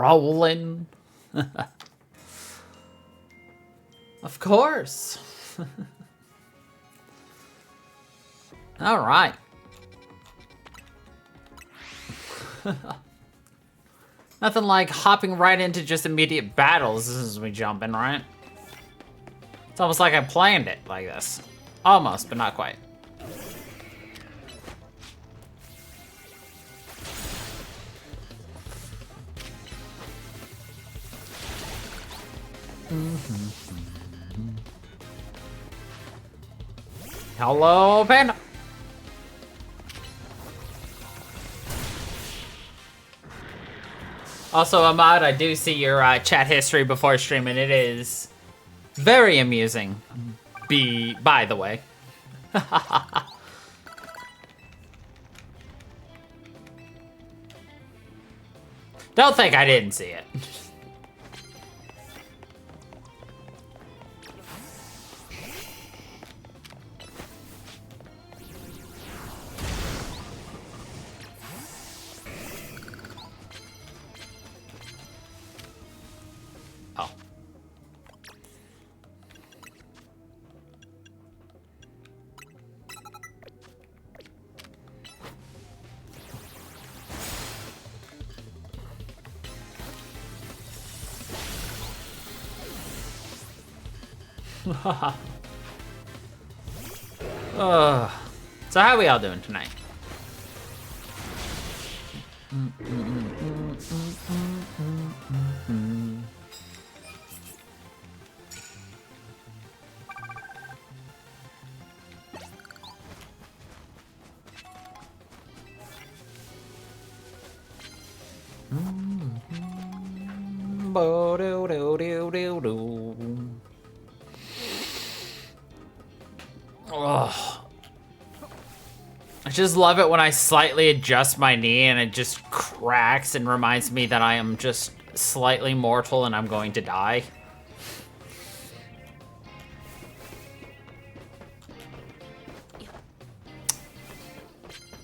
rolling. Of course. All right. Nothing like hopping right into just immediate battles as we jump in, right? It's almost like I planned it like this. Almost, but not quite. Hello, Panda. Also, Ahmad, I do see your chat history before streaming. It is very amusing. By the way. Don't think I didn't see it. So how are we all doing tonight? I just love it when I slightly adjust my knee and it just cracks and reminds me that I am just slightly mortal and I'm going to die.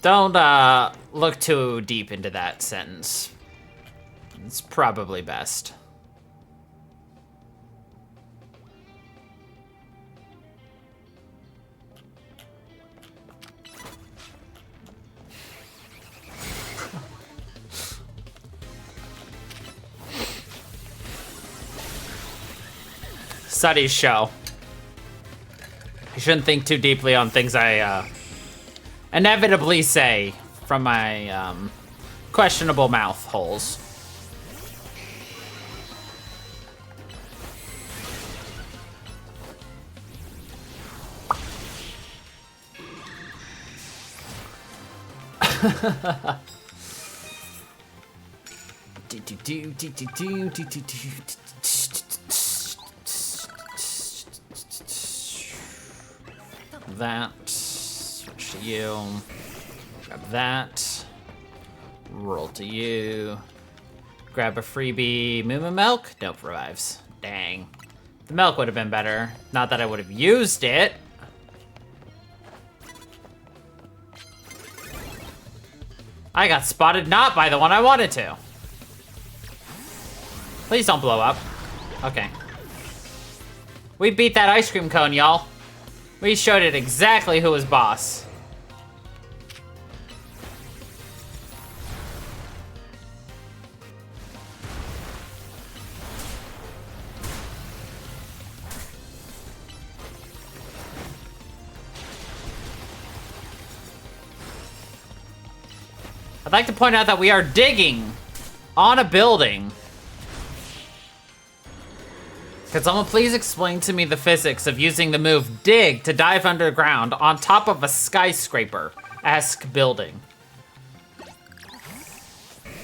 Don't look too deep into that sentence. It's probably best. Studies show. I shouldn't think too deeply on things I inevitably say from my questionable mouth holes. That, switch to you, grab that, roll to you, grab a freebie, Moo Milk, nope, revives, dang. The milk would have been better, not that I would have used it. I got spotted not by the one I wanted to. Please don't blow up. Okay. We beat that ice cream cone, y'all. We showed it exactly who was boss. I'd like to point out that we are digging on a building. Could someone please explain to me the physics of using the move dig to dive underground on top of a skyscraper-esque building?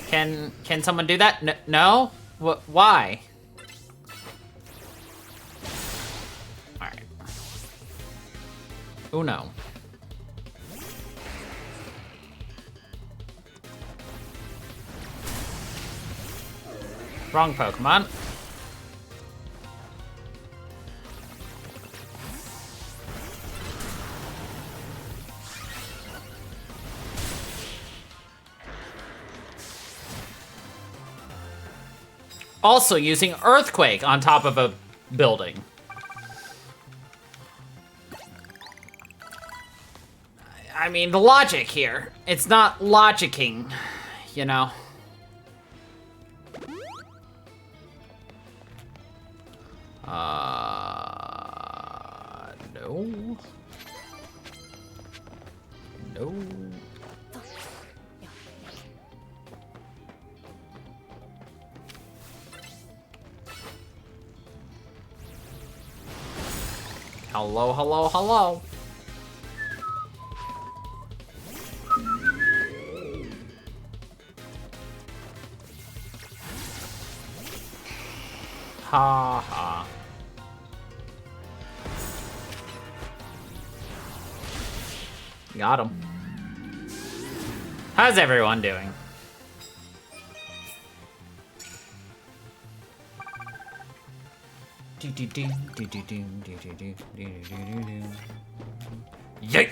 Can someone do that? No? Why? Alright. Uno. Wrong Pokemon. Also using Earthquake on top of a building. I mean, the logic here. It's not logicking, you know. No. No. Hello, hello, hello. Ha ha. Got him. How's everyone doing? Yay!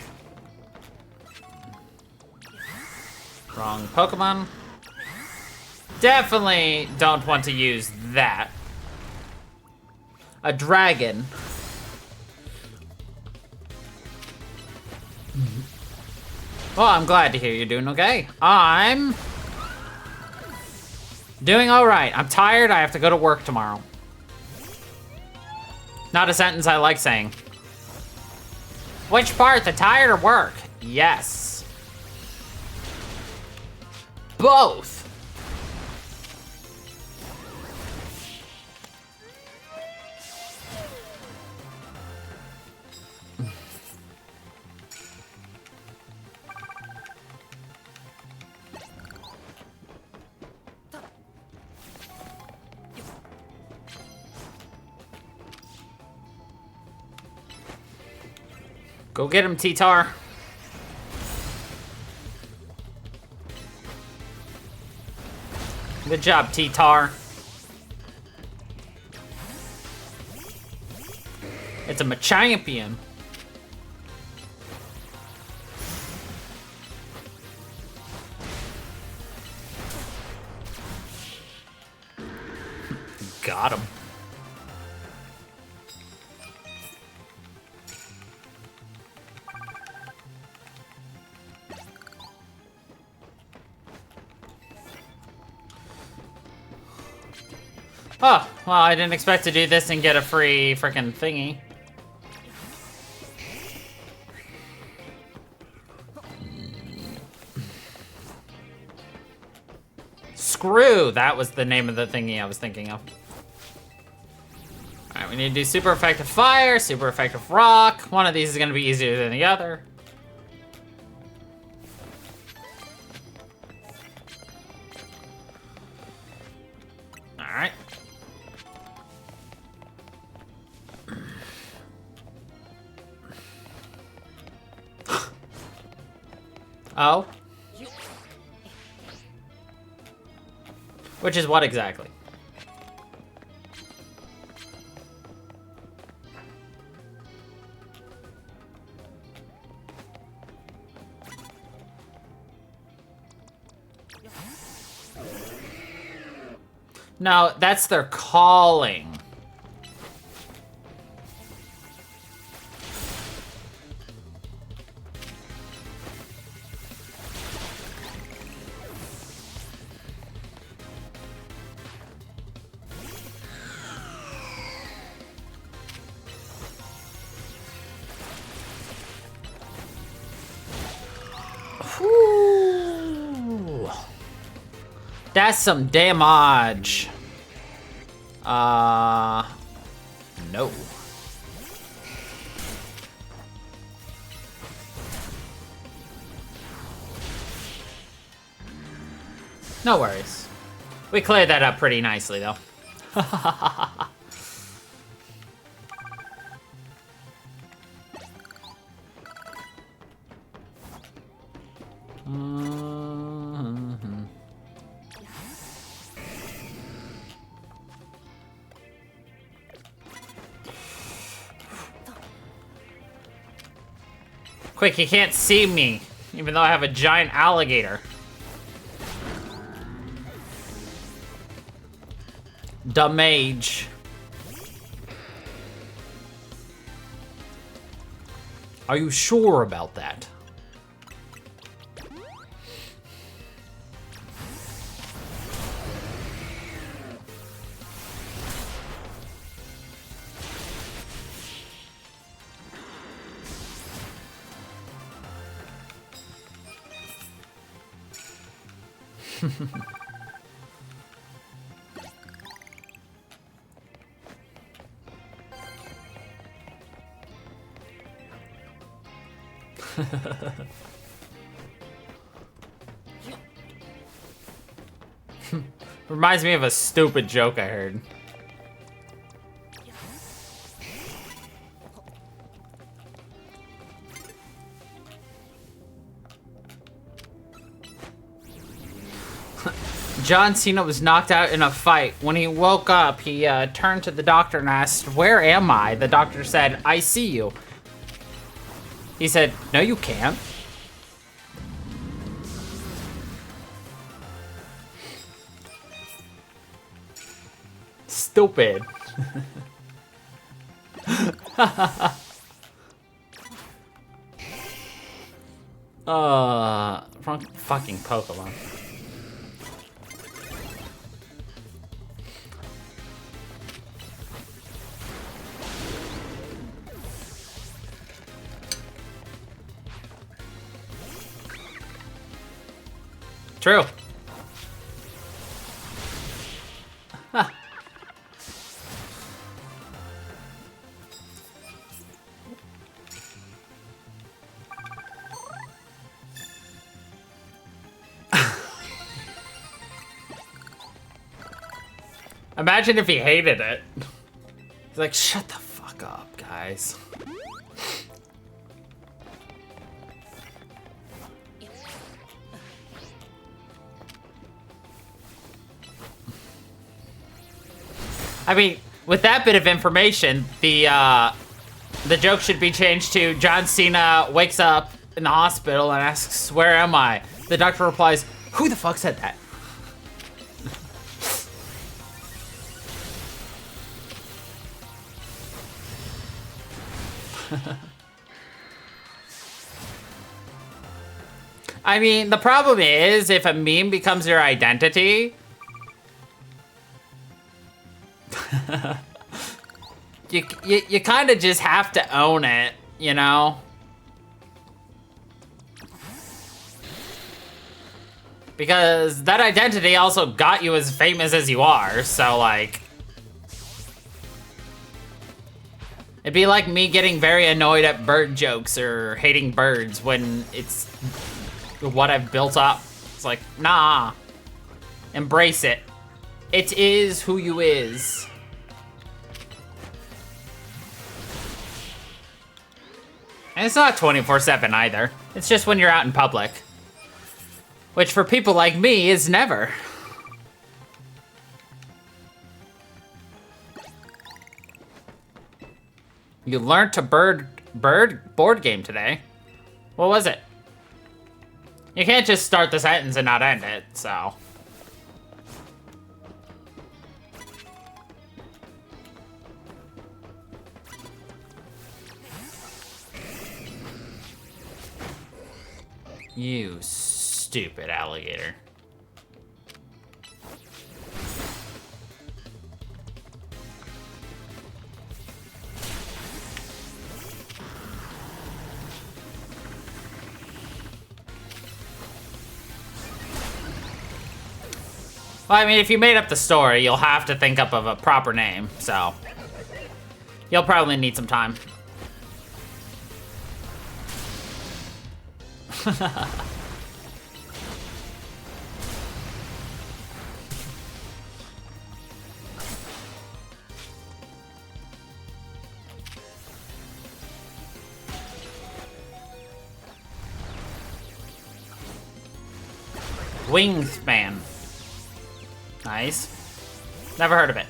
Wrong Pokemon. Definitely don't want to use that. A dragon. Well, I'm glad to hear you're doing okay. I'm doing all right. I'm tired. I have to go to work tomorrow. Not a sentence I like saying. Which part, the tired or work? Yes. Both. Go get him, T-Tar. Good job, T-Tar. It's a Machampion. Got him. Oh, well, I didn't expect to do this and get a free frickin' thingy. Screw! That was the name of the thingy I was thinking of. Alright, we need to do super effective fire, super effective rock. One of these is gonna be easier than the other. Alright. Oh? Which is what exactly? No, that's their calling. Whew. That's some damage. No. No worries. We cleared that up pretty nicely, though. Quick, he can't see me, even though I have a giant alligator. Damage. Are you sure about that? Reminds me of a stupid joke I heard. John Cena was knocked out in a fight. When he woke up, he turned to the doctor and asked, "Where am I?" The doctor said, "I see you." He said, "No, you can't." Stupid. Fucking Pokemon. True. Huh. Imagine if he hated it. He's like, shut the fuck up, guys. I mean, with that bit of information, the joke should be changed to John Cena wakes up in the hospital and asks, "Where am I?" The doctor replies, "Who the fuck said that?" I mean, the problem is, if a meme becomes your identity, you kind of just have to own it, you know? Because that identity also got you as famous as you are, so like... It'd be like me getting very annoyed at bird jokes or hating birds when it's what I've built up. It's like, nah. Embrace it. It is who you is. And it's not 24/7 either. It's just when you're out in public. Which for people like me is never. You learned a board game today. What was it? You can't just start the sentence and not end it, so. You stupid alligator. Well, I mean, if you made up the story, you'll have to think up of a proper name, so. You'll probably need some time. Wingspan. Nice. Never heard of it.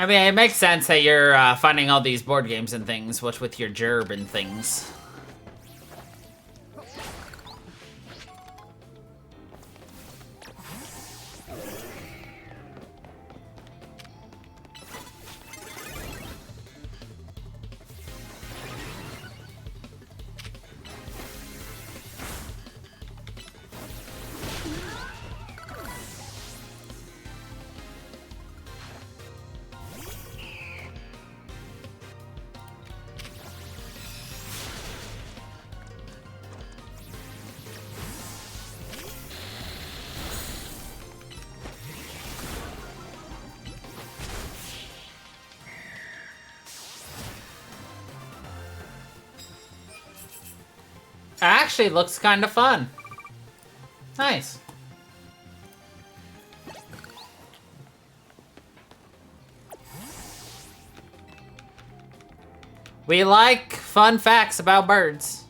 I mean, it makes sense that you're finding all these board games and things, what's with your gerb and things. Actually, looks kind of fun. Nice. We like fun facts about birds.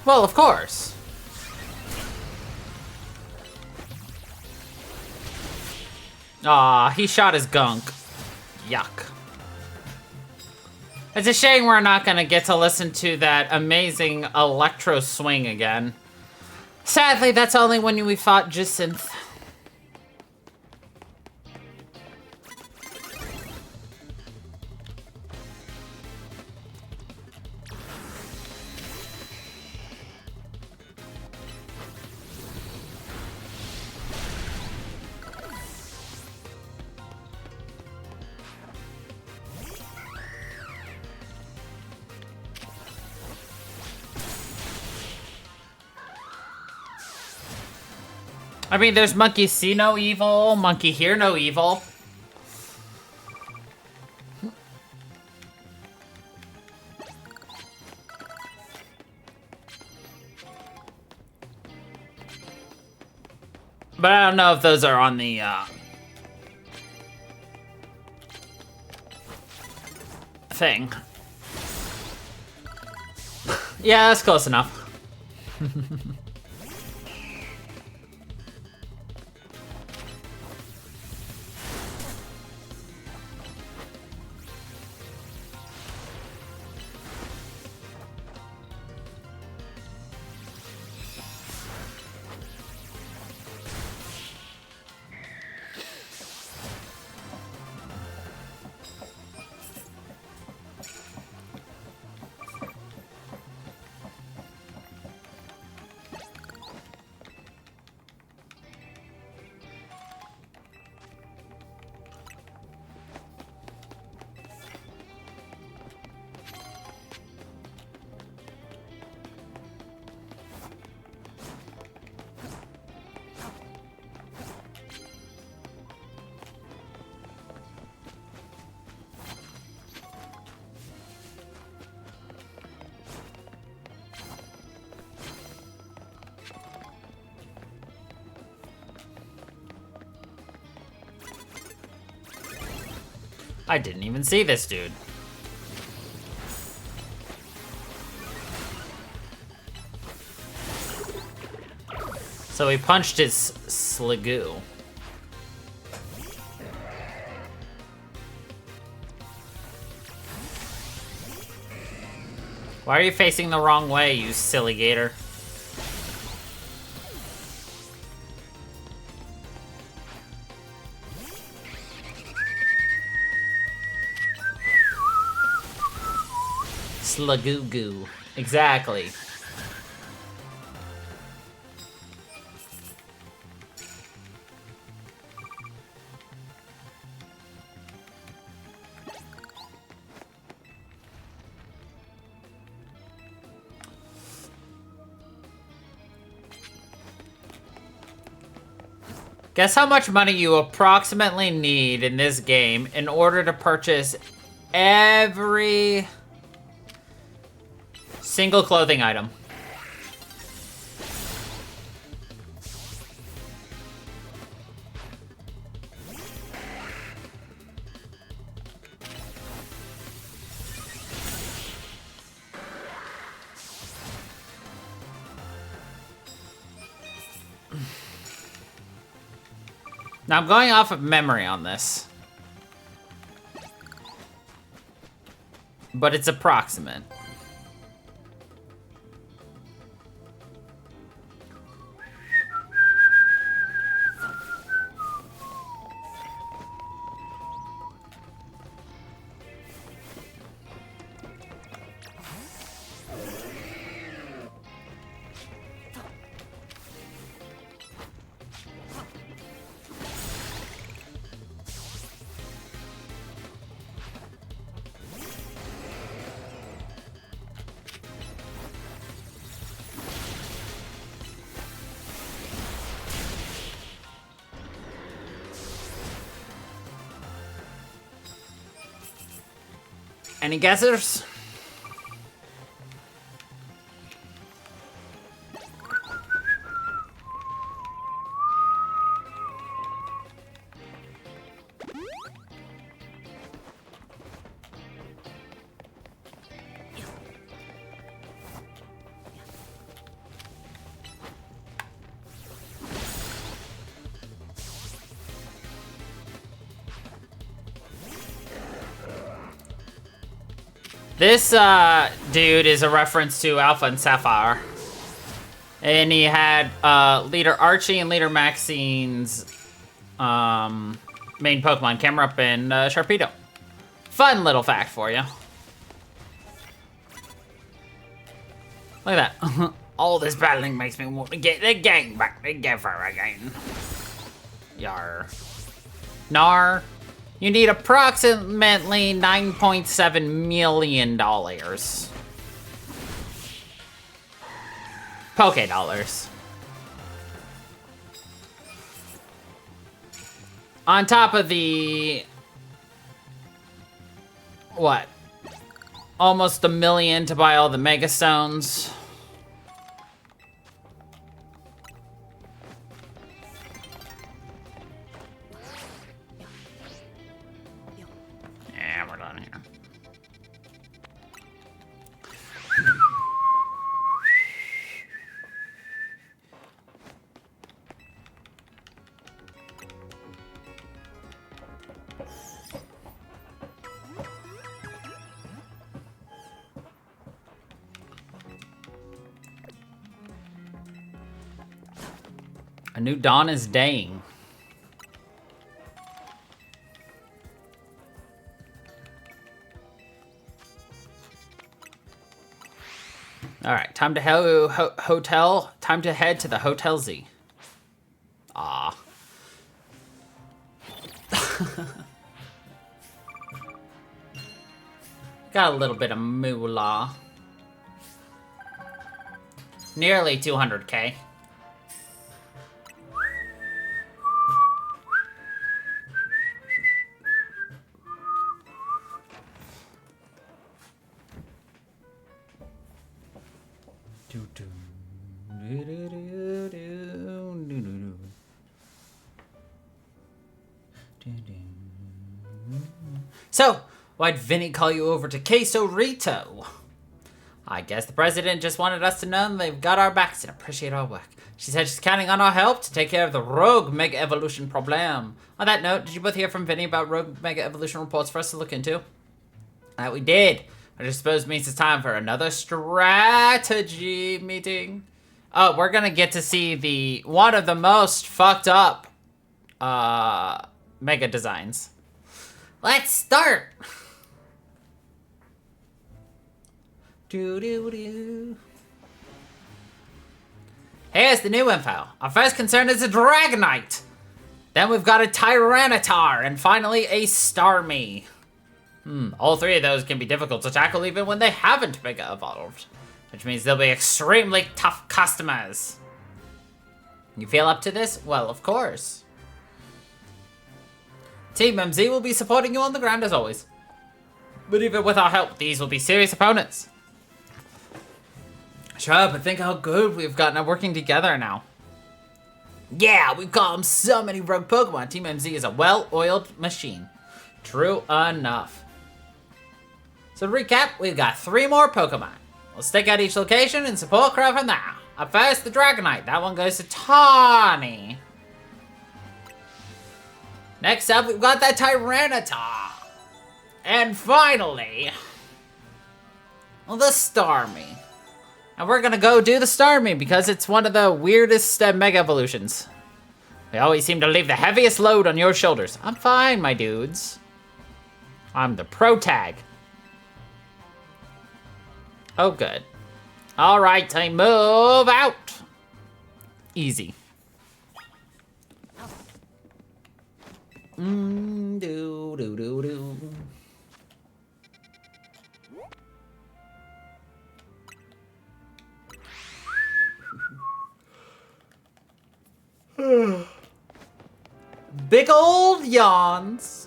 Well, of course. Aw, he shot his gunk. Yuck. It's a shame we're not gonna get to listen to that amazing electro swing again. Sadly, that's only when we fought Jacinth. I mean, there's monkey see no evil, monkey hear no evil. But I don't know if those are on the, thing. Yeah, that's close enough. I didn't even see this dude. So he punched his Sligoo. Why are you facing the wrong way, you silly gator? Slagoo-goo. Exactly. Guess how much money you approximately need in this game in order to purchase every single clothing item. Now I'm going off of memory on this, but it's approximate. Any guessers? This dude is a reference to Alpha and Sapphire. And he had Leader Archie and Leader Maxine's main Pokemon, Camerupt and Sharpedo. Fun little fact for you. Look at that. All this battling makes me want to get the gang back together again. Yar. Nar. You need approximately $9.7 million. Poké dollars. On top of the... what? Almost $1 million to buy all the Mega Stones. Yeah, we're done here. A new dawn is daying. All right, time to hotel. Time to head to the Hotel Z. Ah. Got a little bit of moolah. Nearly 200K. So, why'd Vinny call you over to Queso Rito? I guess the president just wanted us to know they've got our backs and appreciate our work. She said she's counting on our help to take care of the rogue Mega Evolution problem. On that note, did you both hear from Vinny about rogue Mega Evolution reports for us to look into? That we did. I just suppose means it's time for another strategy meeting. Oh, we're gonna get to see the one of the most fucked up Mega designs. Let's start! Doo-doo-doo. Here's the new info. Our first concern is a Dragonite. Then we've got a Tyranitar, and finally a Starmie. All three of those can be difficult to tackle even when they haven't Mega Evolved. Which means they'll be extremely tough customers. You feel up to this? Well, of course. Team MZ will be supporting you on the ground as always. But even with our help, these will be serious opponents. Sure, but think how good we've gotten at working together now. Yeah, we've got him so many rogue Pokemon. Team MZ is a well-oiled machine. True enough. So to recap, we've got 3 more Pokemon. We'll stick at each location and support crowd from there. Up first, the Dragonite. That one goes to Tawny. Next up, we've got that Tyranitar. And finally, the Starmie. And we're gonna go do the Starmie because it's one of the weirdest Mega Evolutions. They always seem to leave the heaviest load on your shoulders. I'm fine, my dudes. I'm the pro tag. Oh, good. All right, time move out. Easy. Do do do do. Big old yawns.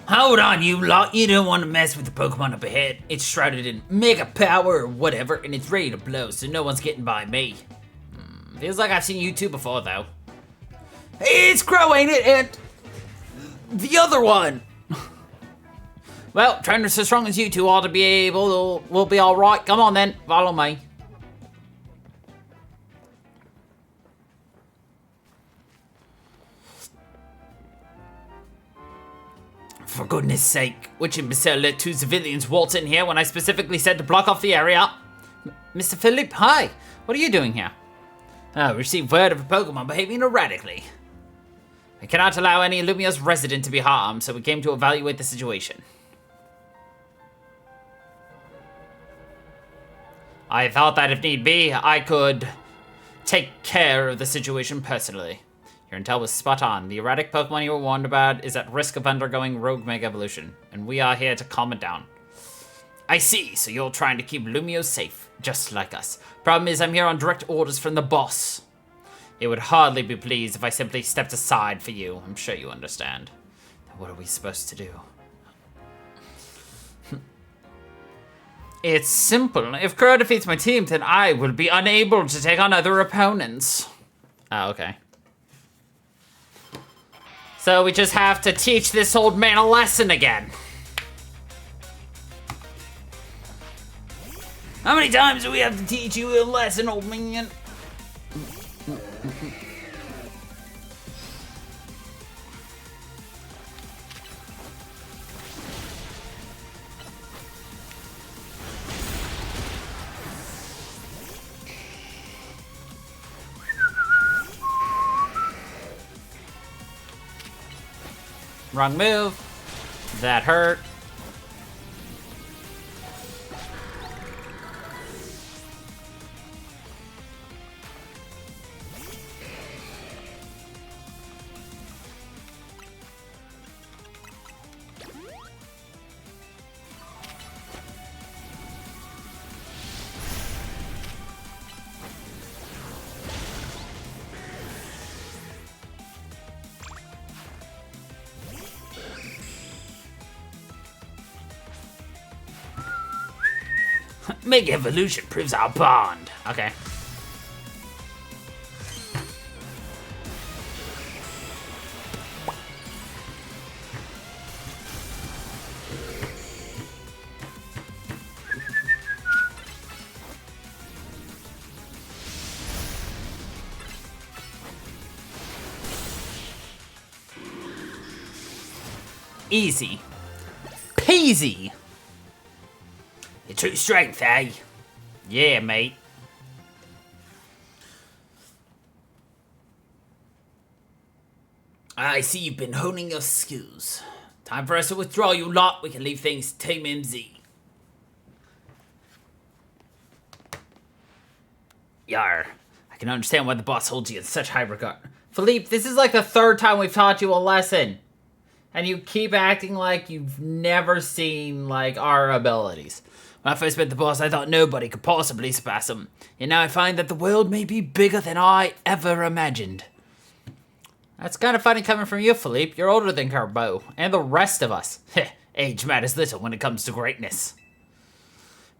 Hold on, you lot. You don't want to mess with the Pokemon up ahead. It's shrouded in mega power or whatever, and it's ready to blow, so no one's getting by me. Feels like I've seen you two before, though. Hey, it's Crow, ain't it? And the other one. Well, trainers so strong as you two ought to be able to, we'll be all right. Come on, then. Follow me. For goodness sake, which imbecile let 2 civilians waltz in here when I specifically said to block off the area? Mr. Philip, hi. What are you doing here? Oh, received word of a Pokemon behaving erratically. I cannot allow any Lumio's resident to be harmed, so we came to evaluate the situation. I thought that if need be, I could take care of the situation personally. Your intel was spot on. The erratic Pokemon you were warned about is at risk of undergoing rogue Mega Evolution, and we are here to calm it down. I see, so you're trying to keep Lumio safe, just like us. Problem is, I'm here on direct orders from the boss. He would hardly be pleased if I simply stepped aside for you. I'm sure you understand. What are we supposed to do? It's simple. If Crow defeats my team, then I will be unable to take on other opponents. Oh, okay. So we just have to teach this old man a lesson again. How many times do we have to teach you a lesson, old man? Wrong move. That hurt. Mega Evolution proves our bond. Okay. Easy. Peasy. Your true strength, eh? Yeah, mate. I see you've been honing your skills. Time for us to withdraw, you lot. We can leave things to Team MZ. Yar. I can understand why the boss holds you in such high regard. Philippe, this is like the 3rd time we've taught you a lesson. And you keep acting like you've never seen, like, our abilities. When I first met the boss, I thought nobody could possibly surpass him. And now I find that the world may be bigger than I ever imagined. That's kind of funny coming from you, Philippe. You're older than Carbo, and the rest of us. Age matters little when it comes to greatness.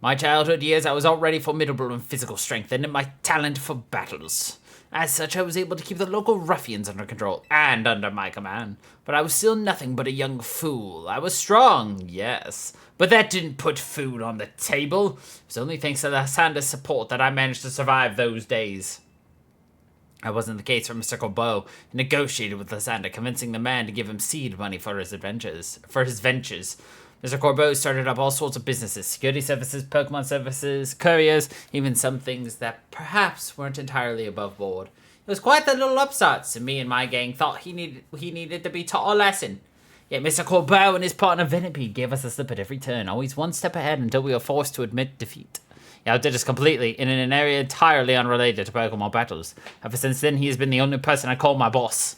My childhood years, I was already formidable in physical strength and in my talent for battles. As such, I was able to keep the local ruffians under control and under my command. But I was still nothing but a young fool. I was strong, yes, but that didn't put food on the table. It was only thanks to Lysander's support that I managed to survive those days. That wasn't the case for Mr. Corbeau. He negotiated with Lysander, convincing the man to give him seed money for his ventures. Mr. Corbeau started up all sorts of businesses, security services, Pokemon services, couriers, even some things that perhaps weren't entirely above board. It was quite the little upstart, so me and my gang thought he needed to be taught a lesson. Yet Mr. Corbeau and his partner Venipede gave us a slip at every turn, always one step ahead until we were forced to admit defeat. He outdid us completely, in an area entirely unrelated to Pokemon battles. Ever since then, he has been the only person I call my boss.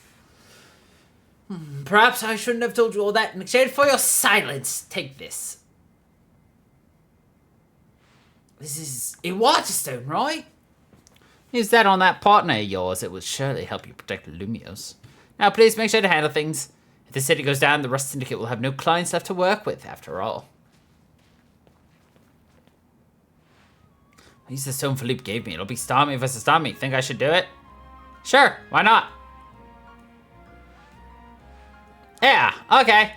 Perhaps I shouldn't have told you all that. In exchange for your silence, take this. This is a Waterstone, right? Use that on that partner of yours. It will surely help you protect Lumios. Now, please make sure to handle things. If the city goes down, the Rust Syndicate will have no clients left to work with, after all. I'll use the stone Philippe gave me. It'll be Starmie versus Starmie. Think I should do it? Sure, why not? Yeah, okay.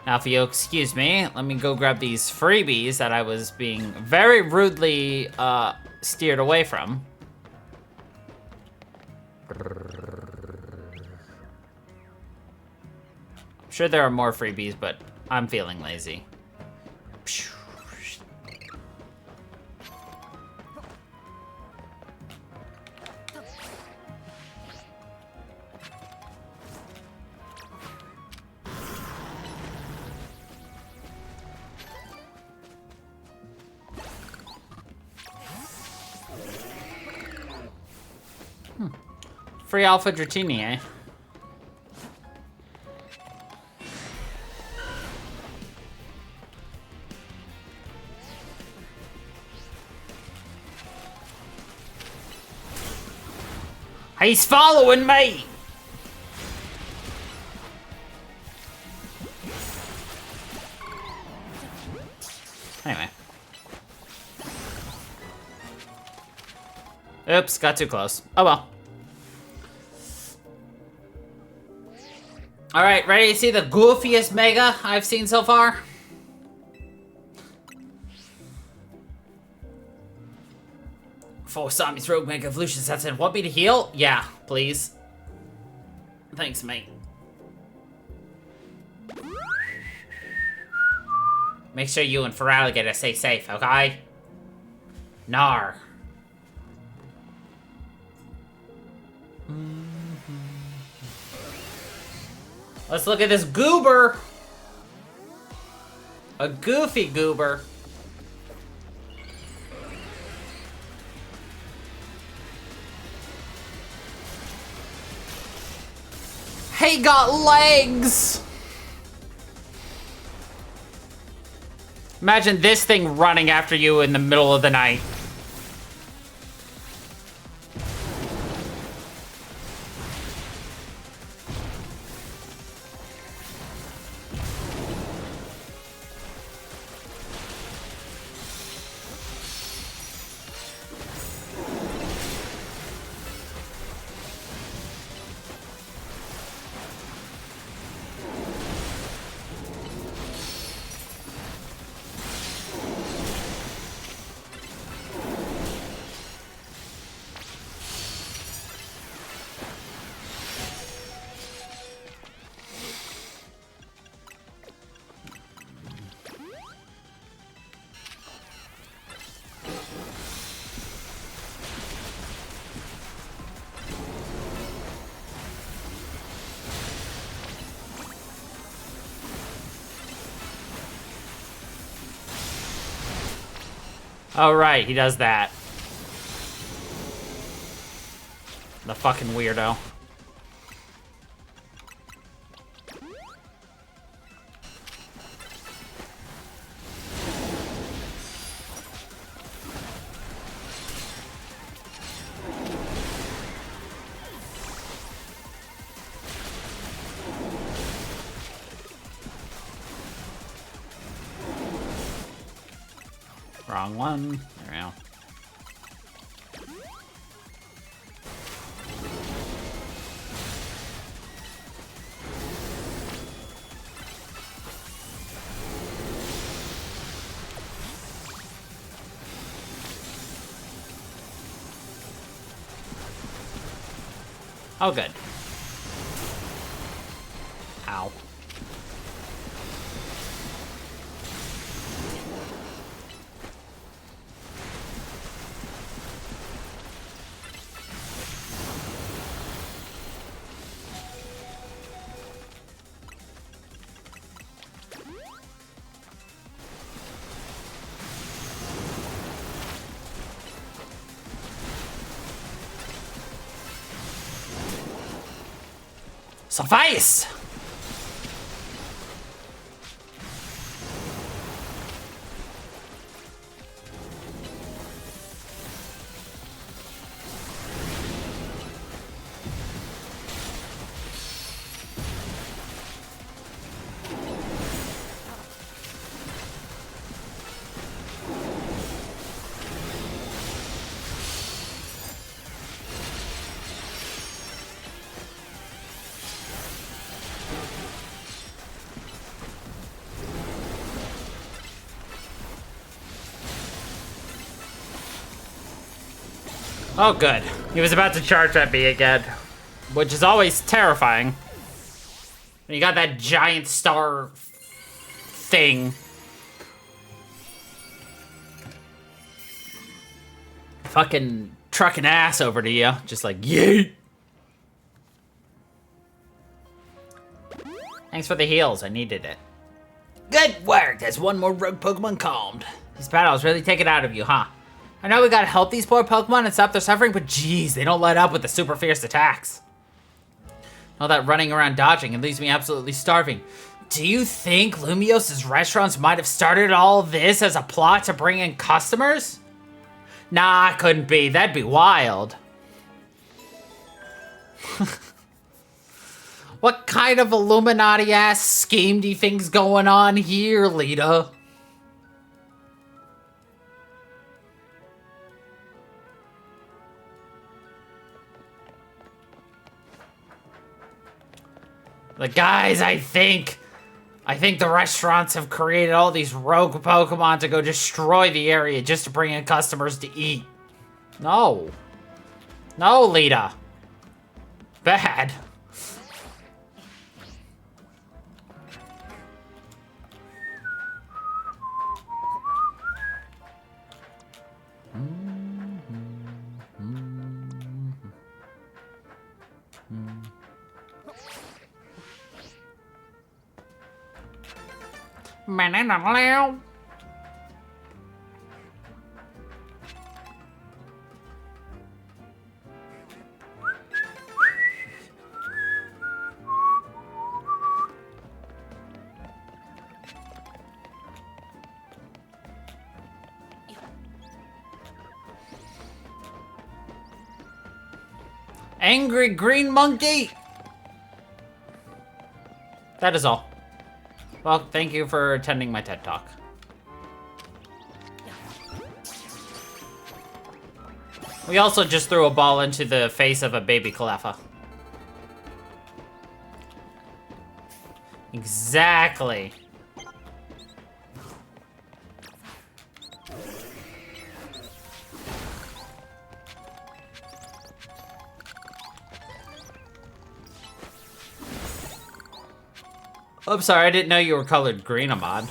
Now, if you'll excuse me, let me go grab these freebies that I was being very rudely steered away from. I'm sure there are more freebies, but I'm feeling lazy. Free Alpha Dratini, eh? He's following me! Anyway. Oops, got too close. Oh well. Alright, ready to see the goofiest Mega I've seen so far? For Sami's Rogue Mega Evolution sets in. Want me to heal? Yeah, please. Thanks, mate. Make sure you and Feraligatr stay safe, okay? Nar. Let's look at this goober. A goofy goober. He got legs. Imagine this thing running after you in the middle of the night. Oh, right, he does that. The fucking weirdo. Wrong one. There we go. Oh, good. Ow. Suffice! Oh, good. He was about to charge at me again, which is always terrifying. When you got that giant star thing. Fucking trucking ass over to you, just like, yeet. Thanks for the heals, I needed it. Good work, there's one more rogue Pokemon calmed. These battles really take it out of you, huh? I know we gotta help these poor Pokemon and stop their suffering, but geez, they don't let up with the super fierce attacks. All that running around dodging, it leaves me absolutely starving. Do you think Lumios's restaurants might have started all this as a plot to bring in customers? Nah, couldn't be. That'd be wild. What kind of Illuminati-ass scheme do you think's going on here, Lita? The guys, I think the restaurants have created all these rogue Pokemon to go destroy the area just to bring in customers to eat. No. No, Lita. Bad. Angry green monkey! That is all. Well, thank you for attending my TED Talk. We also just threw a ball into the face of a baby Cleffa. Exactly. I'm sorry, I didn't know you were colored green, Ahmad.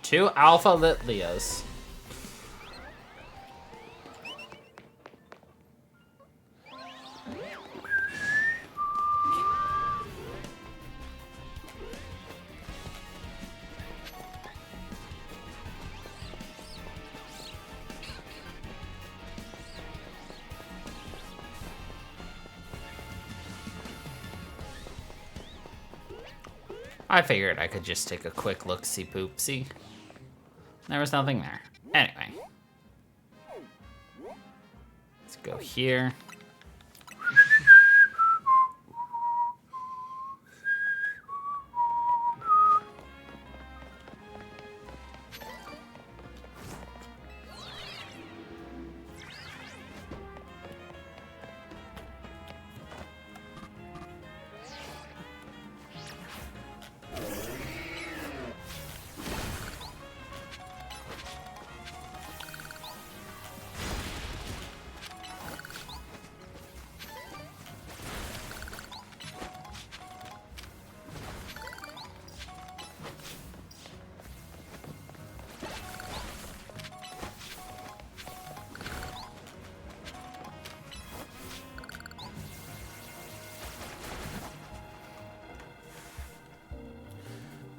Two alpha lit Leos. I figured I could just take a quick look-see poopsie. There was nothing there. Anyway. Let's go here.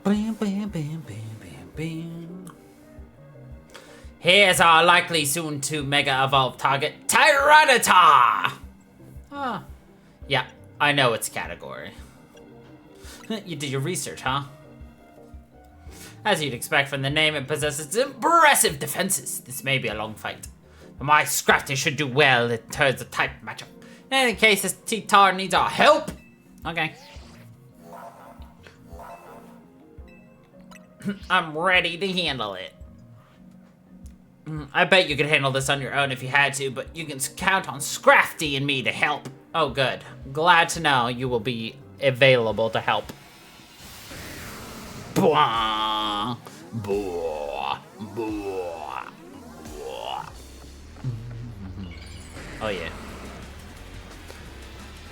Bam, bam, bam, bam, bam, bam. Here's our likely soon to mega evolve target, Tyranitar! Ah, yeah, I know its category. You did your research, huh? As you'd expect from the name, it possesses impressive defenses. This may be a long fight, but my Scrafty should do well in terms of type matchup. In any case, this T-Tar needs our help. Okay. I'm ready to handle it. I bet you could handle this on your own if you had to, but you can count on Scrafty and me to help. Oh, good. Glad to know you will be available to help. Bwah, bwah, bwah, bwah. Oh, yeah.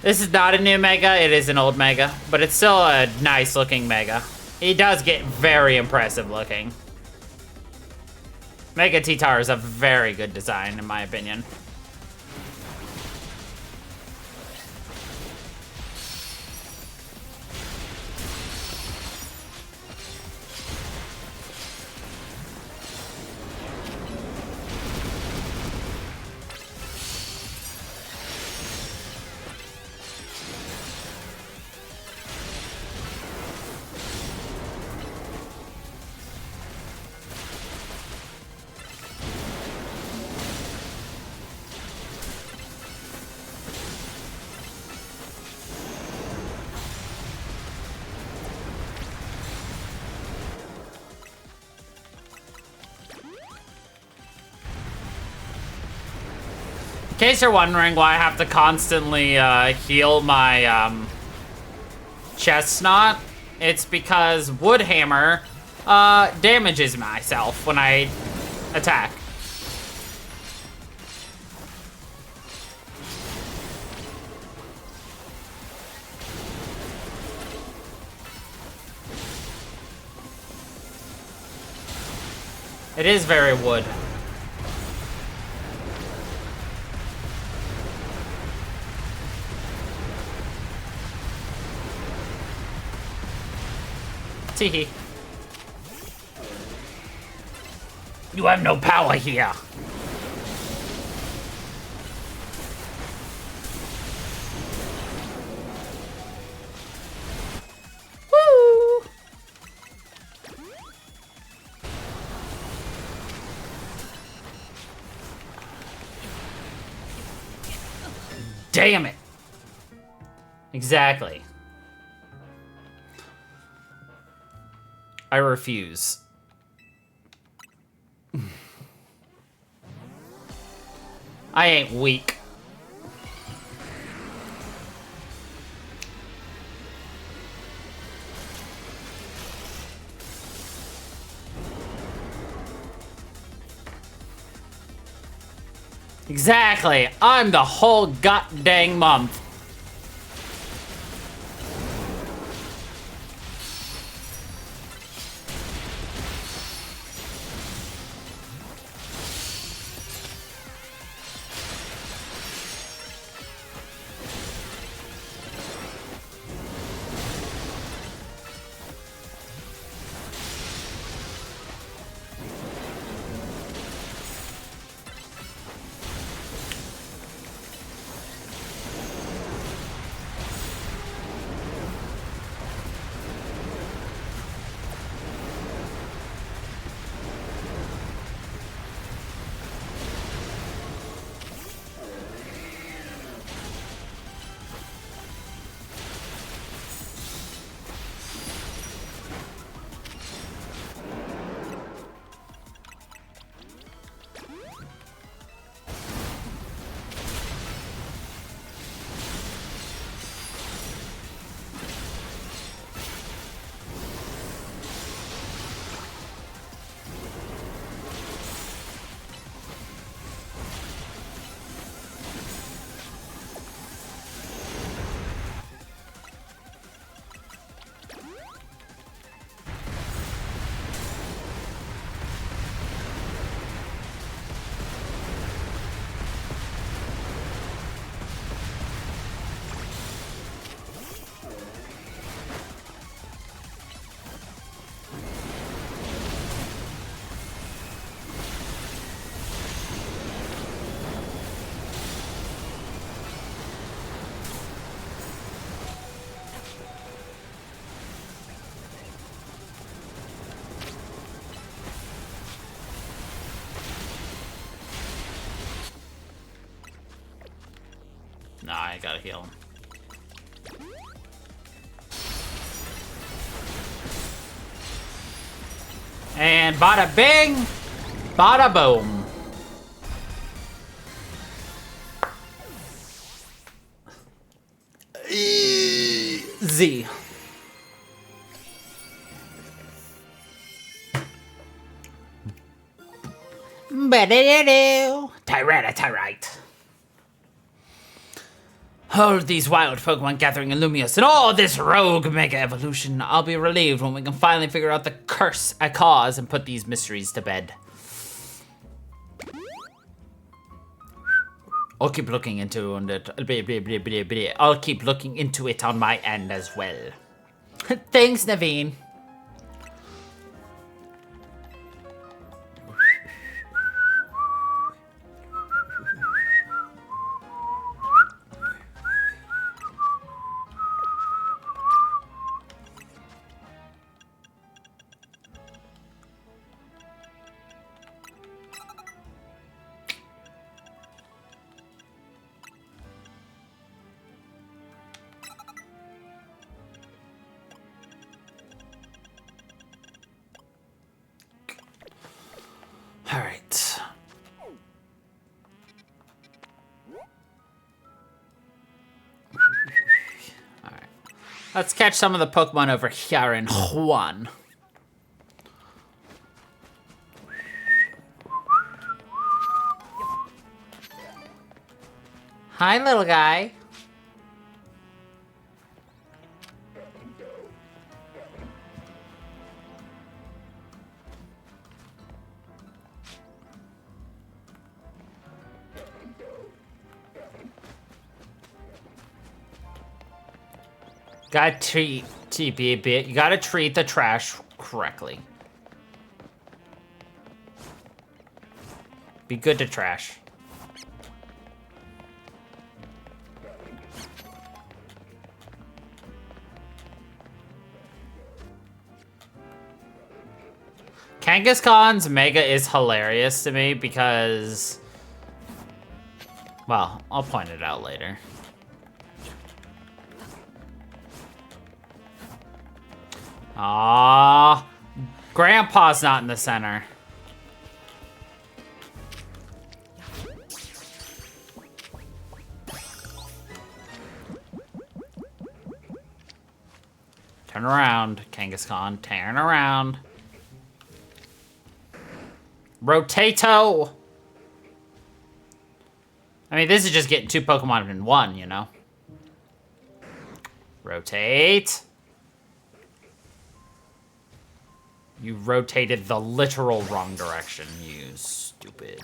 This is not a new Mega, it is an old Mega, but it's still a nice looking Mega. He does get very impressive looking. Mega T-Tar is a very good design, in my opinion. In case you're wondering why I have to constantly heal my chestnut, it's because Woodhammer damages myself when I attack. It is very wood. Teehee. You have no power here. Woo! Damn it. Exactly. I refuse. I ain't weak. Exactly. I'm the whole goddamn month. heal him. And bada bing, bada boom. Z. Tyrannite. All these wild Pokemon gathering in Lumios and all this rogue Mega Evolution. I'll be relieved when we can finally figure out the curse I cause and put these mysteries to bed. I'll keep looking into it. I'll keep looking into it on my end as well. Thanks, Naveen. All right. All right. Let's catch some of the Pokemon over here in Juan. Hi, little guy. Gotta treat TP a bit. You gotta treat the trash correctly. Be good to trash. Kangaskhan's Mega is hilarious to me because... Well, I'll point it out later. Ah, Grandpa's not in the center. Turn around, Kangaskhan. Turn around. Rotato! I mean, this is just getting two Pokemon in one, you know? Rotate. You rotated the literal wrong direction, you stupid.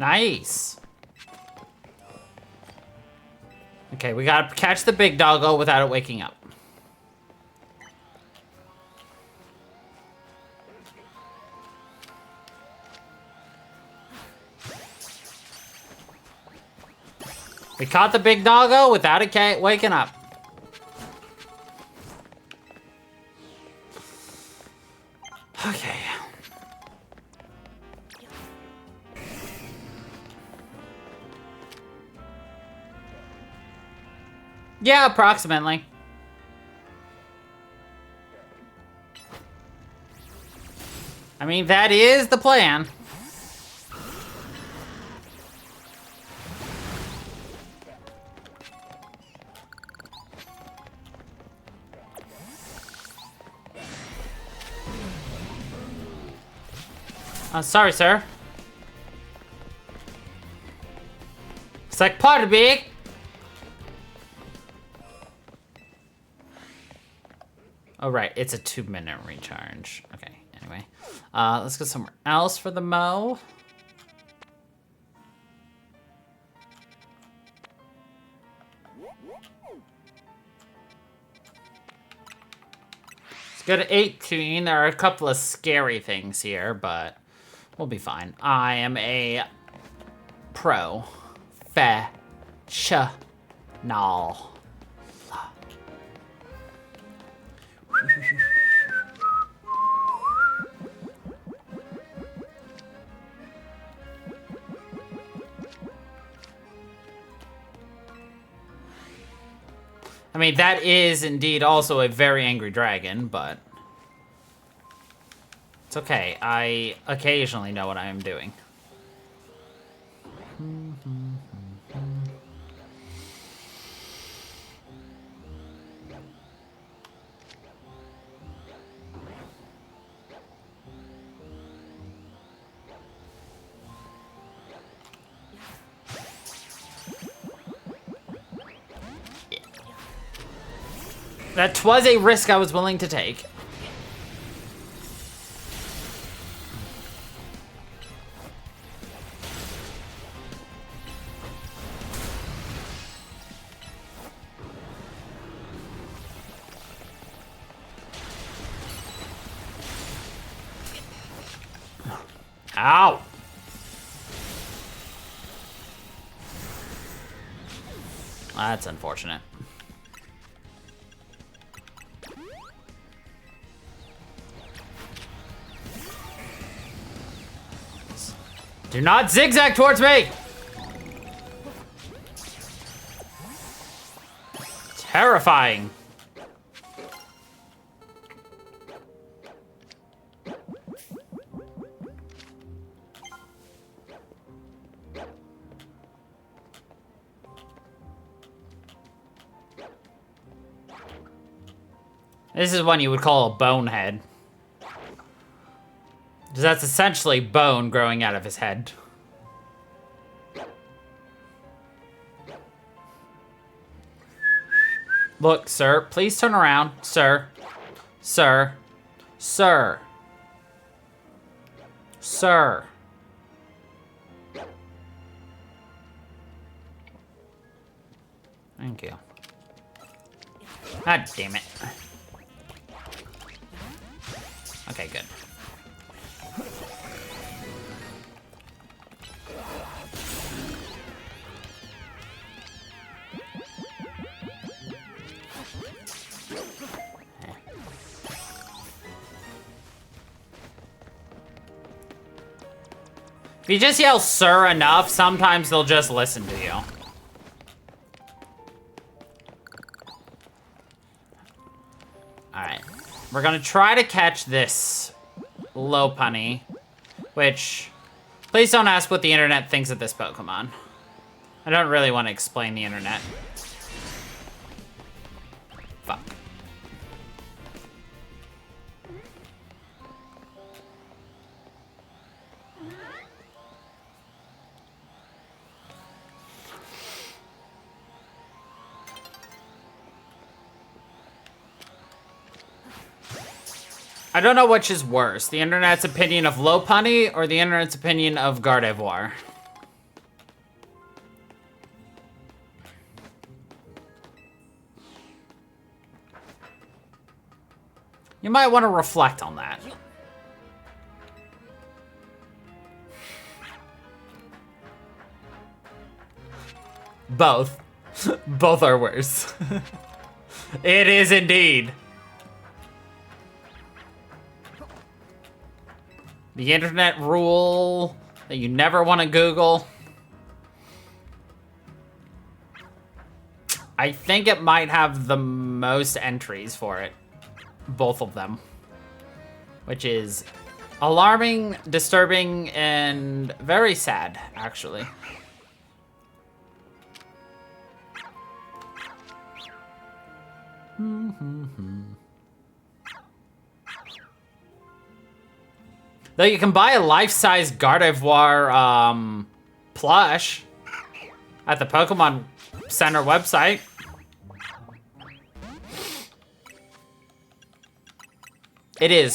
Nice. Okay, we gotta catch the big doggo without it waking up. We caught the big doggo without it waking up. Okay. Yeah, approximately. I mean, that is the plan. Sorry, sir. It's like, pardon me. Oh, right. It's a 2-minute recharge. Okay, anyway. Let's go somewhere else for the Mo. Let's go to 18. There are a couple of scary things here, but we'll be fine. I am a professional. I mean, that is indeed also a very angry dragon, but it's okay. I occasionally know what I am doing. That was a risk I was willing to take. Ow! That's unfortunate. Do not zigzag towards me! Terrifying. This is one you would call a bonehead. Because that's essentially bone growing out of his head. Look, sir, please turn around. Sir. Sir. Sir. Sir. Thank you. God damn it. Okay, good. If you just yell "sir" enough, sometimes they'll just listen to you. Alright. We're gonna try to catch this Lopunny, which... Please don't ask what the internet thinks of this Pokemon. I don't really want to explain the internet. Fuck. I don't know which is worse, the internet's opinion of Lopunny or the internet's opinion of Gardevoir. You might want to reflect on that. Both. Both are worse. It is indeed. The internet rule that you never want to Google. I think it might have the most entries for it. Both of them. Which is alarming, disturbing, and very sad, actually. Though you can buy a life-size Gardevoir plush at the Pokemon Center website. It is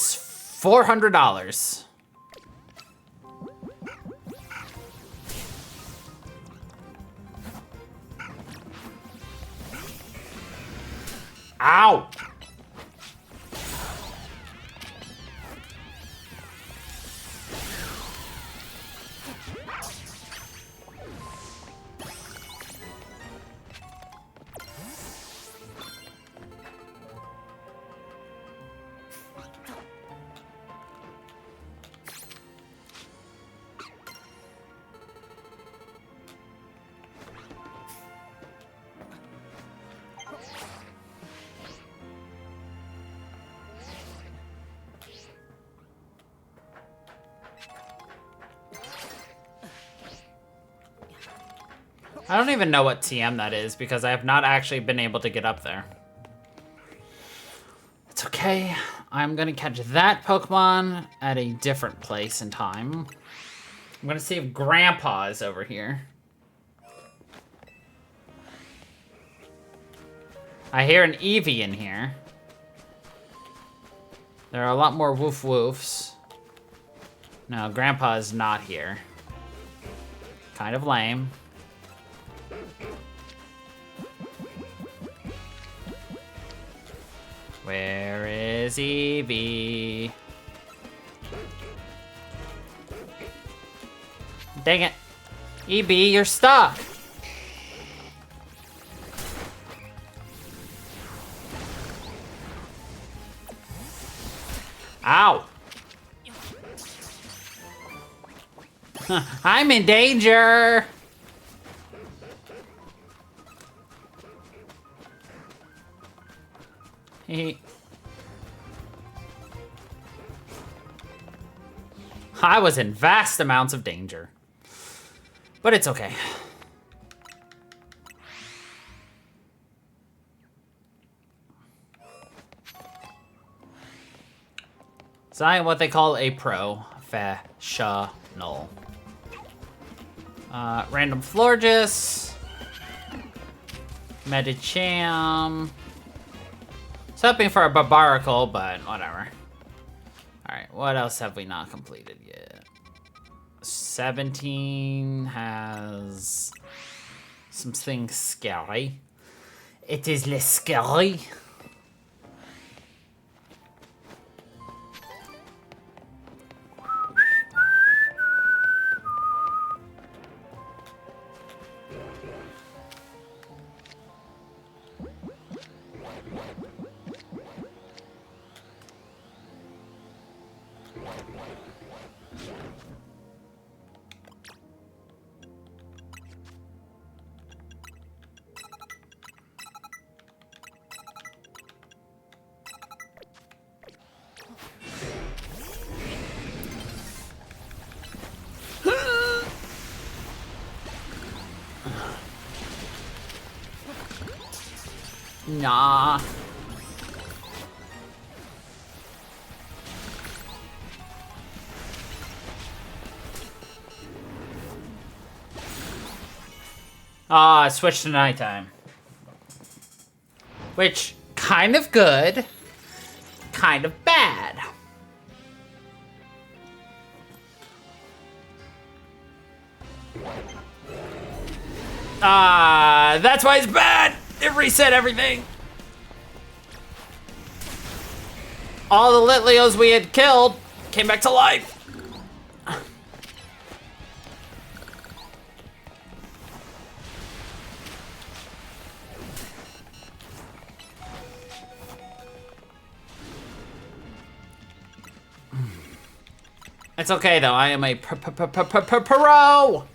$400. Ow! I don't even know what TM that is because I have not actually been able to get up there. It's okay. I'm gonna catch that Pokemon at a different place in time. I'm gonna see if Grandpa is over here. I hear an Eevee in here. There are a lot more woof woofs. No, Grandpa is not here. Kind of lame. Where is Eevee? Dang it. Eevee, you're stuck. Ow. I'm in danger. I was in vast amounts of danger. But it's okay. So I am what they call a professional. Random Florges. Medicham. It's hoping for a Barbaracle, but whatever. Alright, what else have we not completed yet? 17 has something scary. It is less scary. Nah. Ah, switch to nighttime. Which, kind of good, kind of bad. Ah, that's why it's bad. It reset everything. All the Litleos we had killed came back to life. It's okay though, I am a pro.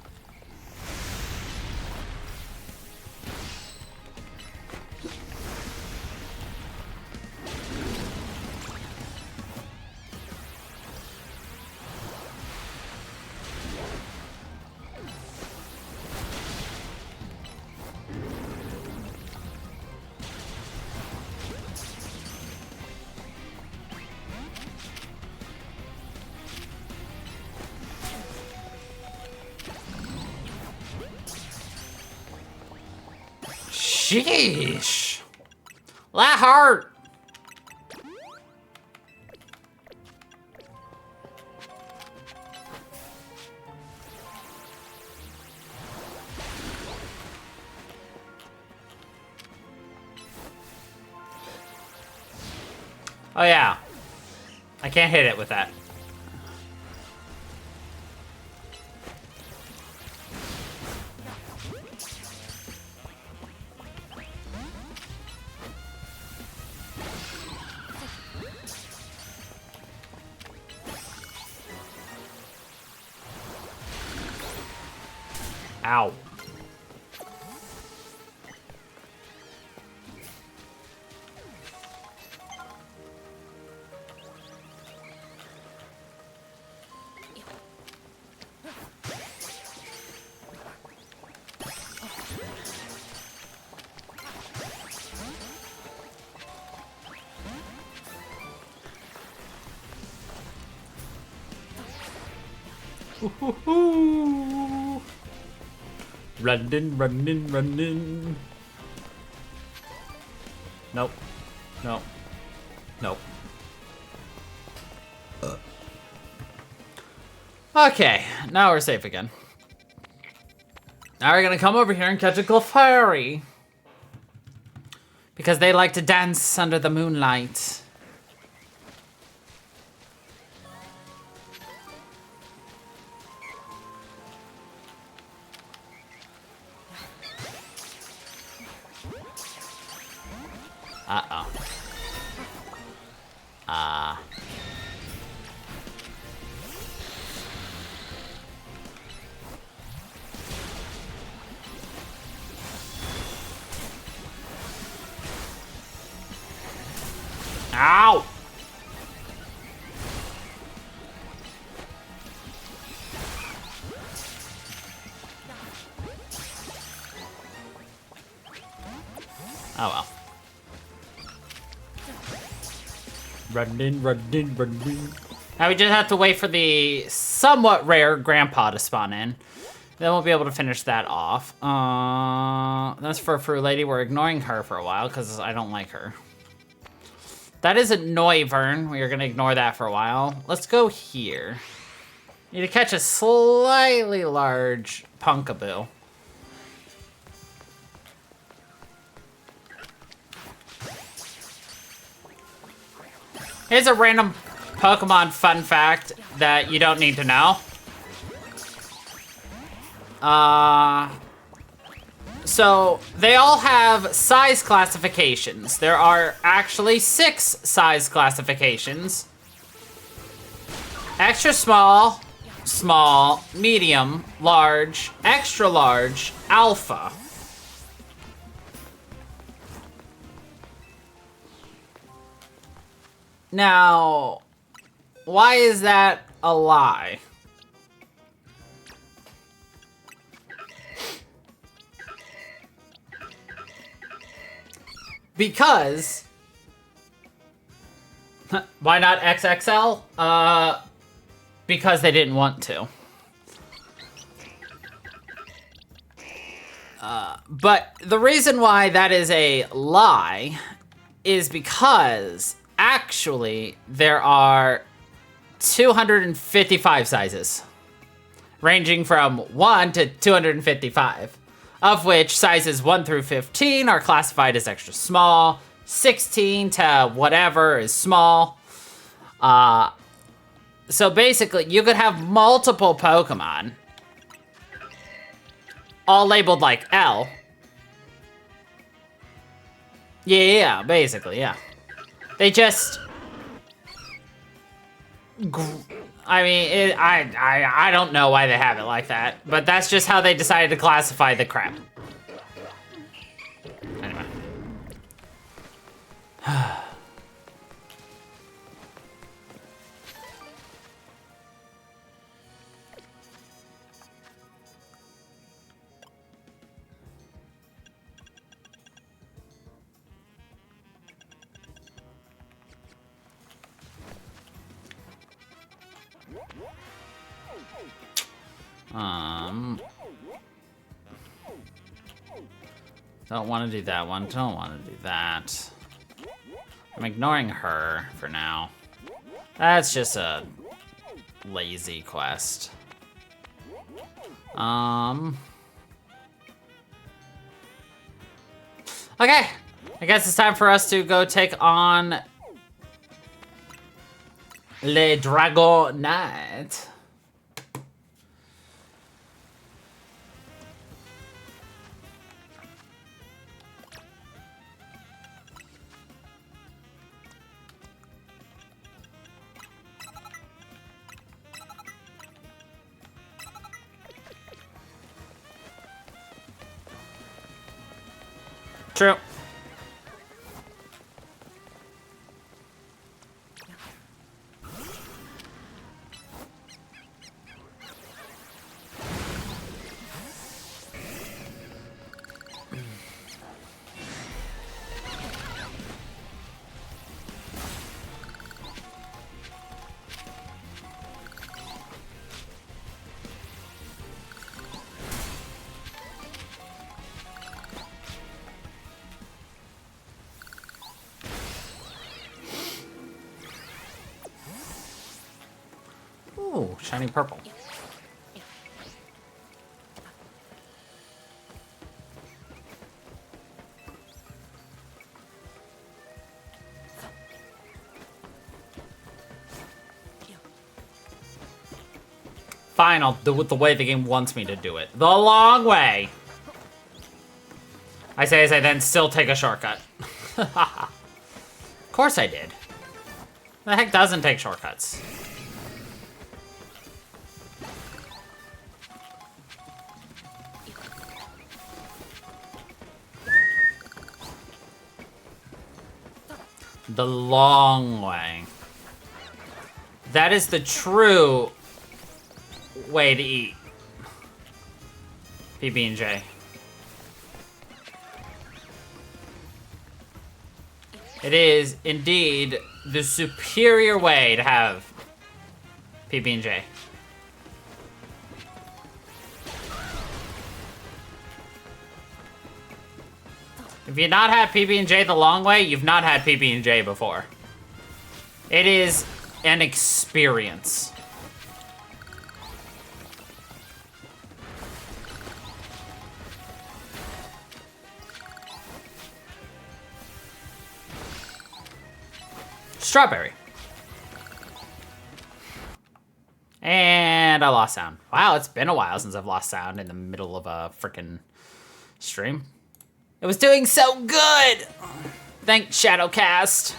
Sheesh. That hurt. Oh yeah. I can't hit it with that. Ow. Ooh. Running, running, running. Nope. Nope. Nope. Okay, now we're safe again. Now we're gonna come over here and catch a Clefairy. Because they like to dance under the moonlight. Uh-oh. Ow! Oh well. Running, running, running. Now we just have to wait for the somewhat rare grandpa to spawn in. Then we'll be able to finish that off. That's for Fruit Lady. We're ignoring her for a while because I don't like her. That is a Noivern. We are going to ignore that for a while. Let's go here. Need to catch a slightly large Punkaboo. Here's a random Pokemon fun fact that you don't need to know. So they all have size classifications. There are actually 6 size classifications. Extra small, small, medium, large, extra large, alpha. Now, why is that a lie? Because, why not XXL? Because they didn't want to. But the reason why that is a lie is because actually there are 255 sizes, ranging from 1 to 255. Of which sizes 1 through 15 are classified as extra small, 16 to whatever is small. So basically, you could have multiple Pokemon, all labeled like L. Yeah, basically, yeah. They just... I mean, I don't know why they have it like that, but that's just how they decided to classify the crap. Anyway. Don't want to do that one. Don't want to do that. I'm ignoring her for now. That's just a lazy quest. Okay. I guess it's time for us to go take on Le Dragon Knight. True. Ooh, shiny purple. Fine, I'll do it the way the game wants me to do it. The long way! I say as I then still take a shortcut. Of course I did. The heck doesn't take shortcuts? The long way. That is the true way to eat PB&J. It is indeed the superior way to have PB&J. If you've not had PB&J the long way, you've not had PB&J before. It is an experience. Strawberry. And I lost sound. Wow, it's been a while since I've lost sound in the middle of a freaking stream. It was doing so good! Thanks, Shadowcast.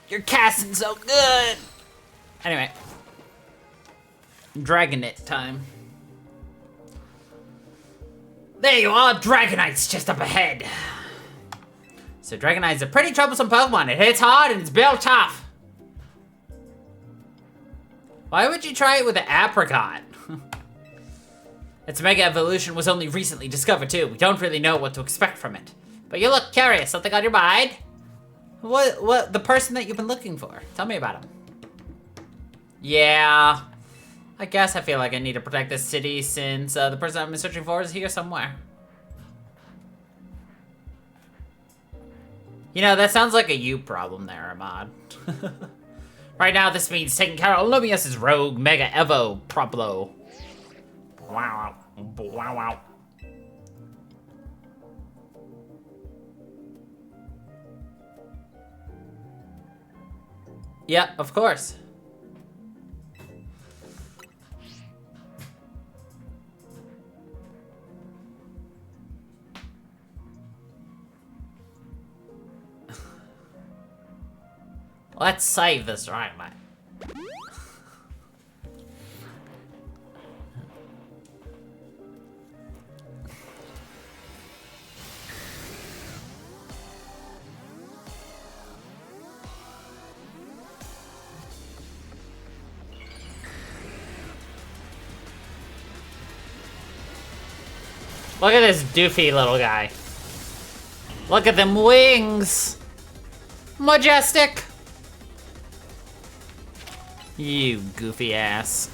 You're casting so good! Anyway. Dragonite time. There you are, Dragonite's just up ahead. So Dragonite's a pretty troublesome Pokemon. It hits hard and it's built tough. Why would you try it with an apricot? Its Mega Evolution was only recently discovered too. We don't really know what to expect from it. But you look curious. Something on your mind? What, the person that you've been looking for? Tell me about him. Yeah. I guess I feel like I need to protect this city since the person I've been searching for is here somewhere. You know, that sounds like a you problem there, Ahmad. Right now, this means taking care of Lumius's rogue Mega Evo Proplo. Wow. Wow, wow. Yeah, of course. Let's save this right, mate. Look at this doofy little guy. Look at them wings. Majestic. You goofy ass.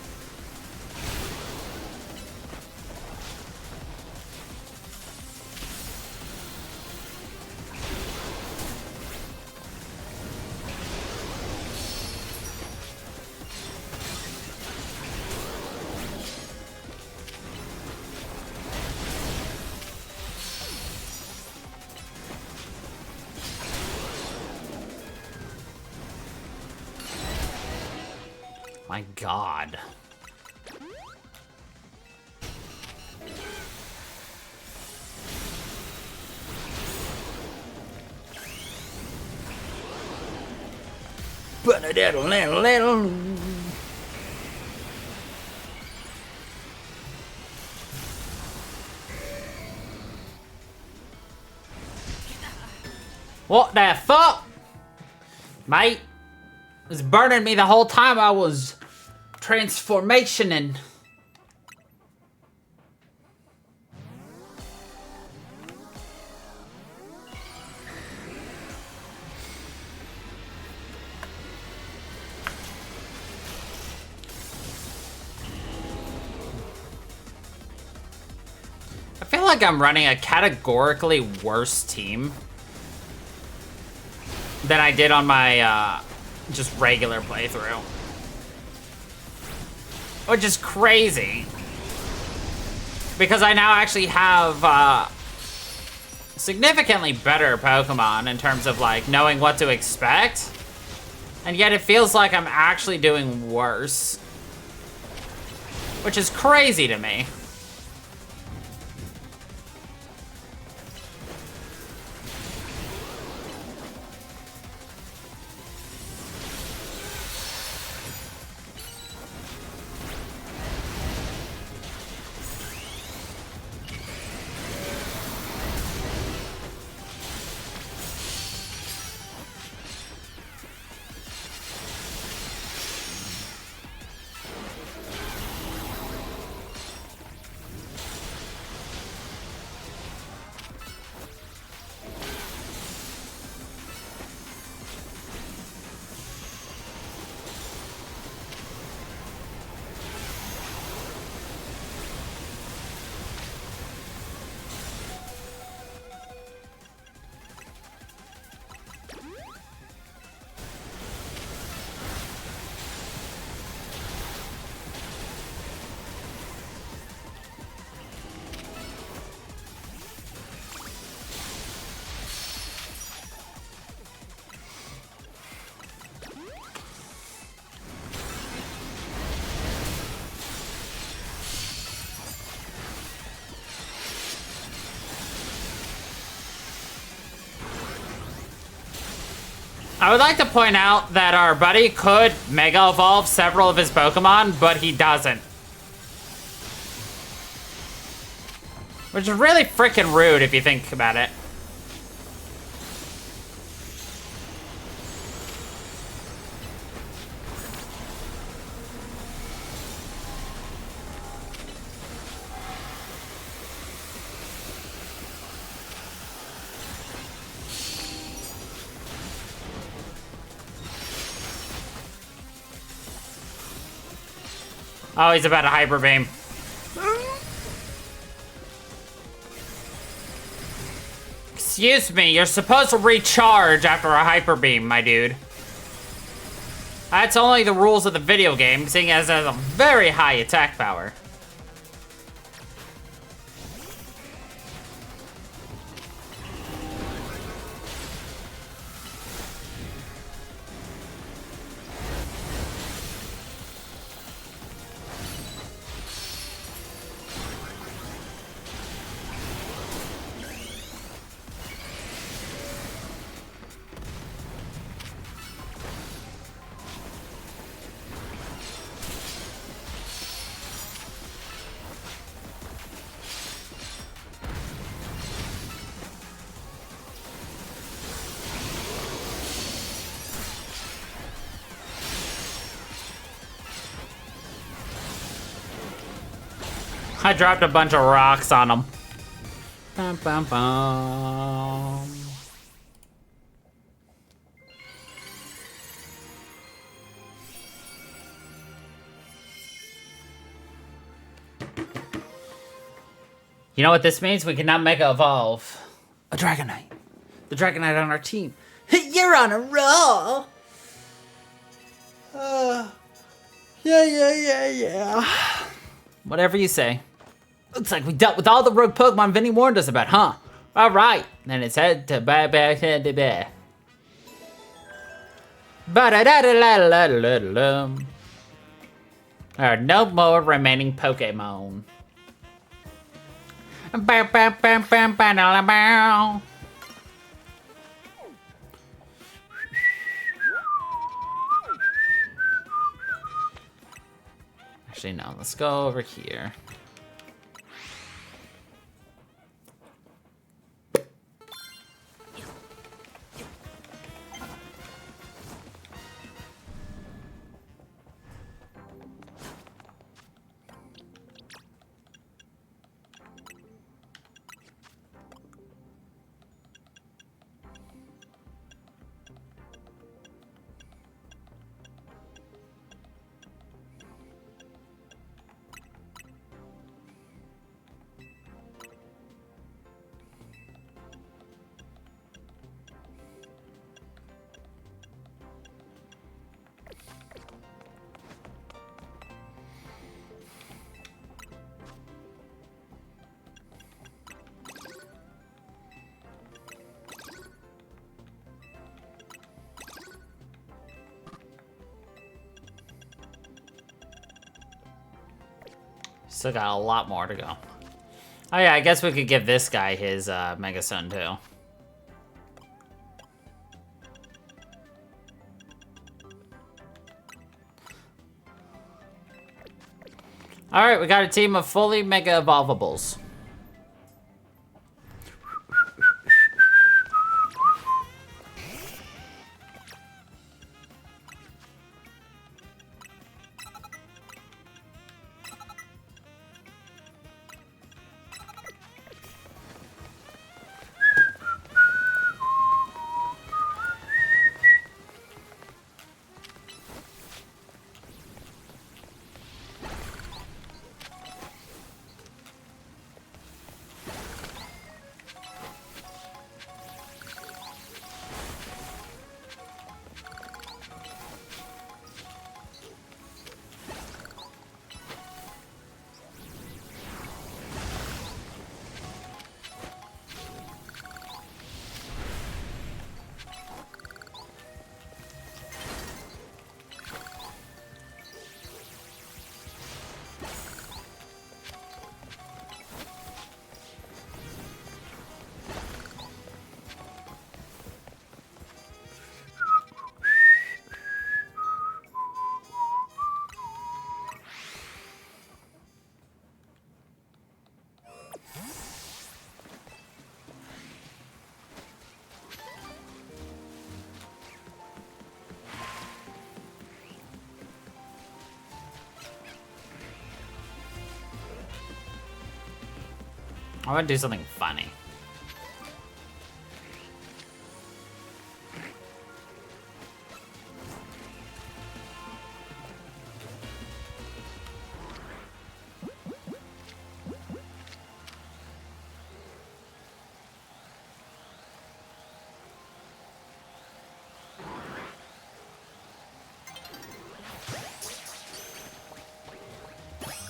My God. What the fuck? Mate, it was burning me the whole time I was transformationing. I feel like I'm running a categorically worse team than I did on my just regular playthrough. Which is crazy. Because I now actually have significantly better Pokemon in terms of like knowing what to expect. And yet it feels like I'm actually doing worse. Which is crazy to me. I would like to point out that our buddy could Mega Evolve several of his Pokemon, but he doesn't. Which is really freaking rude if you think about it. Oh, he's about to Hyper Beam. Excuse me, you're supposed to recharge after a Hyper Beam, my dude. That's only the rules of the video game, seeing as it has a very high attack power. I dropped a bunch of rocks on him. Bum, bum, bum. You know what this means? We cannot Mega Evolve a Dragonite. The Dragonite on our team. You're on a roll! Yeah. Whatever you say. Looks like we dealt with all the rogue Pokemon Vinny warned us about, huh? Alright, then it's head to head to bear. Ba-da-da-da-da-da-da-da. There are no more remaining Pokemon. Bow, bow, bow, bow, bow, bow, bow. Actually, no. Let's go over here. Still got a lot more to go. Oh yeah, I guess we could give this guy his Mega Stone too. Alright, we got a team of fully Mega Evolvables. I want to do something funny.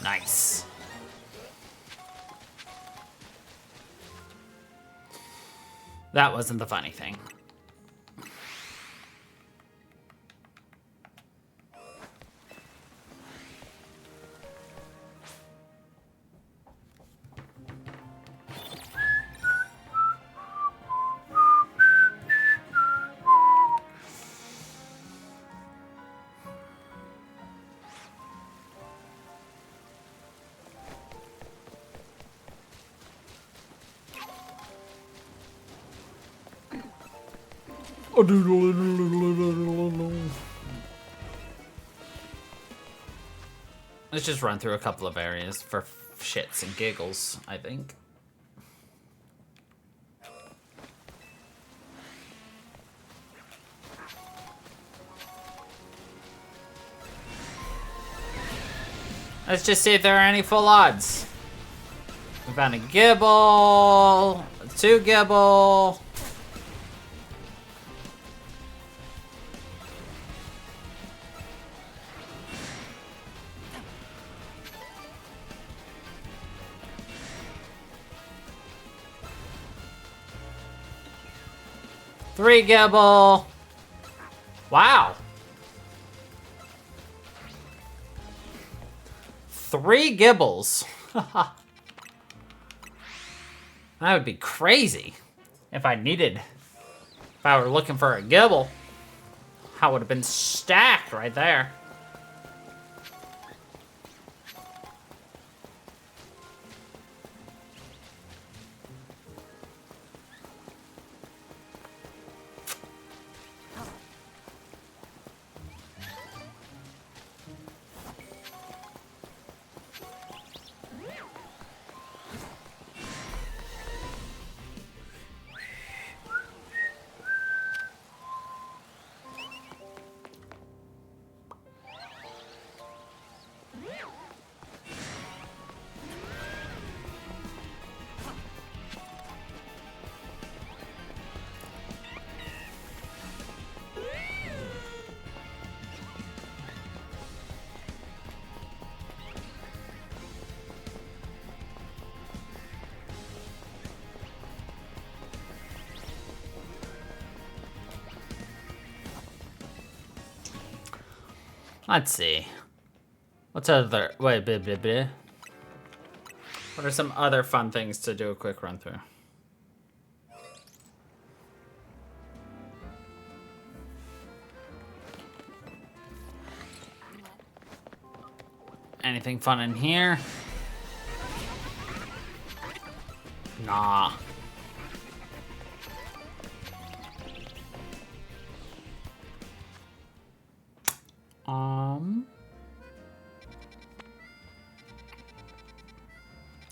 Nice. That wasn't the funny thing. Let's just run through a couple of areas for shits and giggles, I think. Let's just see if there are any full odds. We found a Gibble, 2 Gibble. Three Gibble. Wow. 3 Gibbles. That would be crazy if I were looking for a Gibble. I would have been stacked right there. Let's see. What's other... Wait, blah, blah, blah. What are some other fun things to do a quick run through? Anything fun in here? Nah.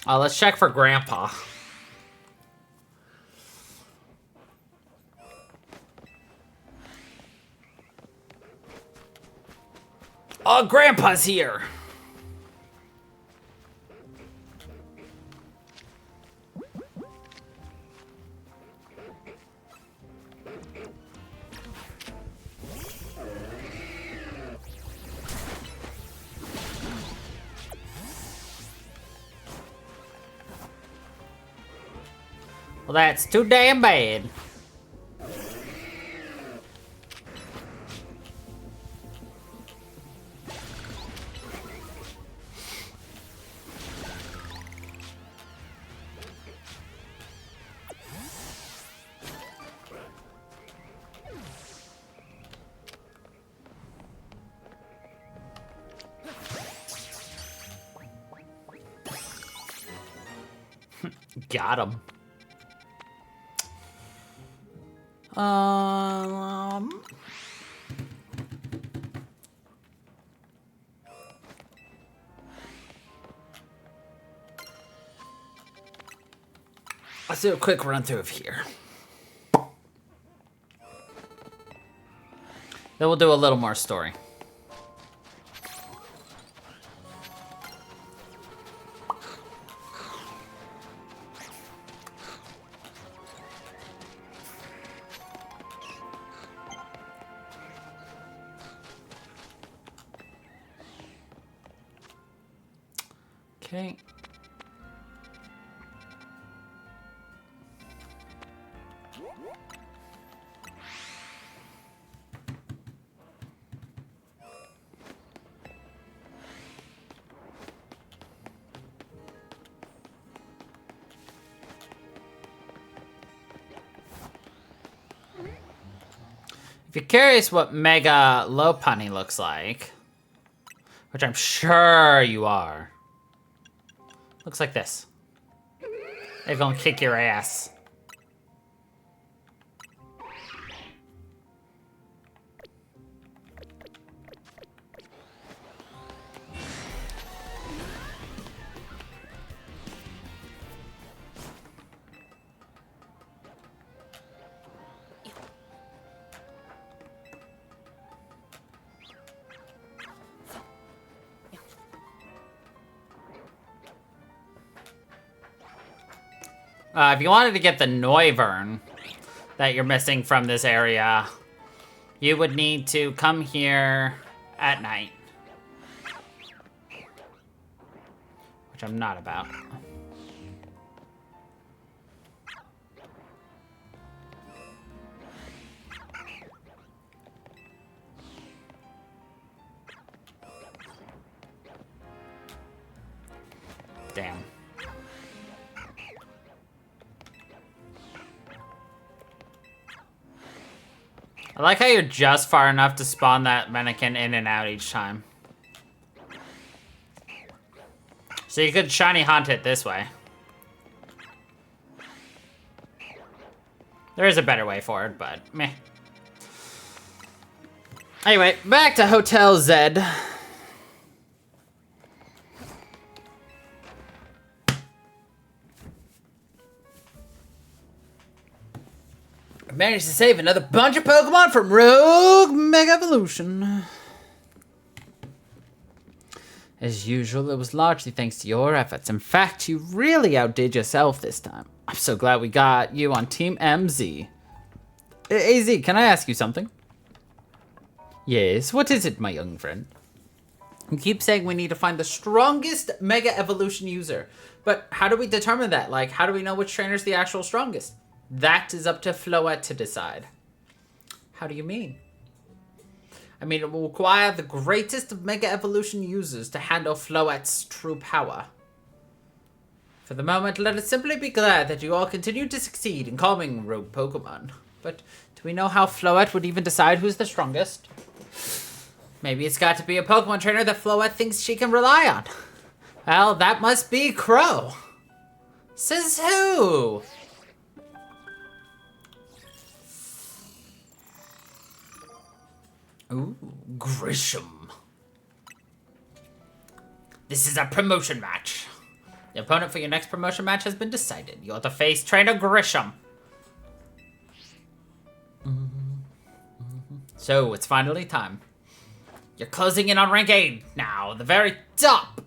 Let's check for Grandpa. Oh, Grandpa's here. Well, that's too damn bad. Got him. Let's do a quick run through of here. Then we'll do a little more story. Okay. If you're curious what Mega Lopunny looks like, which I'm sure you are, looks like this. They're gonna kick your ass. If you wanted to get the Noivern that you're missing from this area, you would need to come here at night. Which I'm not about. Damn. I like how you're just far enough to spawn that mannequin in and out each time. So you could shiny hunt it this way. There is a better way for it, but meh. Anyway, back to Hotel Zed. I managed to save another bunch of Pokemon from Rogue Mega Evolution. As usual, it was largely thanks to your efforts. In fact, you really outdid yourself this time. I'm so glad we got you on Team MZ. AZ, can I ask you something? Yes, what is it, my young friend? You keep saying we need to find the strongest Mega Evolution user. But how do we determine that? Like, how do we know which trainer's the actual strongest? That is up to Floette to decide. How do you mean? I mean, it will require the greatest of Mega Evolution users to handle Floette's true power. For the moment, let us simply be glad that you all continue to succeed in calming rogue Pokemon. But do we know how Floette would even decide who's the strongest? Maybe it's got to be a Pokemon trainer that Floette thinks she can rely on. Well, that must be Crow. Says who? Ooh, Grisham. This is a promotion match. The opponent for your next promotion match has been decided. You're to face Trainer Grisham. So, it's finally time. You're closing in on rank 8 now, the very top.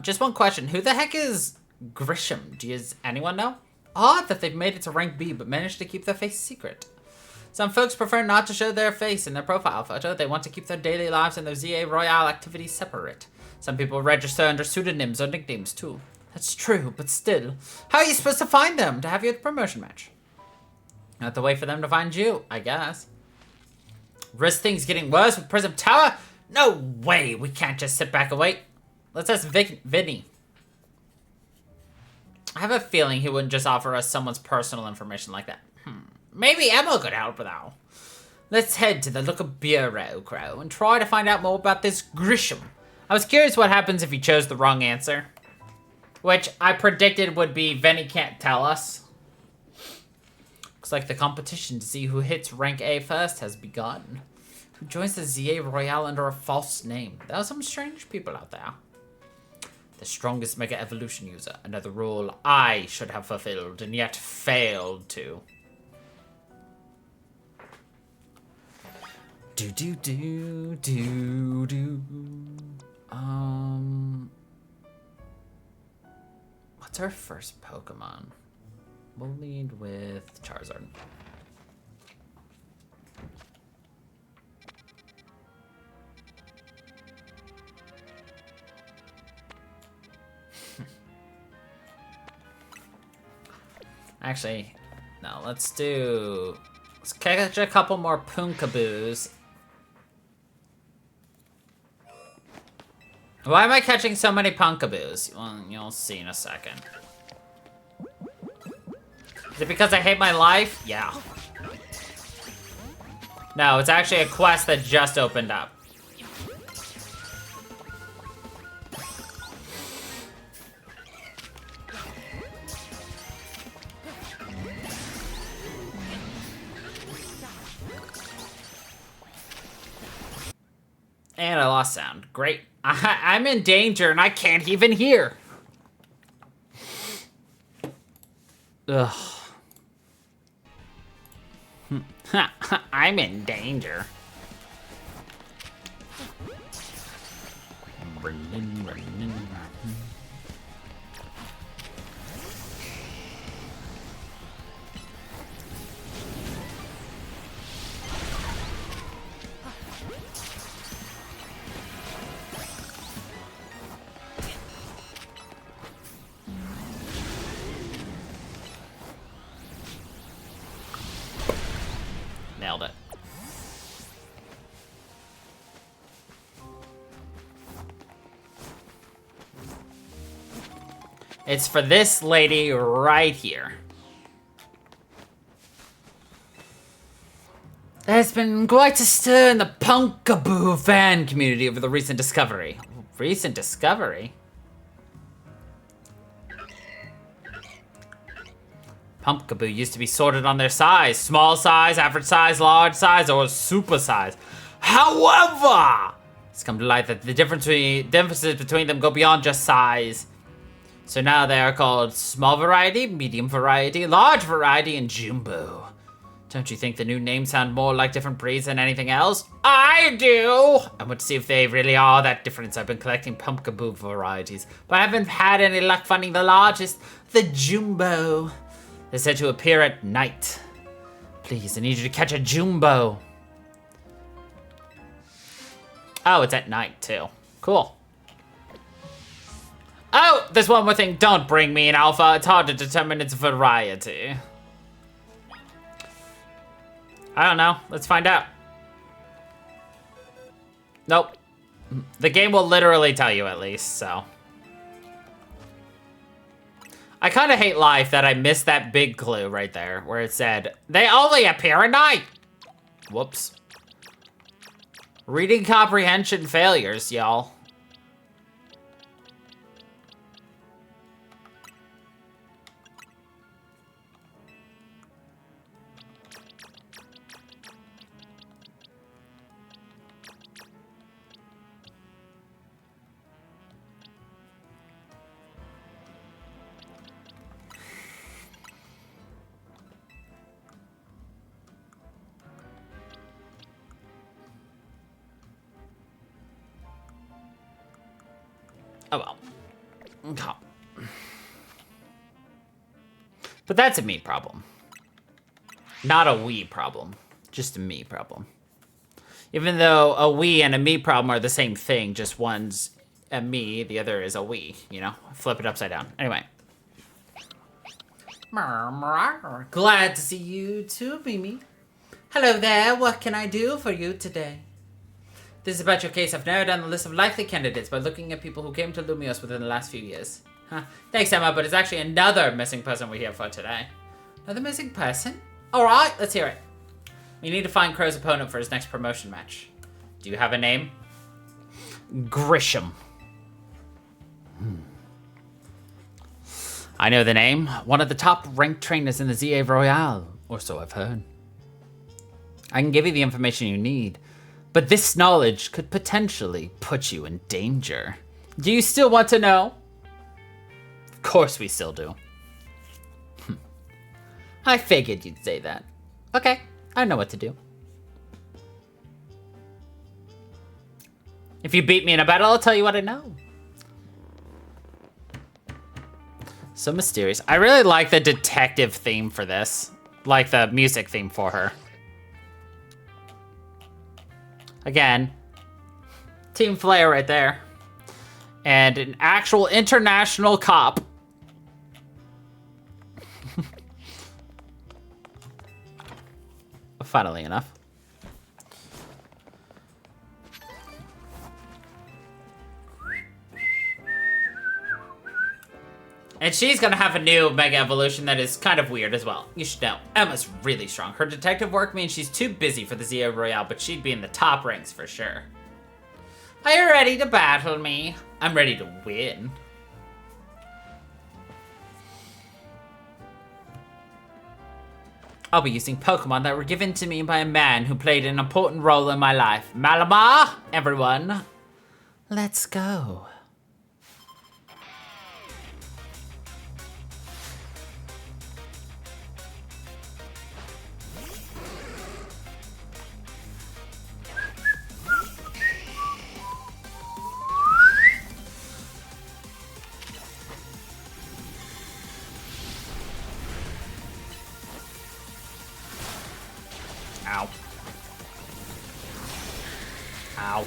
Just one question. Who the heck is Grisham? Does anyone know? Odd that they've made it to rank B, but managed to keep their face secret. Some folks prefer not to show their face in their profile photo. They want to keep their daily lives and their ZA Royale activities separate. Some people register under pseudonyms or nicknames too. That's true, but still. How are you supposed to find them to have your promotion match? You have to wait for them to find you, I guess. Risk things getting worse with Prism Tower? No way, we can't just sit back and wait. Let's ask Vinny. I have a feeling he wouldn't just offer us someone's personal information like that. Maybe Emma could help though. Let's head to the local bureau, Crow, and try to find out more about this Grisham. I was curious what happens if he chose the wrong answer. Which I predicted would be Vinny can't tell us. Looks like the competition to see who hits rank A first has begun. Who joins the ZA Royale under a false name? There are some strange people out there. The strongest Mega Evolution user. Another rule I should have fulfilled and yet failed to. What's our first Pokemon? We'll lead with Charizard. Actually, no, let's catch a couple more Punkaboos. Why am I catching so many Punkaboos? Well, you'll see in a second. Is it because I hate my life? Yeah. No, it's actually a quest that just opened up. And I lost sound. Great. I'm in danger and I can't even hear. Ugh. I'm in danger. Nailed it. It's for this lady right here. There's been quite a stir in the Punkaboo fan community over the recent discovery. Recent discovery? Pumpkaboo used to be sorted on their size. Small size, average size, large size, or super size. However, it's come to light that the differences between them go beyond just size. So now they are called small variety, medium variety, large variety, and jumbo. Don't you think the new names sound more like different breeds than anything else? I do! I want to see if they really are that different. I've been collecting Pumpkaboo varieties, but I haven't had any luck finding the largest, the jumbo. They're said to appear at night. Please, I need you to catch a jumbo. Oh, it's at night too. Cool. Oh, there's one more thing. Don't bring me an alpha. It's hard to determine its variety. I don't know. Let's find out. Nope. The game will literally tell you at least, so. I kind of hate life that I missed that big clue right there where it said, they only appear at night. Whoops. Reading comprehension failures, y'all. Oh well. Okay. But that's a me problem. Not a we problem. Just a me problem. Even though a we and a me problem are the same thing, just one's a me, the other is a we, you know? Flip it upside down. Anyway. Glad to see you too, Mimi. Hello there, what can I do for you today? This is about your case. I've narrowed down the list of likely candidates by looking at people who came to Lumios within the last few years. Huh. Thanks, Emma, but it's actually another missing person we're here for today. Another missing person? Alright, let's hear it. We need to find Crow's opponent for his next promotion match. Do you have a name? Grisham. I know the name. One of the top ranked trainers in the ZA Royale, or so I've heard. I can give you the information you need, but this knowledge could potentially put you in danger. Do you still want to know? Of course we still do. I figured you'd say that. Okay, I know what to do. If you beat me in a battle, I'll tell you what I know. So mysterious. I really like the detective theme for this. Like the music theme for her. Again, Team Flare right there. And an actual international cop. Funnily enough. And she's gonna have a new Mega Evolution that is kind of weird as well. You should know, Emma's really strong. Her detective work means she's too busy for the ZA Royale, but she'd be in the top ranks for sure. Are you ready to battle me? I'm ready to win. I'll be using Pokemon that were given to me by a man who played an important role in my life. Malamar, everyone. Let's go. Ow. Ow.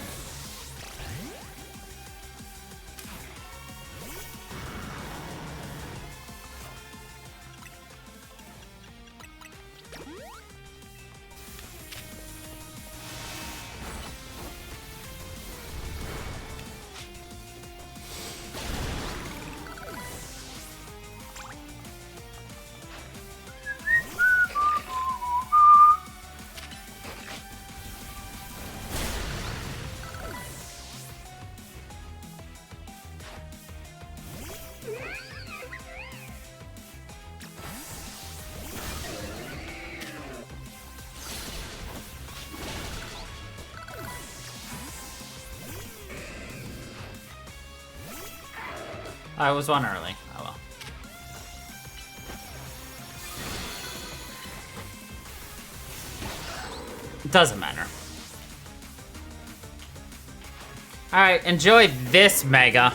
I was one early. Oh well. It doesn't matter. Alright, enjoy this Mega.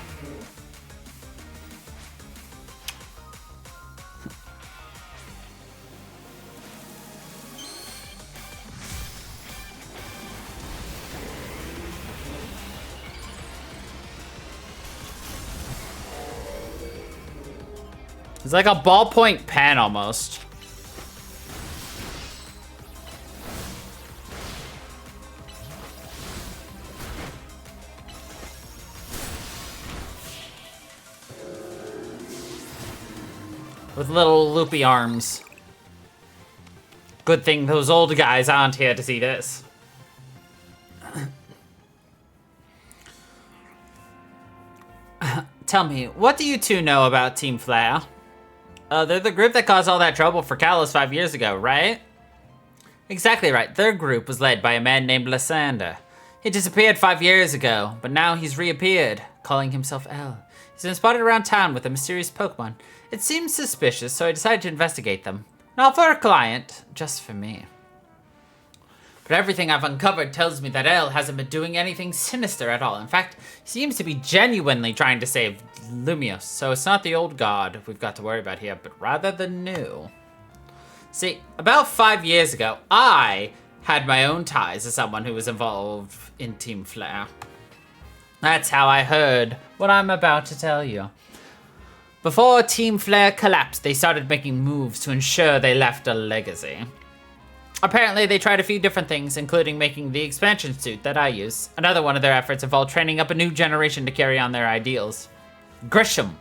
It's like a ballpoint pen almost. With little loopy arms. Good thing those old guys aren't here to see this. Tell me, what do you two know about Team Flare? They're the group that caused all that trouble for Kalos 5 years ago, right? Exactly right. Their group was led by a man named Lysander. He disappeared 5 years ago, but now he's reappeared, calling himself L. He's been spotted around town with a mysterious Pokemon. It seems suspicious, so I decided to investigate them. Not for a client, just for me. But everything I've uncovered tells me that L hasn't been doing anything sinister at all. In fact, he seems to be genuinely trying to save Lumios, so it's not the old god we've got to worry about here, but rather the new. See, about 5 years ago, I had my own ties to someone who was involved in Team Flare. That's how I heard what I'm about to tell you. Before Team Flare collapsed, they started making moves to ensure they left a legacy. Apparently, they tried a few different things, including making the expansion suit that I use. Another one of their efforts involved training up a new generation to carry on their ideals. Grisham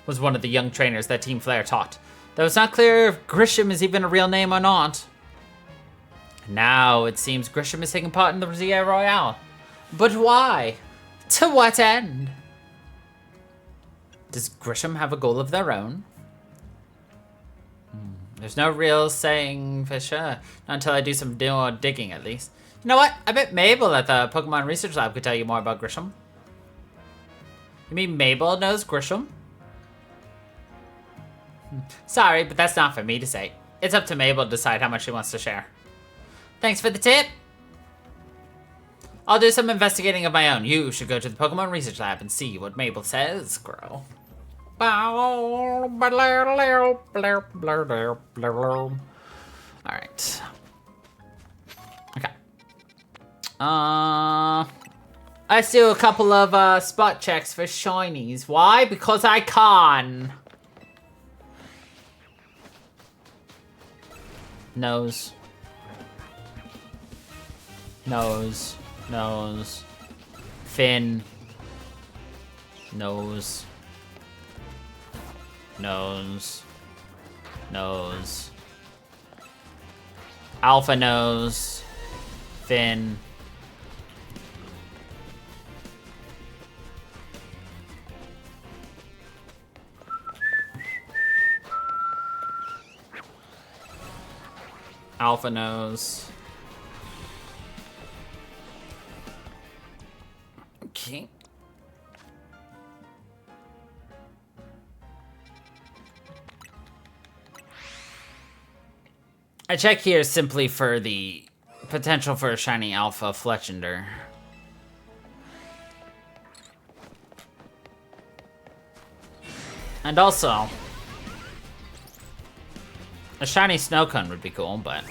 was one of the young trainers that Team Flare taught, though it's not clear if Grisham is even a real name or not. Now, it seems Grisham is taking part in the Rizia Royale. But why? To what end? Does Grisham have a goal of their own? There's no real saying for sure. Not until I do some more digging, at least. You know what? I bet Mabel at the Pokemon Research Lab could tell you more about Grisham. You mean Mabel knows Grisham? Sorry, but that's not for me to say. It's up to Mabel to decide how much she wants to share. Thanks for the tip. I'll do some investigating of my own. You should go to the Pokemon Research Lab and see what Mabel says, Squirrel. Alright. Okay. Let's do a couple of spot checks for shinies. Why? Because I can. Nose. Nose. Nose. Fin. Nose. Nose. Nose. Alpha nose. Fin. Alpha nose. Okay. I check here simply for the potential for a shiny Alpha Fletchender. And also, a shiny Snowcone would be cool, but...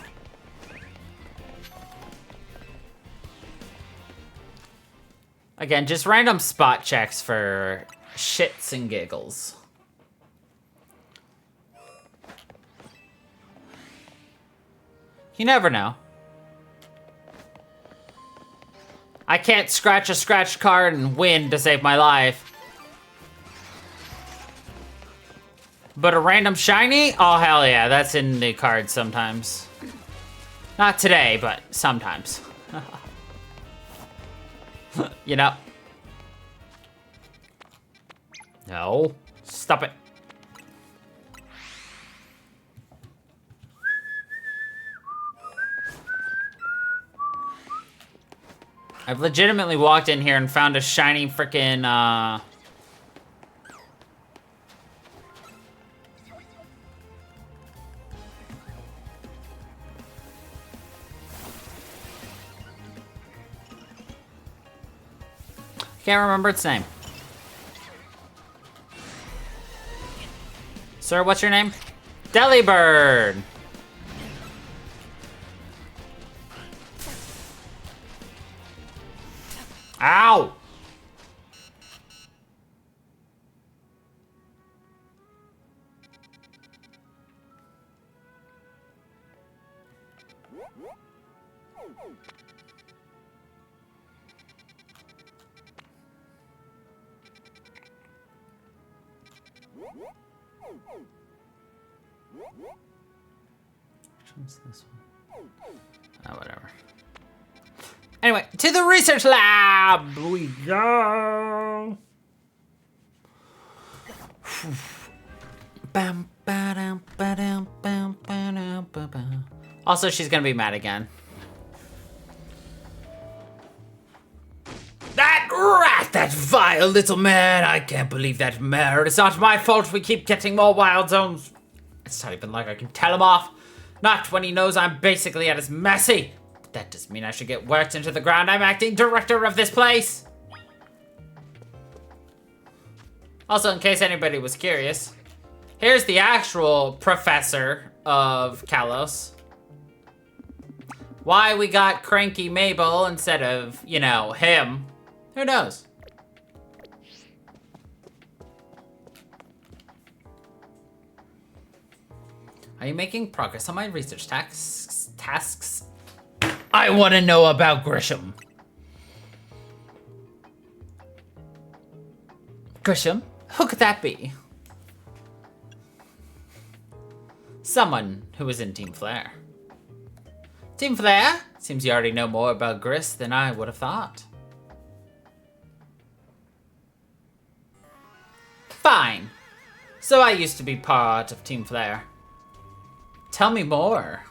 Again, just random spot checks for shits and giggles. You never know. I can't scratch a scratch card and win to save my life. But a random shiny? Oh, hell yeah. That's in the cards sometimes. Not today, but sometimes. You know? No. Stop it. I've legitimately walked in here and found a shiny frickin', Can't remember its name. Sir, what's your name? Delibird! Ow! Which one's this one? Oh, whatever. Anyway, to the research lab we go. Also, she's gonna be mad again. That rat! That vile little man! I can't believe that mare. It's not my fault we keep getting more wild zones. It's not even like I can tell him off. Not when he knows I'm basically at his mercy. But that doesn't mean I should get worked into the ground. I'm acting director of this place. Also, in case anybody was curious, here's the actual professor of Kalos. Why we got Cranky Mabel instead of, you know, him, who knows? Are you making progress on my research tasks? I want to know about Grisham. Grisham? Who could that be? Someone who was in Team Flare. Team Flare? Seems you already know more about Gris than I would have thought. Fine. So I used to be part of Team Flare. Tell me more.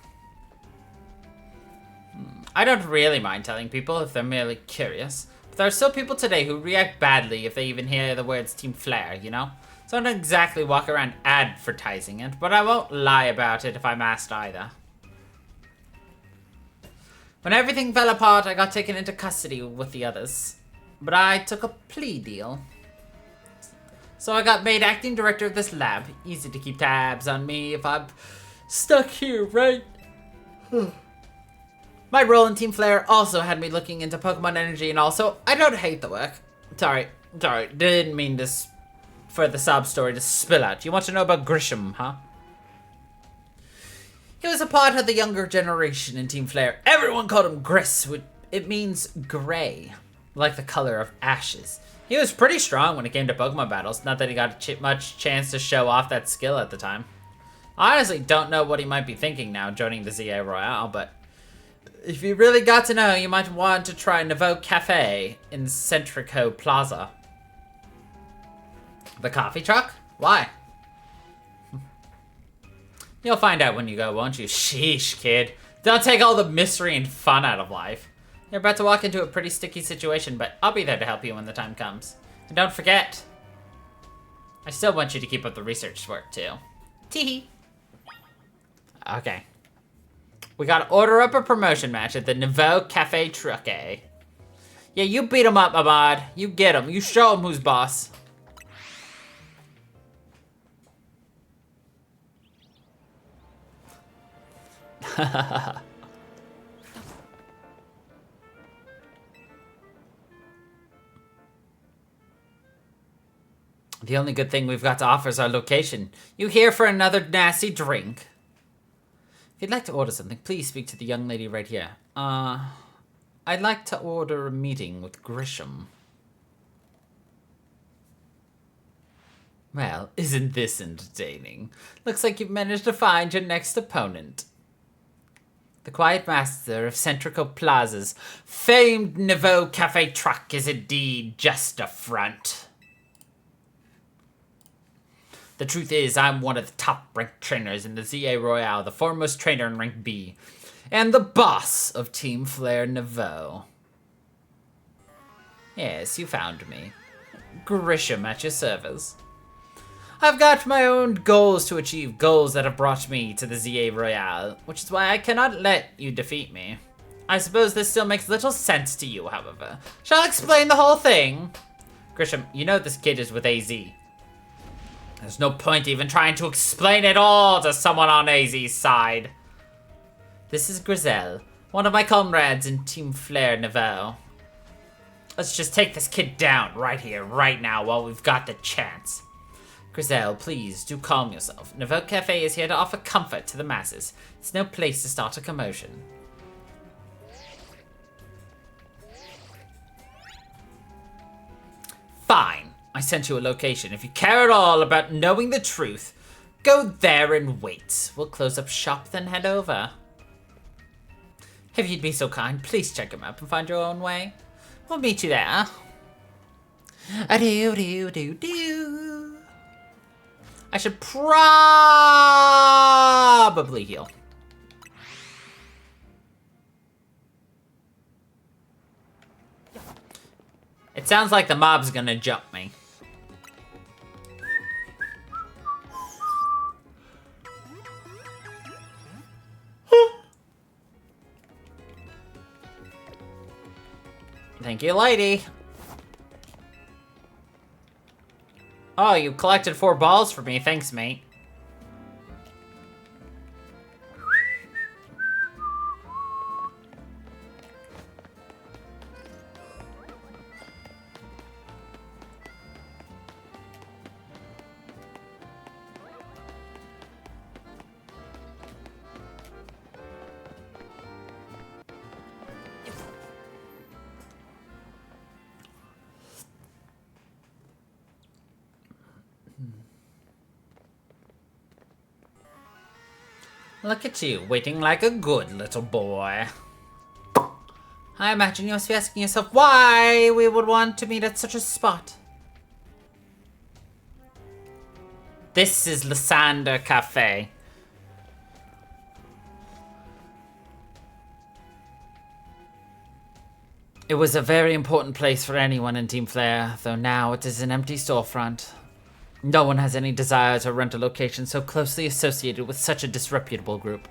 I don't really mind telling people if they're merely curious, but there are still people today who react badly if they even hear the words Team Flare, you know? So I don't exactly walk around advertising it, but I won't lie about it if I'm asked either. When everything fell apart, I got taken into custody with the others, but I took a plea deal. So I got made acting director of this lab. Easy to keep tabs on me if I'm stuck here, right? My role in Team Flare also had me looking into Pokemon energy and also, I don't hate the work. Sorry, didn't mean this for the sob story to spill out. You want to know about Grisham, huh? He was a part of the younger generation in Team Flare. Everyone called him Gris, which it means gray, like the color of ashes. He was pretty strong when it came to Pokemon battles, not that he got much chance to show off that skill at the time. I honestly don't know what he might be thinking now joining the ZA Royale, but if you really got to know, you might want to try Nouveau Cafe in Centrico Plaza. The coffee truck? Why? You'll find out when you go, won't you? Sheesh, kid. Don't take all the mystery and fun out of life. You're about to walk into a pretty sticky situation, but I'll be there to help you when the time comes. And don't forget, I still want you to keep up the research work, too. Teehee. Okay. We gotta order up a promotion match at the Nouveau Cafe Truque. Yeah, you beat him up, Ahmad. You get him. You show him who's boss. The only good thing we've got to offer is our location. You here for another nasty drink? If you'd like to order something, please speak to the young lady right here. I'd like to order a meeting with Grisham. Well, isn't this entertaining? Looks like you've managed to find your next opponent. The quiet master of Centrico Plaza's famed Nouveau Cafe truck is indeed just a front. The truth is, I'm one of the top-ranked trainers in the ZA Royale, the foremost trainer in rank B, and the boss of Team Flare Nouveau. Yes, you found me. Grisham at your service. I've got my own goals to achieve, goals that have brought me to the ZA Royale, which is why I cannot let you defeat me. I suppose this still makes little sense to you, however. Shall I explain the whole thing? Grisham, you know this kid is with AZ. There's no point even trying to explain it all to someone on AZ's side. This is Grizel, one of my comrades in Team Flare Neveu. Let's just take this kid down right here, right now, while we've got the chance. Grizel, please, do calm yourself. Neveu Cafe is here to offer comfort to the masses. It's no place to start a commotion. Fine. I sent you a location. If you care at all about knowing the truth, go there and wait. We'll close up shop, then head over. If you'd be so kind, please check him up and find your own way. We'll meet you there. A-do-do-do-do. I should probably heal. It sounds like the mob's gonna jump me. Thank you, lady. Oh, you collected 4 balls for me. Thanks, mate. Look at you, waiting like a good little boy. I imagine you must be asking yourself why we would want to meet at such a spot. This is Lysander Cafe. It was a very important place for anyone in Team Flare, though now it is an empty storefront. No one has any desire to rent a location so closely associated with such a disreputable group.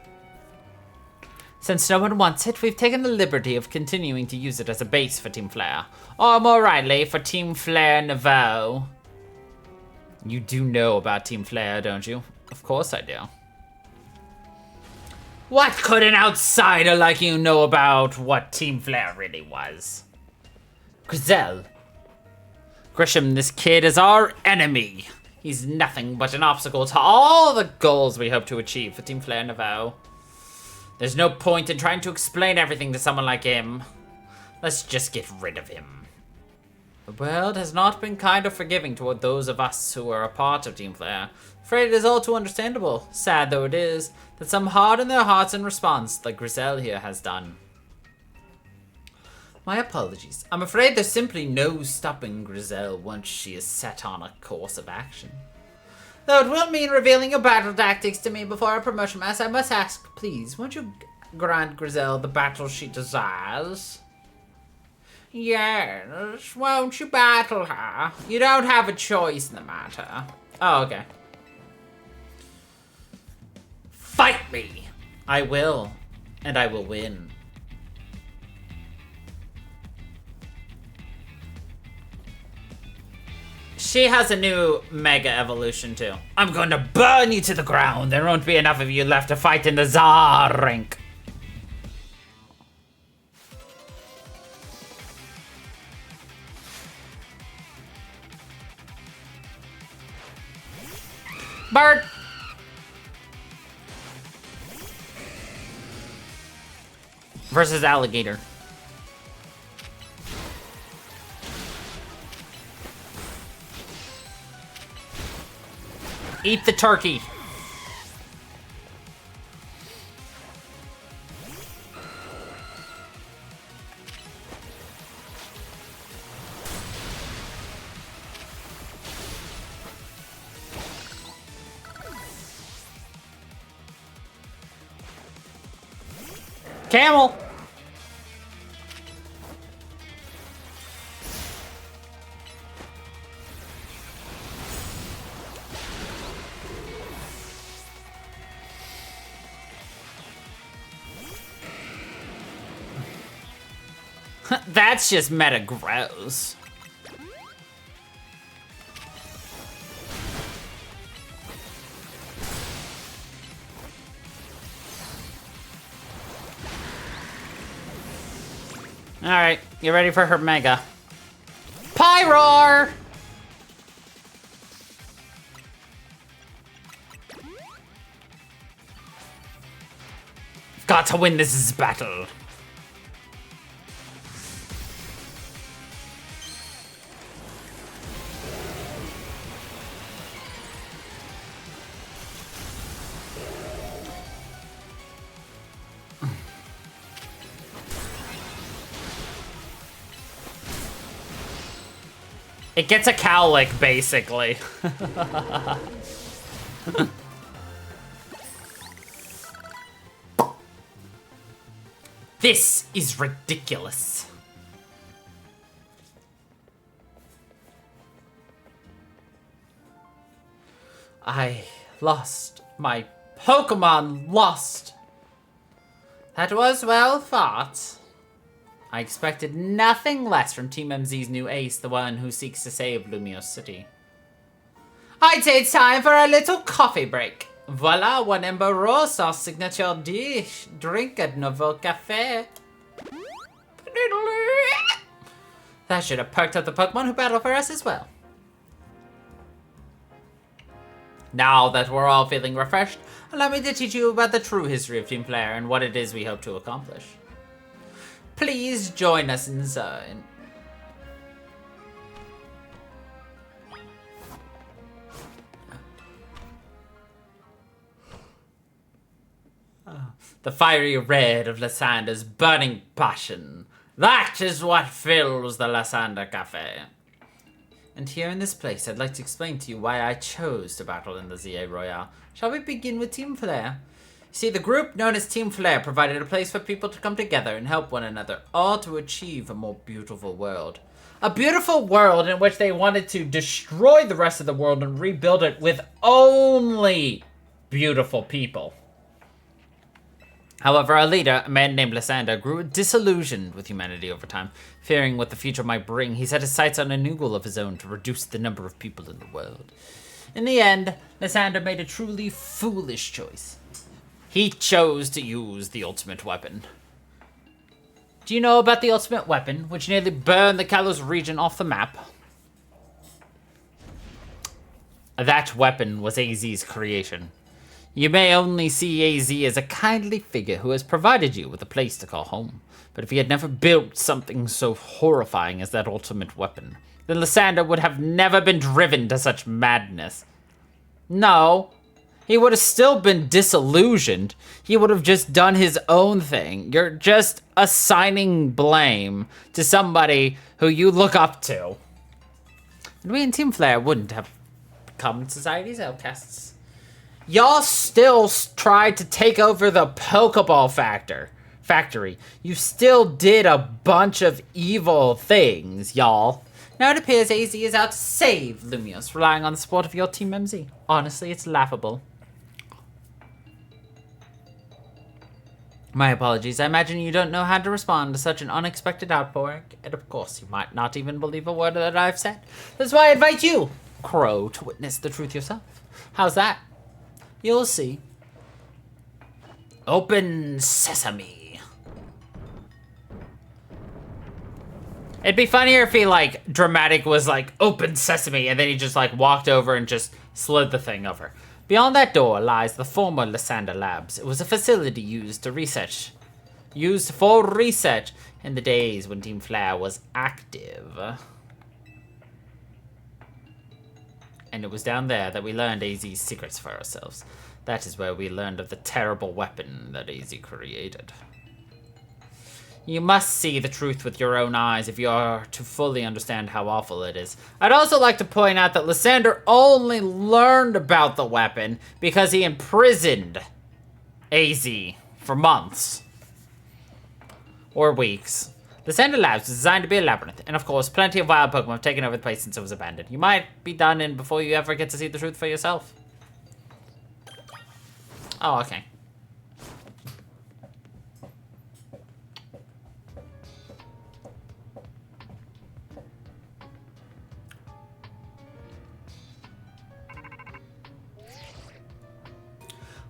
Since no one wants it, we've taken the liberty of continuing to use it as a base for Team Flare. Or more rightly, for Team Flare Neveu. You do know about Team Flare, don't you? Of course I do. What could an outsider like you know about what Team Flare really was? Grizel. Grisham, this kid is our enemy. He's nothing but an obstacle to all the goals we hope to achieve for Team Flare Neveu. There's no point in trying to explain everything to someone like him. Let's just get rid of him. The world has not been kind or forgiving toward those of us who are a part of Team Flare. Afraid it is all too understandable, sad though it is, that some harden their hearts in response, like Grizel here has done. My apologies. I'm afraid there's simply no stopping Grizel once she is set on a course of action. Though it will mean revealing your battle tactics to me before our promotion mass, I must ask, please, won't you grant Grizel the battle she desires? Yes, won't you battle her? You don't have a choice in the matter. Oh, okay. Fight me! I will, and I will win. She has a new Mega Evolution too. I'm going to burn you to the ground. There won't be enough of you left to fight in the Tsar rank. Bird! Versus alligator. Eat the turkey. Camel. That's just meta gross. Alright, you ready for her mega? Pyroar! Got to win this battle. It gets a cowlick, basically. This is ridiculous. I lost. My Pokémon lost. That was well fought. I expected nothing less from Team MZ's new ace, the one who seeks to save Lumiose City. I'd say it's time for a little coffee break. Voila, one Ember Rose, our signature dish. Drink at Nouveau Café. That should have perked up the Pokemon who battle for us as well. Now that we're all feeling refreshed, allow me to teach you about the true history of Team Flare and what it is we hope to accomplish. Please join us inside. The fiery red of Lysander's burning passion. That is what fills the Lysander Cafe. And here in this place, I'd like to explain to you why I chose to battle in the ZA Royale. Shall we begin with Team Flare? See, the group known as Team Flare provided a place for people to come together and help one another, all to achieve a more beautiful world. A beautiful world in which they wanted to destroy the rest of the world and rebuild it with only beautiful people. However, our leader, a man named Lysander, grew disillusioned with humanity over time. Fearing what the future might bring, he set his sights on a new goal of his own to reduce the number of people in the world. In the end, Lysander made a truly foolish choice. He chose to use the ultimate weapon. Do you know about the ultimate weapon, which nearly burned the Kalos region off the map? That weapon was AZ's creation. You may only see AZ as a kindly figure who has provided you with a place to call home. But if he had never built something so horrifying as that ultimate weapon, then Lysander would have never been driven to such madness. No, he would have still been disillusioned. He would have just done his own thing. You're just assigning blame to somebody who you look up to. And we in Team Flare wouldn't have become society's outcasts. Y'all still tried to take over the Pokeball factory. You still did a bunch of evil things, y'all. Now it appears AZ is out to save Lumiose, relying on the support of your Team MZ. Honestly, it's laughable. My apologies. I imagine you don't know how to respond to such an unexpected outpouring. And of course, you might not even believe a word that I've said. That's why I invite you, Crow, to witness the truth yourself. How's that? You'll see. Open sesame. It'd be funnier if he, like, dramatic was like, open sesame, and then he just, like, walked over and just slid the thing over. Beyond that door lies the former Lysander Labs. It was a facility used for research in the days when Team Flare was active. And it was down there that we learned AZ's secrets for ourselves. That is where we learned of the terrible weapon that AZ created. You must see the truth with your own eyes if you are to fully understand how awful it is. I'd also like to point out that Lysander only learned about the weapon because he imprisoned AZ for months. Or weeks. Lysander Labs was designed to be a labyrinth, and of course, plenty of wild Pokemon have taken over the place since it was abandoned. You might be done in before you ever get to see the truth for yourself. Oh, okay.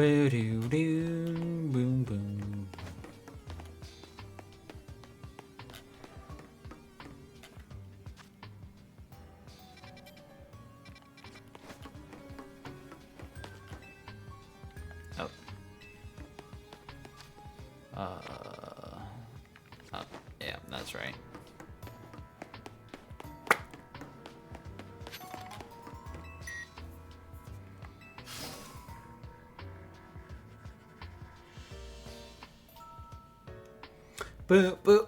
Boo-doo-doo, boom, boom. Oh. Oh, yeah, that's right. Boop, boop.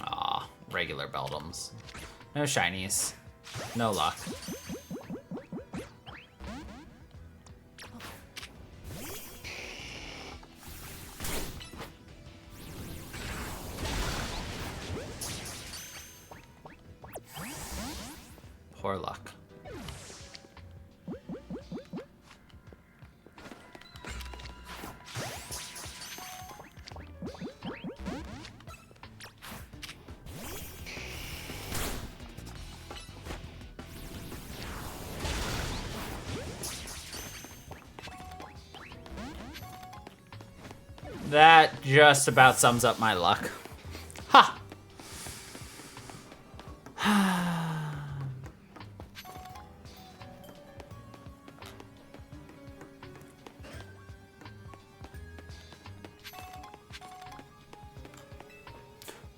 Aw, regular Beldums. No shinies. No luck. Poor luck. That just about sums up my luck. Ha!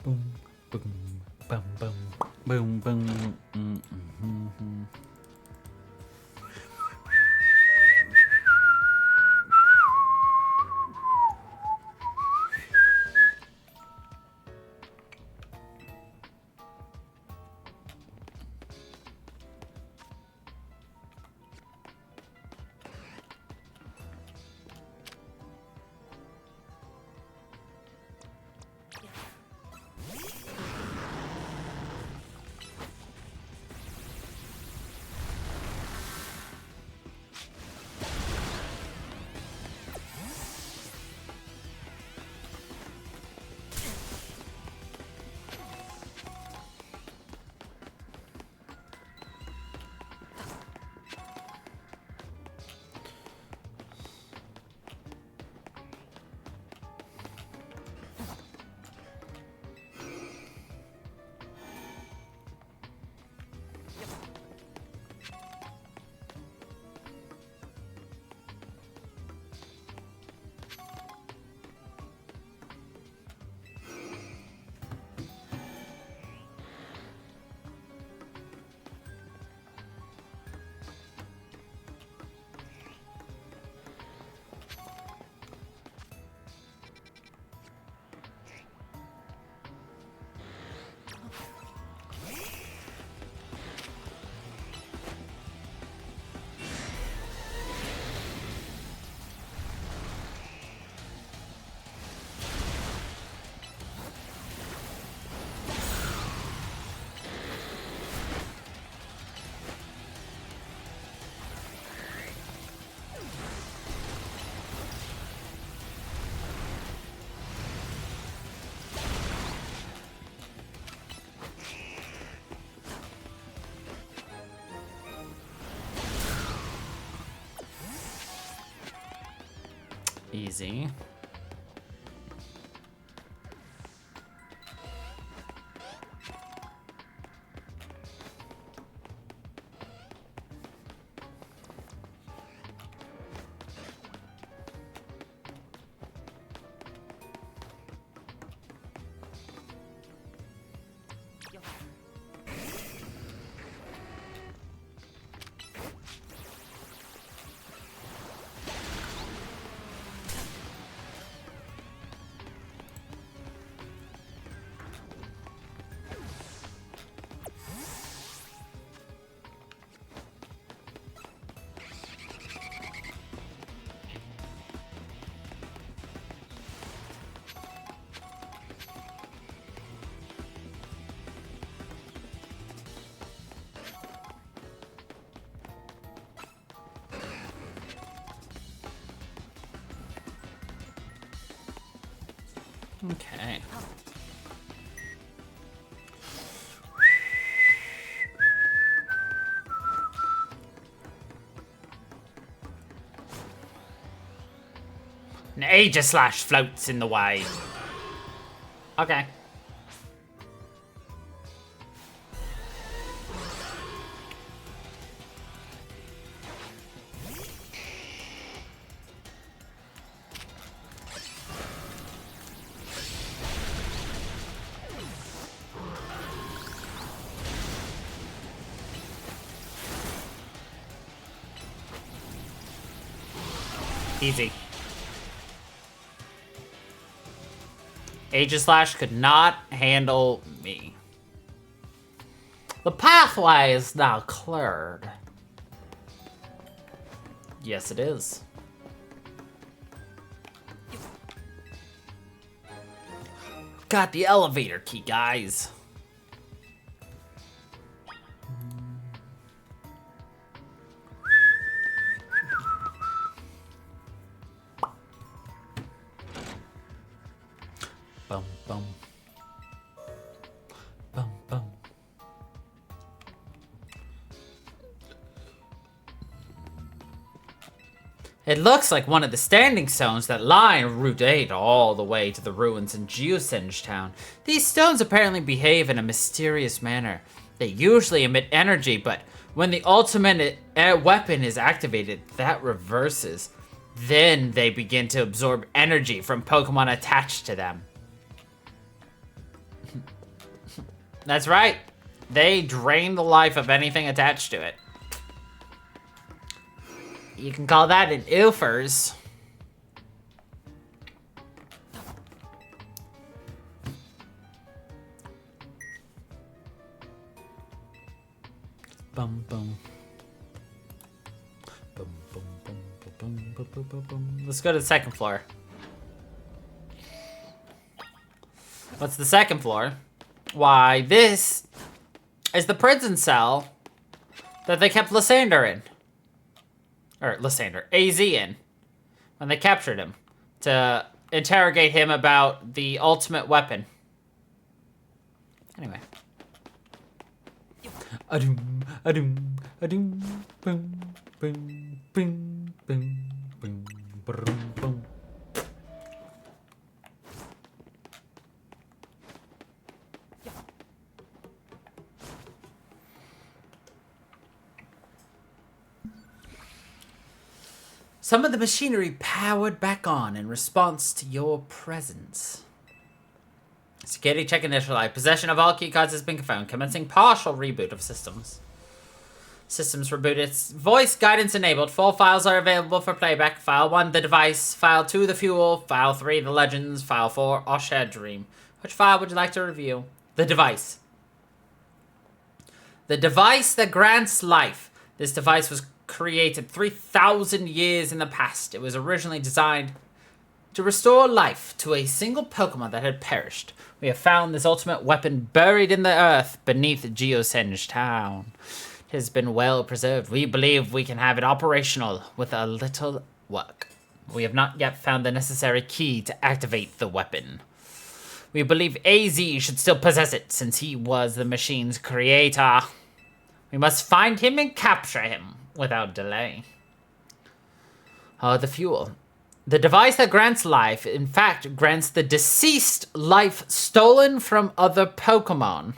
Boom, boom, bum, bum, boom, boom. Easy. Okay. An Aegislash floats in the way. Okay. Easy. Aegislash could not handle me. The pathway is now cleared. Yes, it is. Got the elevator key, guys. Bum, bum. Bum, bum. It looks like one of the standing stones that line Route 8 all the way to the ruins in Geosenge Town. These stones apparently behave in a mysterious manner. They usually emit energy, but when the ultimate weapon is activated, that reverses. Then they begin to absorb energy from Pokemon attached to them. That's right. They drain the life of anything attached to it. You can call that an oofers. Bum bum. Bum bum bum bum bum bum bum bum. Let's go to the second floor. What's the second floor? Why, this is the prison cell that they kept Lysander in. Or Lysander, AZ in. When they captured him. To interrogate him about the ultimate weapon. Anyway. Adum, adum, adum, boom, boom, boom, boom, boom, boom, boom. Some of the machinery powered back on in response to your presence. Security check initialized. Possession of all key cards has been confirmed. Commencing partial reboot of systems. Systems rebooted. Voice guidance enabled. 4 files are available for playback. File 1, the device. File 2, the fuel. File 3, the legends. File 4, our shared dream. Which file would you like to review? The device. The device that grants life. This device was created 3,000 years in the past. It was originally designed to restore life to a single Pokemon that had perished. We have found this ultimate weapon buried in the earth beneath Geosenge Town. It has been well preserved. We believe we can have it operational with a little work. We have not yet found the necessary key to activate the weapon. We believe AZ should still possess it since he was the machine's creator. We must find him and capture him without delay. The fuel. The device that grants life, in fact, grants the deceased life stolen from other Pokemon.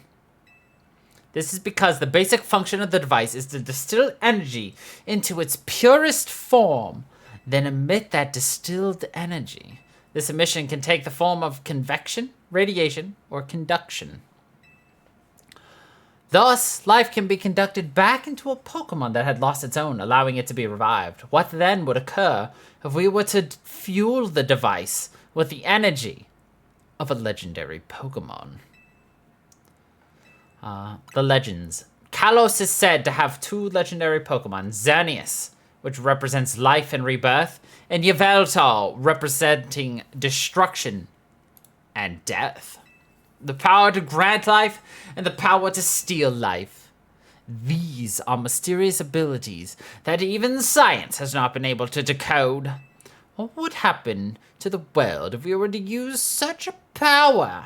This is because the basic function of the device is to distill energy into its purest form, then emit that distilled energy. This emission can take the form of convection, radiation, or conduction. Thus, life can be conducted back into a Pokemon that had lost its own, allowing it to be revived. What then would occur if we were to fuel the device with the energy of a legendary Pokemon? The legends. Kalos is said to have 2 legendary Pokemon, Xerneas, which represents life and rebirth, and Yveltal, representing destruction and death. The power to grant life, and the power to steal life. These are mysterious abilities that even science has not been able to decode. What would happen to the world if we were to use such a power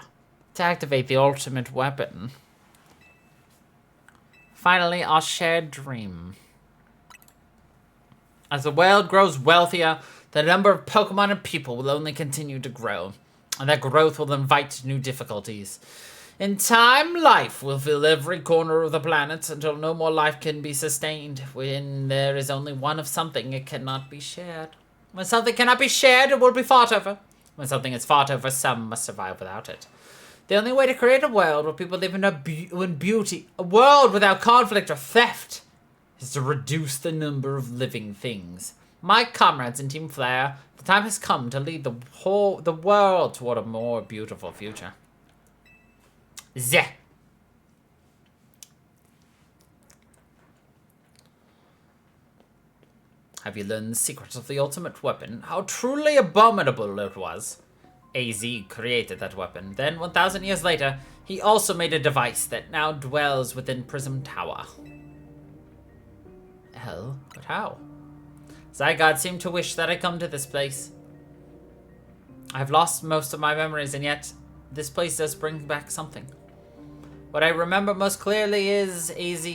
to activate the ultimate weapon? Finally, our shared dream. As the world grows wealthier, The number of Pokemon and people will only continue to grow, and that growth will invite new difficulties. In time, life will fill every corner of the planet until no more life can be sustained. When there is only one of something, it cannot be shared. When something cannot be shared, it will be fought over. When something is fought over, some must survive without it. The only way to create a world where people live in beauty, a world without conflict or theft, is to reduce the number of living things. My comrades in Team Flare, the time has come to lead the world toward a more beautiful future. Zeh. Have you learned the secrets of the ultimate weapon? How truly abominable it was. AZ created that weapon. Then, 1,000 years later, he also made a device that now dwells within Prism Tower. Hell, but how? Zygarde seemed to wish that I come to this place. I've lost most of my memories, and yet this place does bring back something. What I remember most clearly is AZ.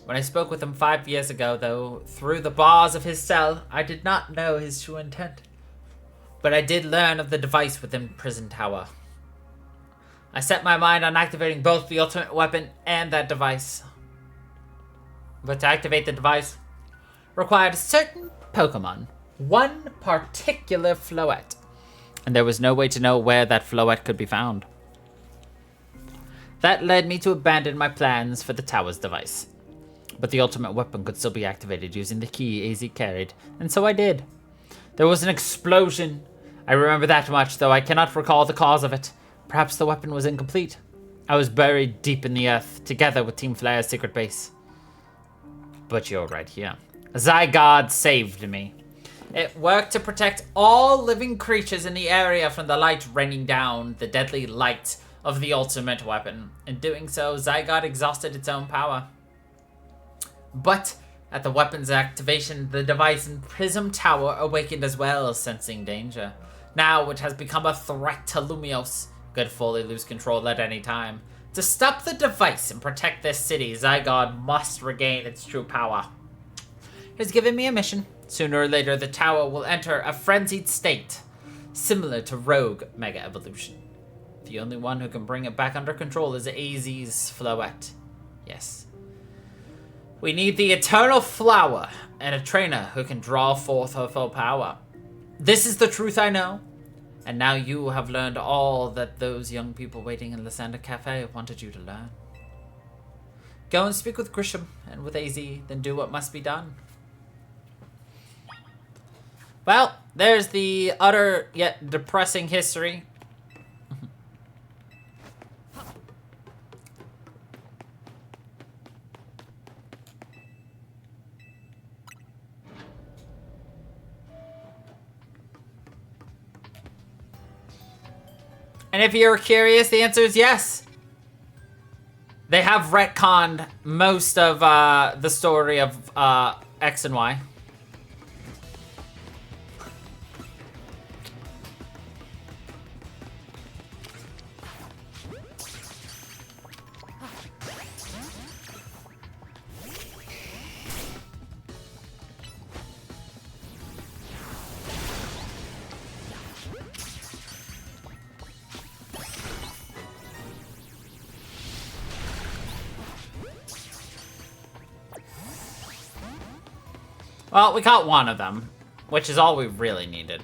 When I spoke with him 5 years ago, though, through the bars of his cell, I did not know his true intent. But I did learn of the device within Prison Tower. I set my mind on activating both the ultimate weapon and that device. But to activate the device required a certain Pokemon, one particular Floette, and there was no way to know where that Floette could be found. That led me to abandon my plans for the tower's device. But the ultimate weapon could still be activated using the key AZ carried, and so I did. There was an explosion. I remember that much, though I cannot recall the cause of it. Perhaps the weapon was incomplete. I was buried deep in the earth, together with Team Flare's secret base. But you're right here. Zygarde saved me. It worked to protect all living creatures in the area from the light raining down, the deadly light of the ultimate weapon. In doing so, Zygarde exhausted its own power. But at the weapon's activation, the device in Prism Tower awakened as well, sensing danger. Now it has become a threat to Lumiose. Could fully lose control at any time. To stop the device and protect this city, Zygarde must regain its true power. It has given me a mission. Sooner or later, the tower will enter a frenzied state, similar to Rogue Mega Evolution. The only one who can bring it back under control is AZ's Floette. Yes. We need the Eternal Flower and a trainer who can draw forth her full power. This is the truth I know. And now you have learned all that those young people waiting in Lysander Cafe wanted you to learn. Go and speak with Grisham and with AZ, then do what must be done. Well, there's the utter yet depressing history. And if you're curious, the answer is yes. They have retconned most of the story of X and Y. Well, we caught one of them, which is all we really needed.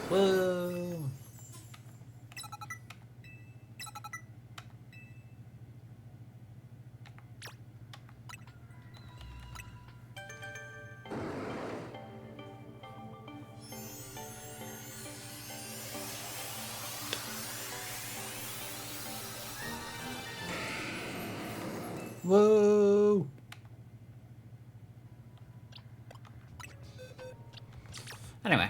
Whoa. Whoa. Anyway.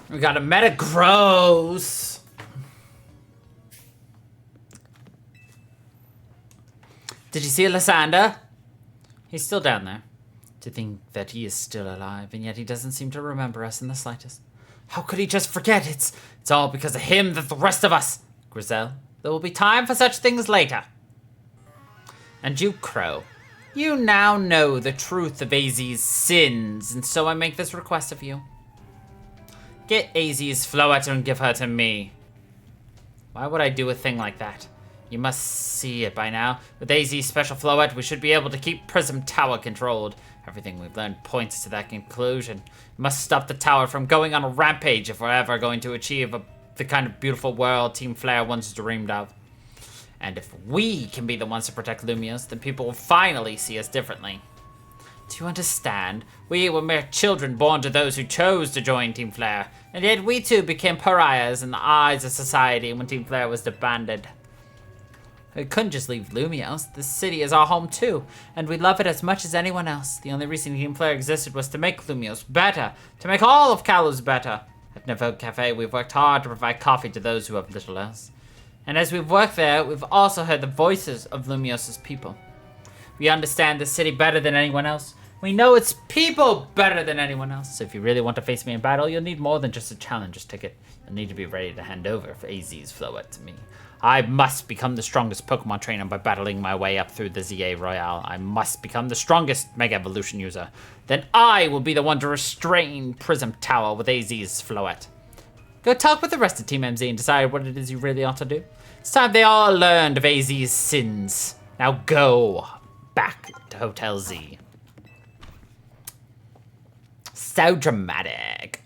We got a Metagross. Did you see Lysander? He's still down there. To think that he is still alive, and yet he doesn't seem to remember us in the slightest. How could he just forget? It's all because of him that the rest of us... Grizel, there will be time for such things later. And you, Crow, you now know the truth of AZ's sins, and so I make this request of you. Get AZ's Floette and give her to me. Why would I do a thing like that? You must see it by now. With AZ's special Floette, we should be able to keep Prism Tower controlled. Everything we've learned points to that conclusion. We must stop the tower from going on a rampage if we're ever going to achieve the kind of beautiful world Team Flare once dreamed of. And if we can be the ones to protect Lumios, then people will finally see us differently. Do you understand? We were mere children born to those who chose to join Team Flare, and yet we too became pariahs in the eyes of society when Team Flare was disbanded. We couldn't just leave Lumios. This city is our home too, and we love it as much as anyone else. The only reason Team Flare existed was to make Lumios better, to make all of Kalos better. At Nouveau Cafe, we've worked hard to provide coffee to those who have little else. And as we've worked there, we've also heard the voices of Lumios' people. We understand the city better than anyone else. We know its people better than anyone else. So if you really want to face me in battle, you'll need more than just a challenger's ticket. You'll need to be ready to hand over for AZ's Floette to me. I must become the strongest Pokemon trainer by battling my way up through the ZA Royale. I must become the strongest Mega Evolution user. Then I will be the one to restrain Prism Tower with AZ's Floette. Go talk with the rest of Team MZ and decide what it is you really ought to do. It's time they all learned of AZ's sins. Now go back to Hotel Z. So dramatic.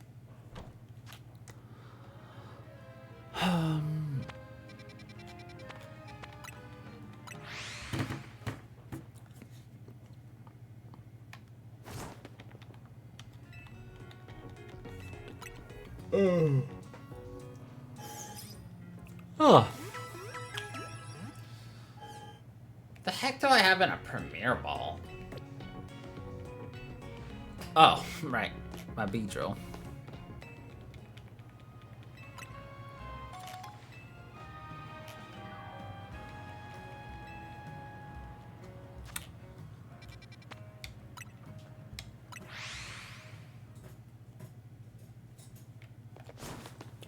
Oh. The heck do I have in a Premier Ball? Oh, right. My Beedrill.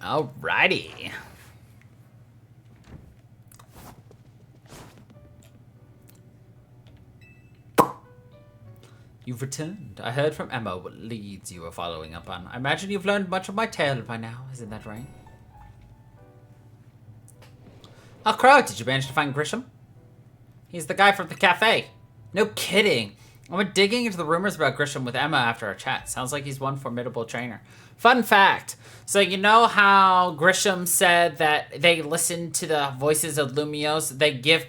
Alrighty. You've returned. I heard from Emma what leads you were following up on. I imagine you've learned much of my tale by now. Isn't that right? Oh, Crow, did you manage to find Grisham? He's the guy from the cafe. No kidding. I went digging into the rumors about Grisham with Emma after our chat. Sounds like he's one formidable trainer. Fun fact. So you know how Grisham said that they listen to the voices of Lumios? They give,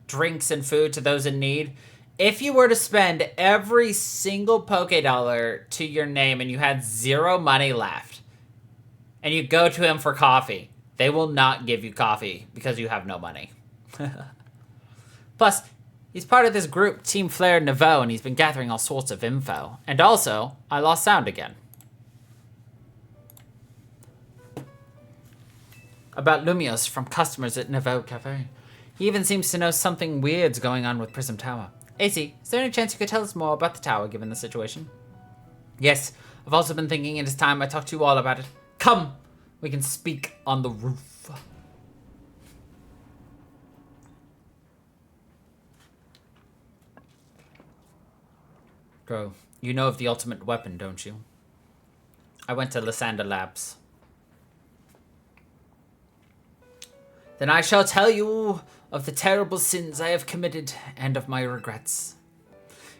drinks and food to those in need. If you were to spend every single Poké-Dollar to your name and you had 0 money left, and you go to him for coffee, they will not give you coffee because you have no money. Plus, he's part of this group, Team Flare Nouveau, and he's been gathering all sorts of info. And also, I lost sound again. About Lumios from customers at Nouveau Cafe. He even seems to know something weird's going on with Prism Tower. AZ, is there any chance you could tell us more about the tower, given the situation? Yes, I've also been thinking it is time I talk to you all about it. Come, we can speak on the roof. Bro, you know of the ultimate weapon, don't you? I went to Lysander Labs. Then I shall tell you of the terrible sins I have committed and of my regrets.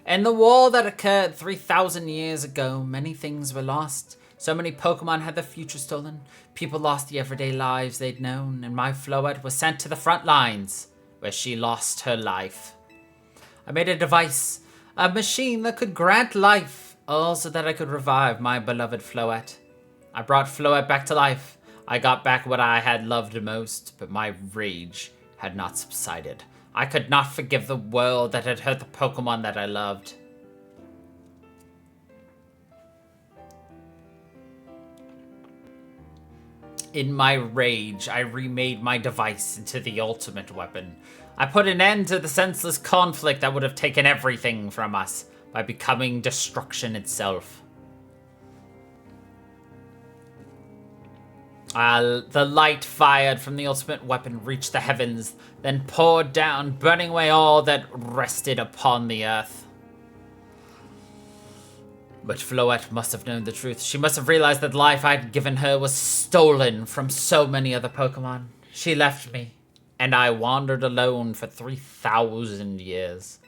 In the war that occurred 3,000 years ago, many things were lost. So many Pokemon had their future stolen. People lost the everyday lives they'd known, and my Floette was sent to the front lines, where she lost her life. I made a device, a machine that could grant life, all so that I could revive my beloved Floette. I brought Floette back to life. I got back what I had loved most, but my rage had not subsided. I could not forgive the world that had hurt the Pokemon that I loved. In my rage, I remade my device into the ultimate weapon. I put an end to the senseless conflict that would have taken everything from us by becoming destruction itself. The light fired from the ultimate weapon reached the heavens, then poured down, burning away all that rested upon the earth. But Floette must have known the truth. She must have realized that the life I'd given her was stolen from so many other Pokemon. She left me, and I wandered alone for 3,000 years.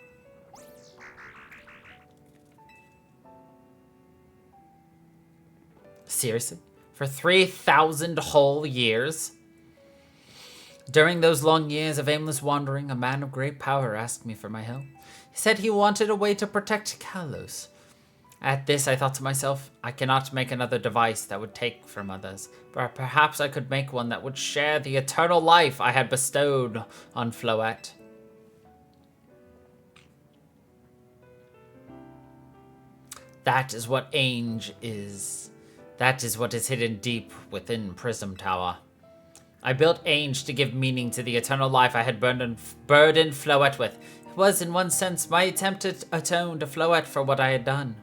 Seriously? For 3,000 whole years? During those long years of aimless wandering, a man of great power asked me for my help. He said he wanted a way to protect Kalos. At this, I thought to myself, I cannot make another device that would take from others, but perhaps I could make one that would share the eternal life I had bestowed on Floette. That is what Ainge is. That is what is hidden deep within Prism Tower. I built Ainge to give meaning to the eternal life I had burdened Floette with. It was, in one sense, my attempt to atone to Floette for what I had done.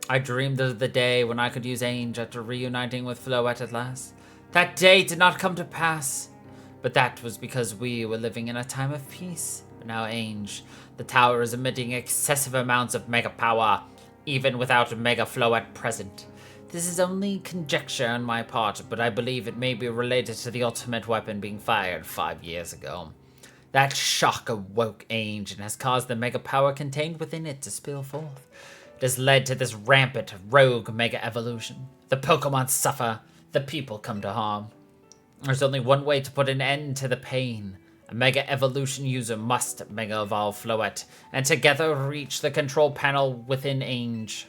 I dreamed of the day when I could use Ainge after reuniting with Floette at last. That day did not come to pass, but that was because we were living in a time of peace. But now Ainge, the tower is emitting excessive amounts of mega power, even without Mega Floette present. This is only conjecture on my part, but I believe it may be related to the ultimate weapon being fired 5 years ago. That shock awoke Ainge and has caused the mega power contained within it to spill forth. It has led to this rampant rogue mega evolution. The Pokemon suffer, the people come to harm. There's only one way to put an end to the pain. A Mega Evolution user must Mega Evolve Floette, and together reach the control panel within Ainge.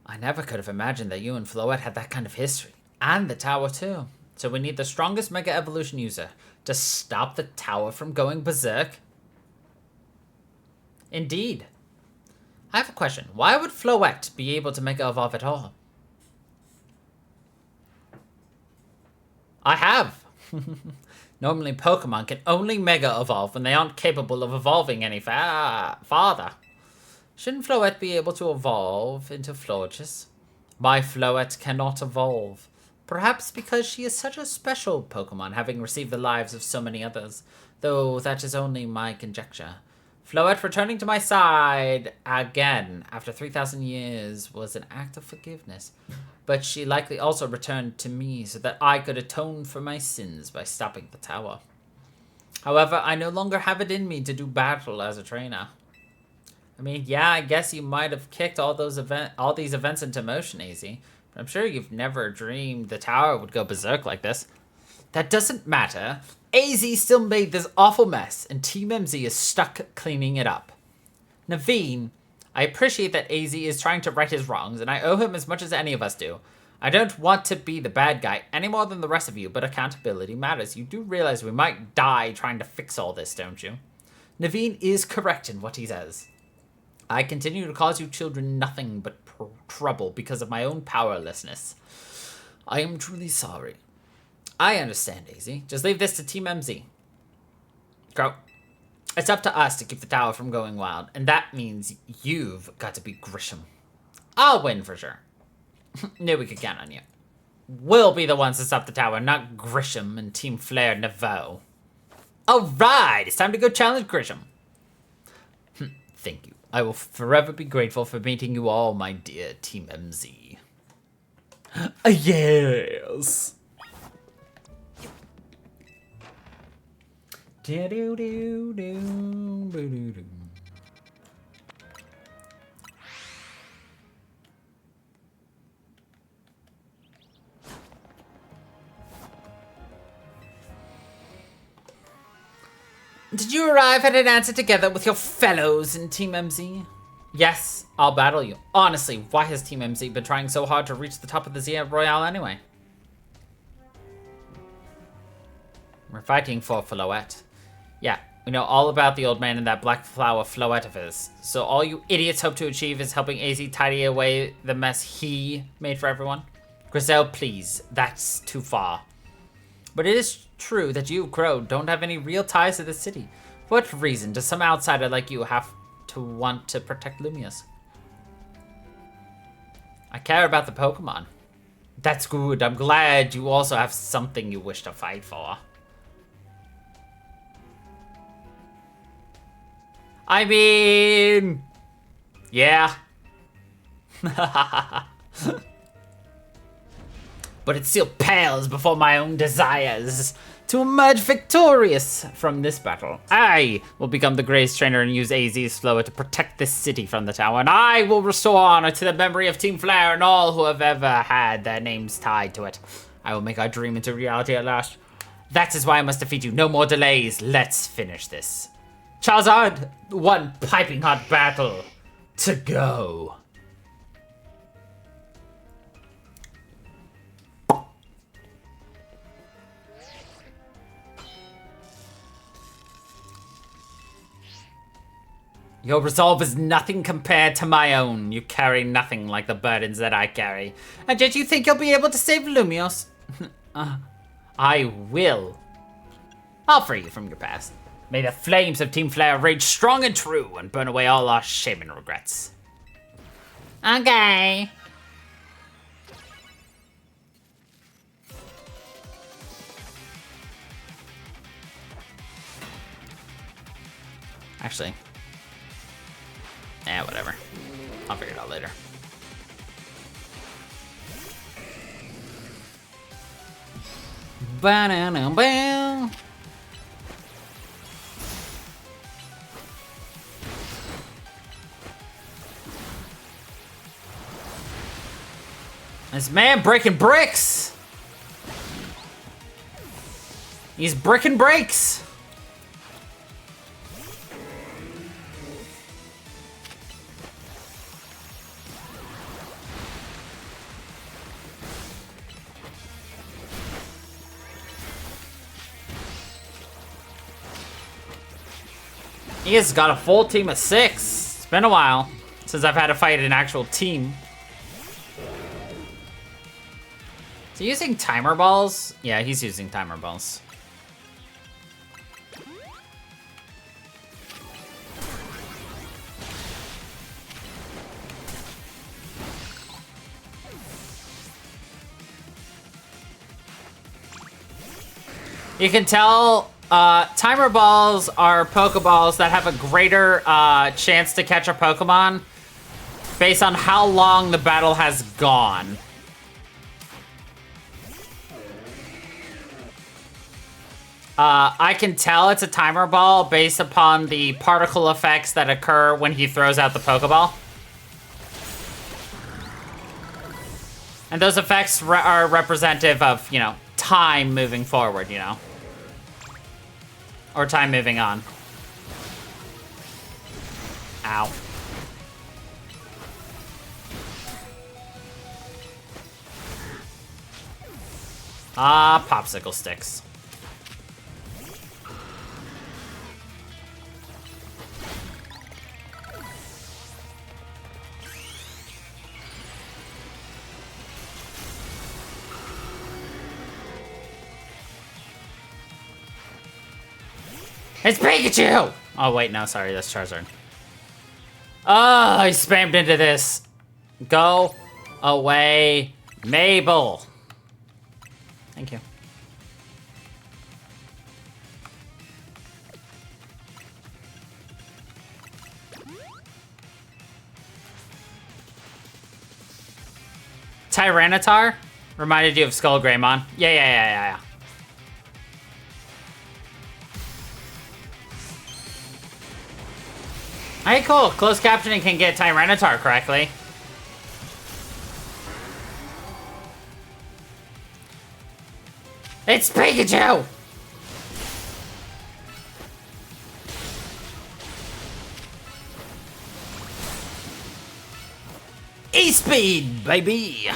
I never could have imagined that you and Floette had that kind of history. And the tower too. So we need the strongest Mega Evolution user to stop the tower from going berserk. Indeed. I have a question. Why would Floette be able to Mega Evolve at all? I have. Normally Pokemon can only Mega Evolve when they aren't capable of evolving any farther. Shouldn't Floette be able to evolve into Florges? My Floette cannot evolve. Perhaps because she is such a special Pokemon, having received the lives of so many others, though that is only my conjecture. Floette returning to my side again after 3,000 years was an act of forgiveness. But she likely also returned to me so that I could atone for my sins by stopping the tower. However, I no longer have it in me to do battle as a trainer. I mean, yeah, I guess you might have kicked all these events into motion, AZ. But I'm sure you've never dreamed the tower would go berserk like this. That doesn't matter. AZ still made this awful mess, and Team MZ is stuck cleaning it up. Naveen, I appreciate that AZ is trying to right his wrongs, and I owe him as much as any of us do. I don't want to be the bad guy any more than the rest of you, but accountability matters. You do realize we might die trying to fix all this, don't you? Naveen is correct in what he says. I continue to cause you children nothing but trouble because of my own powerlessness. I am truly sorry. I understand, AZ. Just leave this to Team MZ. Go. It's up to us to keep the tower from going wild, and that means you've got to be Grisham. I'll win for sure. Knew we could count on you. We'll be the ones to stop the tower, not Grisham and Team Flare Naveau. Alright, it's time to go challenge Grisham. Thank you. I will forever be grateful for meeting you all, my dear Team MZ. Yes! Do-do-do-do-do-do-do. Did you arrive at an answer together with your fellows in Team MZ? Yes, I'll battle you. Honestly, why has Team MZ been trying so hard to reach the top of the Zia Royale anyway? We're fighting for Floette. Yeah, We know all about the old man and that black flower floet of his. So all you idiots hope to achieve is helping AZ tidy away the mess he made for everyone? Grizel, please. That's too far. But it is true that you, Crow, don't have any real ties to the city. For what reason does some outsider like you have to want to protect Lumios? I care about the Pokemon. That's good. I'm glad you also have something you wish to fight for. I mean... yeah. But it still pales before my own desires. To emerge victorious from this battle, I will become the Grey's trainer and use AZ's Flower to protect this city from the tower, and I will restore honor to the memory of Team Flare and all who have ever had their names tied to it. I will make our dream into reality at last. That is why I must defeat you. No more delays. Let's finish this. Charizard, one piping hot battle to go. Your resolve is nothing compared to my own. You carry nothing like the burdens that I carry. And yet you think you'll be able to save Lumios? I will. I'll free you from your past. May the flames of Team Flare rage strong and true and burn away all our shame and regrets. Okay. Actually... whatever. I'll figure it out later. Ba-na-na-ba. This man breaking bricks. He's bricking breaks. He has got a full team of 6. It's been a while since I've had to fight an actual team. Is he using timer balls? Yeah, he's using timer balls. You can tell timer balls are Pokeballs that have a greater chance to catch a Pokemon based on how long the battle has gone. I can tell it's a timer ball based upon the particle effects that occur when he throws out the Pokeball. And those effects are representative of, you know, time moving forward, you know. Or time moving on. Ow. Ah, popsicle sticks. It's Pikachu! Oh, wait, no, sorry, that's Charizard. Oh, I spammed into this. Go away, Mabel. Thank you. Tyranitar? Reminded you of Skull Greymon. Yeah. Hey, cool. Closed captioning can get Tyranitar correctly. It's Pikachu! E-Speed, baby!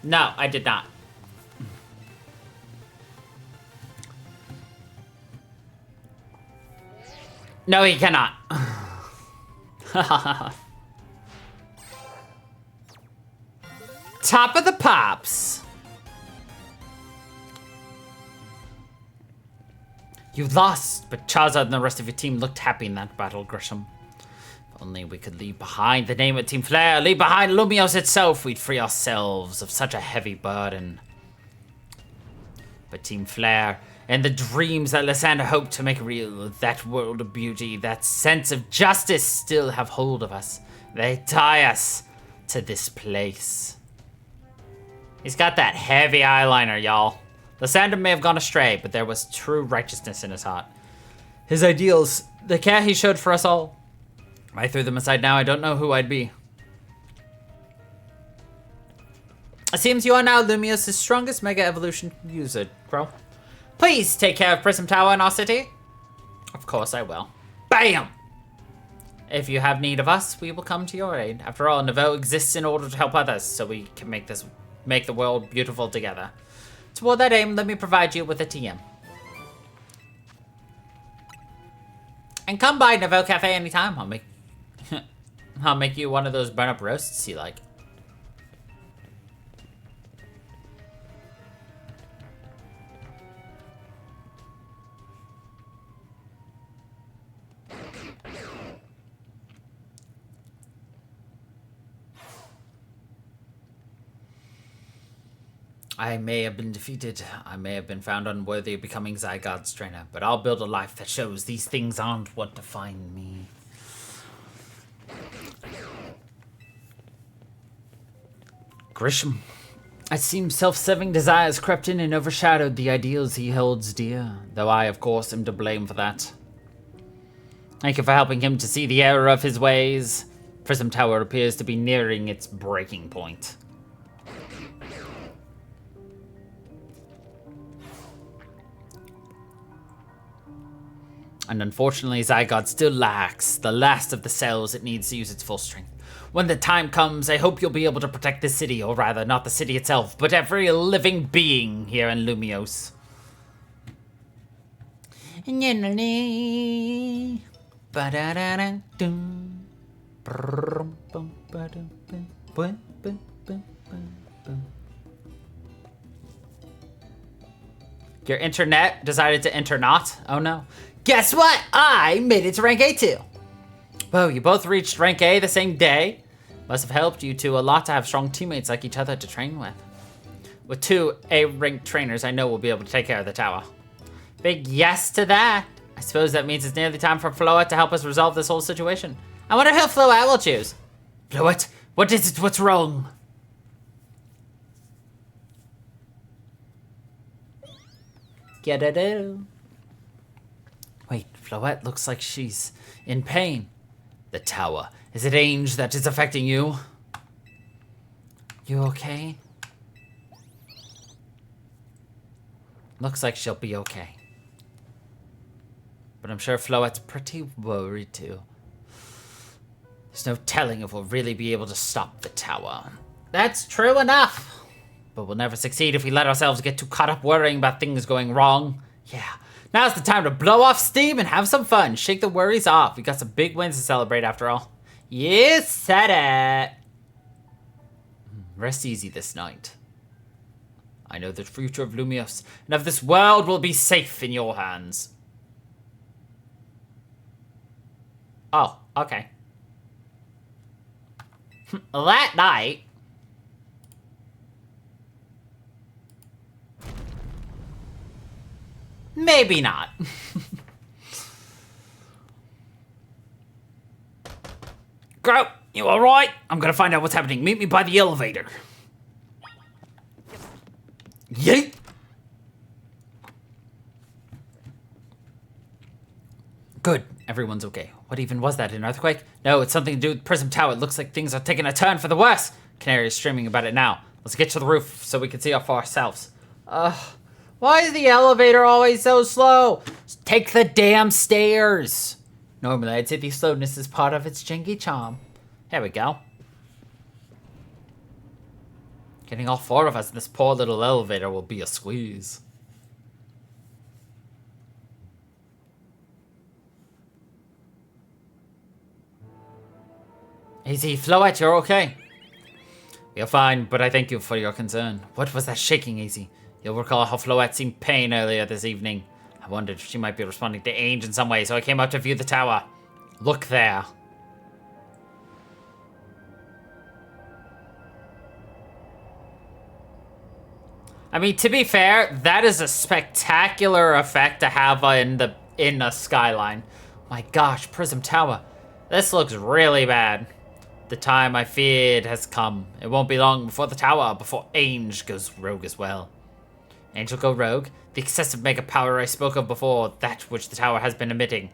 No, I did not. No, he cannot. Top of the pops. You lost, but Charizard and the rest of your team looked happy in that battle, Grisham. If only we could leave behind the name of Team Flare, leave behind Lumiose itself, we'd free ourselves of such a heavy burden. But Team Flare, and the dreams that Lysander hoped to make real, that world of beauty, that sense of justice still have hold of us. They tie us to this place. He's got that heavy eyeliner, y'all. Lysander may have gone astray, but there was true righteousness in his heart. His ideals, the care he showed for us all. If I threw them aside now, I don't know who I'd be. It seems you are now Lumiose's strongest Mega Evolution user, bro. Please take care of Prism Tower in our city. Of course I will. BAM! If you have need of us, we will come to your aid. After all, Naveau exists in order to help others, so we can make the world beautiful together. Toward that aim, let me provide you with a TM. And come by Naveau Cafe anytime. I'll make you one of those burn-up roasts you like. I may have been defeated. I may have been found unworthy of becoming Zygarde's trainer, but I'll build a life that shows these things aren't what define me. Grisham. It seems self-serving desires crept in and overshadowed the ideals he holds dear, though I, of course, am to blame for that. Thank you for helping him to see the error of his ways. Prism Tower appears to be nearing its breaking point. And unfortunately, Zygarde still lacks the last of the cells it needs to use its full strength. When the time comes, I hope you'll be able to protect the city, or rather, not the city itself, but every living being here in Lumiose. Your internet decided to enter not? Oh no. Guess what? I made it to rank A too. Whoa, you both reached rank A the same day? Must have helped you two a lot to have strong teammates like each other to train with. With 2 A-ranked trainers, I know we'll be able to take care of the tower. Big yes to that. I suppose that means it's nearly time for Floette to help us resolve this whole situation. I wonder who Floette will choose. Floette, what is it? What's wrong? Get it? Wait, Floette looks like she's in pain. The tower. Is it Ainge that is affecting you? You okay? Looks like she'll be okay. But I'm sure Floette's pretty worried too. There's no telling if we'll really be able to stop the tower. That's true enough. But we'll never succeed if we let ourselves get too caught up worrying about things going wrong. Yeah, now's the time to blow off steam and have some fun. Shake the worries off. We got some big wins to celebrate after all. You said it. Rest easy this night. I know the future of Lumiose and of this world will be safe in your hands. Oh, okay. That night. Maybe not. Grout, you alright? I'm gonna find out what's happening. Meet me by the elevator. Yeet! Good, everyone's okay. What even was that, an earthquake? No, it's something to do with Prism Tower. It looks like things are taking a turn for the worse. Canary is streaming about it now. Let's get to the roof so we can see for ourselves. Why is the elevator always so slow? Just take the damn stairs. Normally, I'd say the slowness is part of its janky charm. There we go. Getting all 4 of us in this poor little elevator will be a squeeze. Easy, Floette, you're okay. You're fine, but I thank you for your concern. What was that shaking, Easy? You'll recall how Floette seemed pain earlier this evening. I wondered if she might be responding to Ainge in some way, so I came up to view the tower. Look there. I mean, to be fair, that is a spectacular effect to have in the skyline. My gosh, Prism Tower. This looks really bad. The time I feared has come. It won't be long before the tower, before Ainge goes rogue as well. Ainge will go rogue? The excessive mega power I spoke of before, that which the tower has been emitting,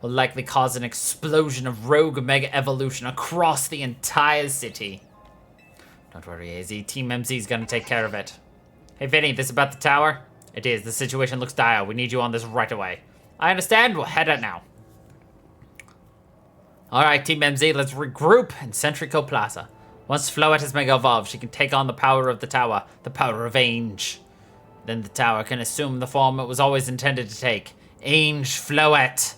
will likely cause an explosion of rogue mega evolution across the entire city. Don't worry, AZ. Team MZ's gonna take care of it. Hey, Vinny, this about the tower? It is. The situation looks dire. We need you on this right away. I understand. We'll head out now. Alright, Team MZ, let's regroup in Centrico Plaza. Once Floette has mega evolved, she can take on the power of the tower, the power of Ainge. Then the tower can assume the form it was always intended to take. Ainge Floette.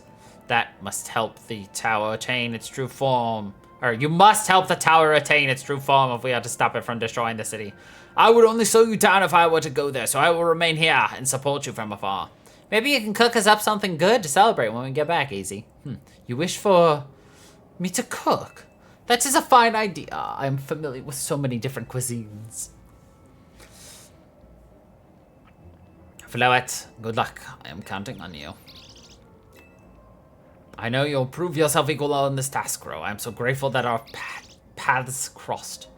That must help the tower attain its true form. Or, you must help the tower attain its true form if we are to stop it from destroying the city. I would only slow you down if I were to go there, so I will remain here and support you from afar. Maybe you can cook us up something good to celebrate when we get back, Easy. You wish for me to cook? That is a fine idea. I am familiar with so many different cuisines. Floette, good luck. I am counting on you. I know you'll prove yourself equal on this task, Ro. I am so grateful that our paths crossed.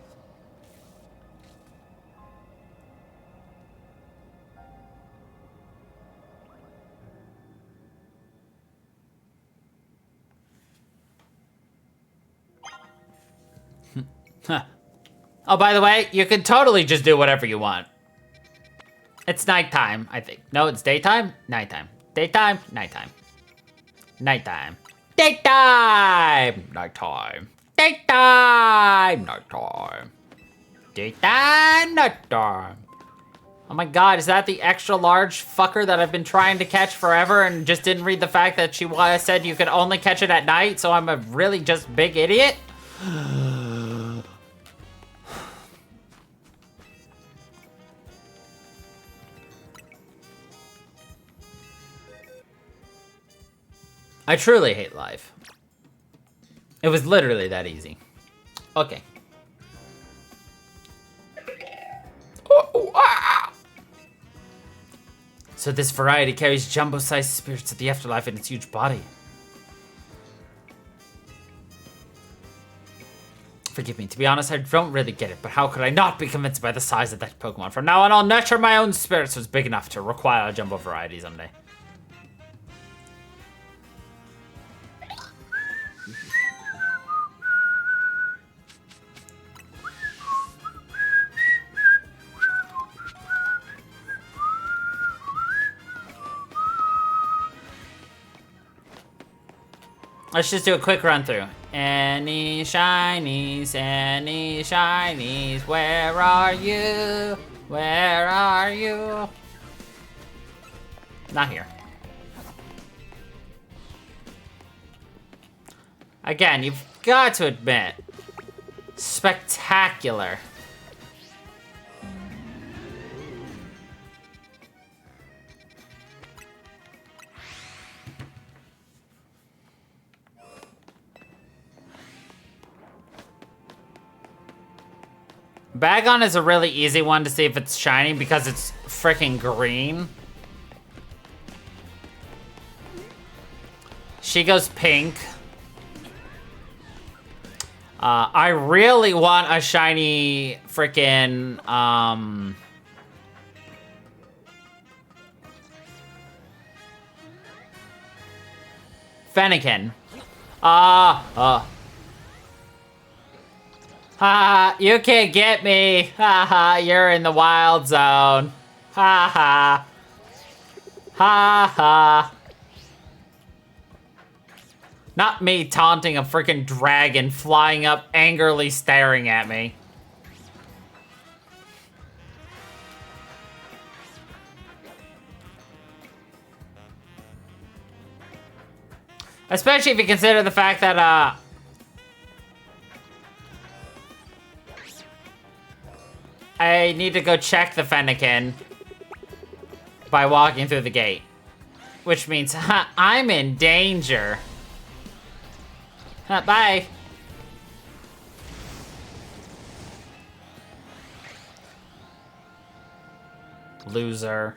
Huh. Oh, by the way, you can totally just do whatever you want. It's nighttime, I think. No, it's daytime? Nighttime. Daytime? Nighttime. Nighttime. Daytime! Nighttime. Daytime! Nighttime. Daytime! Nighttime. Oh my god, is that the extra large fucker that I've been trying to catch forever and just didn't read the fact that she said you could only catch it at night, so I'm a really just big idiot? I truly hate life. It was literally that easy. Okay. So this variety carries jumbo-sized spirits of the afterlife in its huge body. Forgive me, to be honest, I don't really get it, but how could I not be convinced by the size of that Pokemon? From now on, I'll nurture my own spirits so it's big enough to require a jumbo variety someday. Let's just do a quick run through. Any shinies, where are you? Where are you? Not here. Again, you've got to admit, spectacular. Bagon is a really easy one to see if it's shiny because it's freaking green. She goes pink. I really want a shiny freaking Fennekin. Ha, you can't get me. Ha ha, you're in the wild zone. Ha ha. Ha ha. Not me taunting a freaking dragon flying up angrily staring at me. Especially if you consider the fact that, I need to go check the Fennekin by walking through the gate. Which means, I'm in danger. Bye. Loser.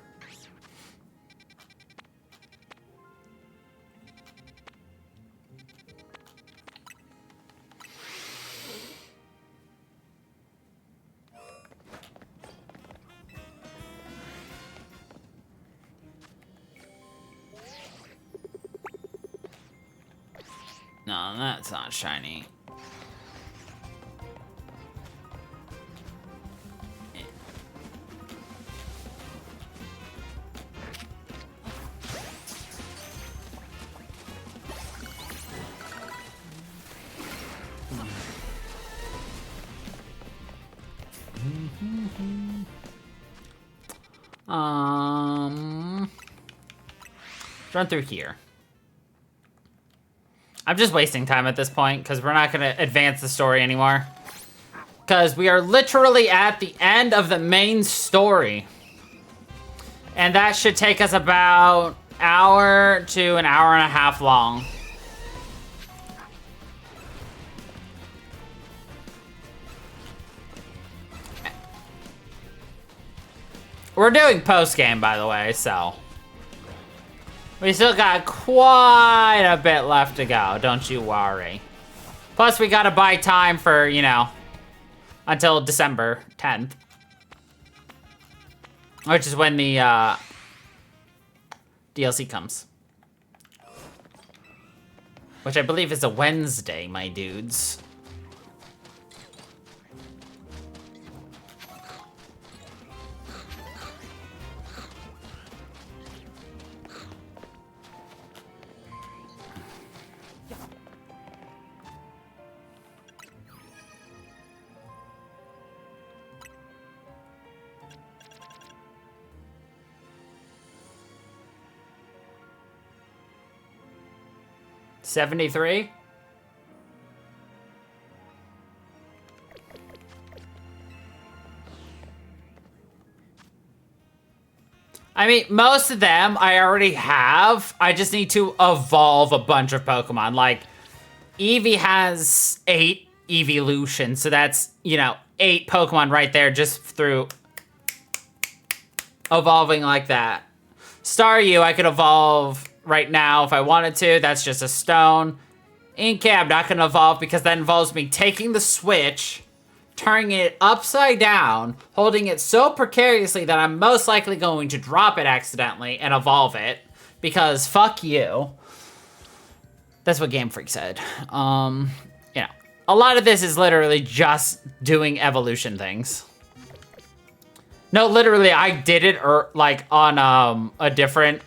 No, that's not shiny. Run through here. I'm just wasting time at this point because we're not going to advance the story anymore. Because we are literally at the end of the main story. And that should take us about an hour to an hour and a half long. We're doing post-game, by the way, so... we still got quite a bit left to go, don't you worry. Plus, we gotta buy time for, you know, until December 10th. Which is when the DLC comes. Which I believe is a Wednesday, my dudes. $73? I mean, most of them I already have. I just need to evolve a bunch of Pokemon. Like, Eevee has 8 evolutions, so that's, you know, 8 Pokemon right there just through evolving like that. Staryu, I could evolve right now if I wanted to. That's just a stone. Inkay, I'm not going to evolve because that involves me taking the Switch, turning it upside down, holding it so precariously that I'm most likely going to drop it accidentally and evolve it. Because fuck you. That's what Game Freak said. You know, a lot of this is literally just doing evolution things. No, literally, I did it like on a different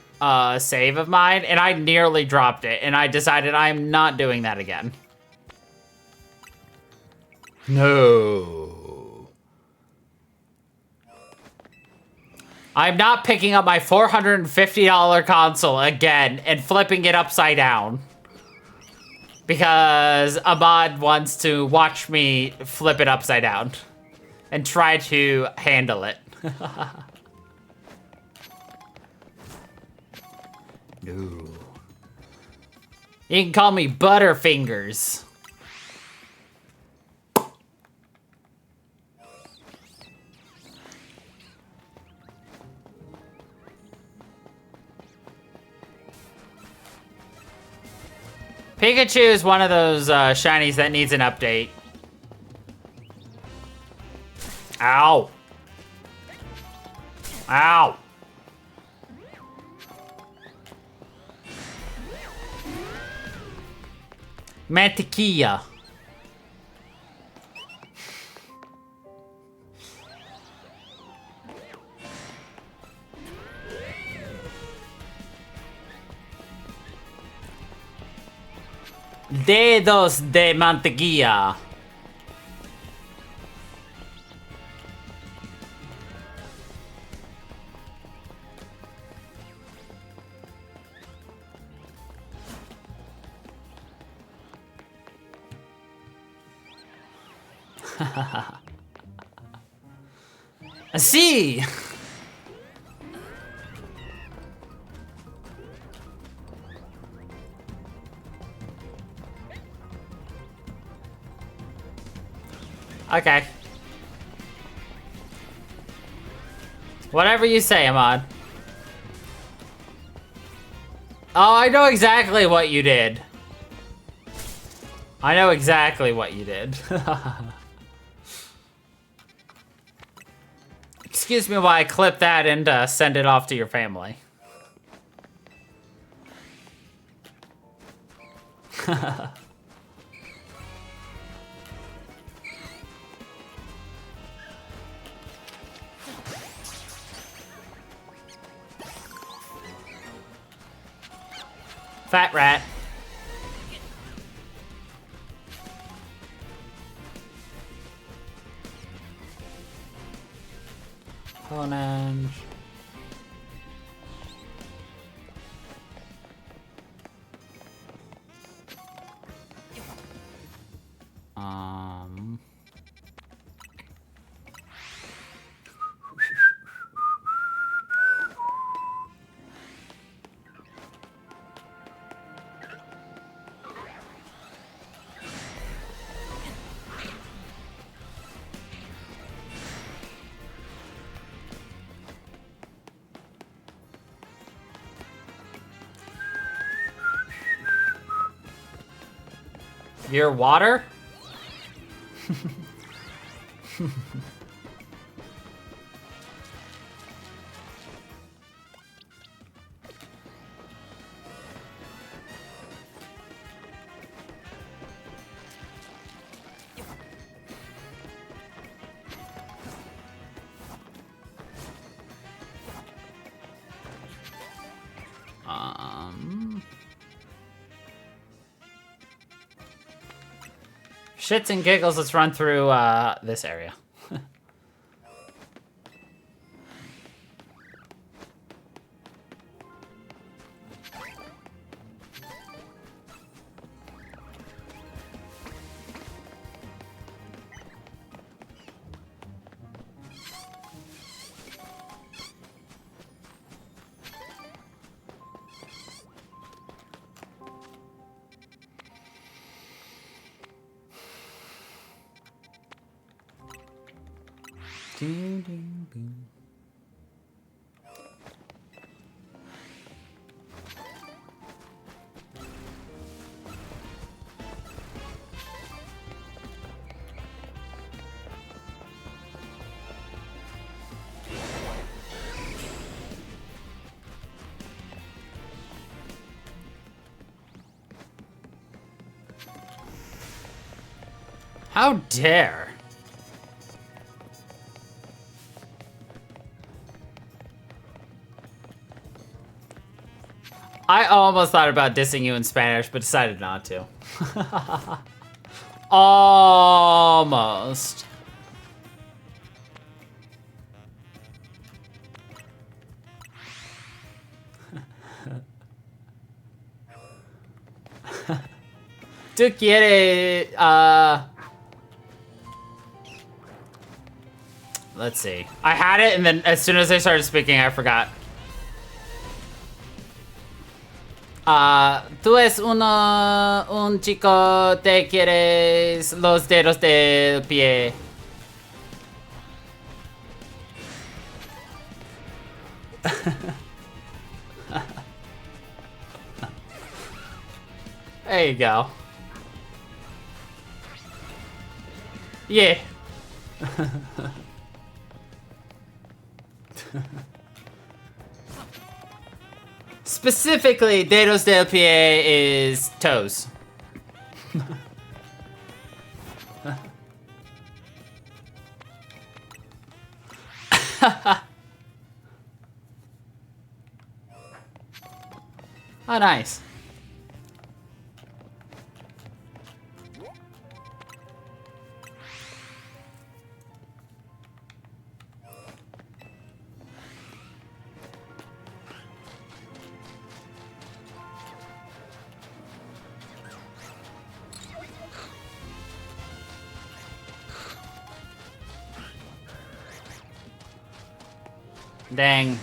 save of mine, and I nearly dropped it, and I decided I'm not doing that again. No. I'm not picking up my $450 console again and flipping it upside down. Because Ahmad wants to watch me flip it upside down and try to handle it. No. You can call me Butterfingers. Pikachu is one of those shinies that needs an update. Ow. Ow. Mantequilla. Dedos de mantequilla. See. Okay. Whatever you say, Ahmad. Oh, I know exactly what you did. I know exactly what you did. Excuse me while I clip that and send it off to your family. Fat rat. Orange. Your water? Shits and giggles, let's run through this area. How dare? I almost thought about dissing you in Spanish, but decided not to. Almost. Tú quieres, let's see. I had it, and then as soon as I started speaking, I forgot. Tú es un chico, te quieres los dedos del pie. There you go. Yeah. Specifically, dedos del pie is toes. Oh, nice. Dang.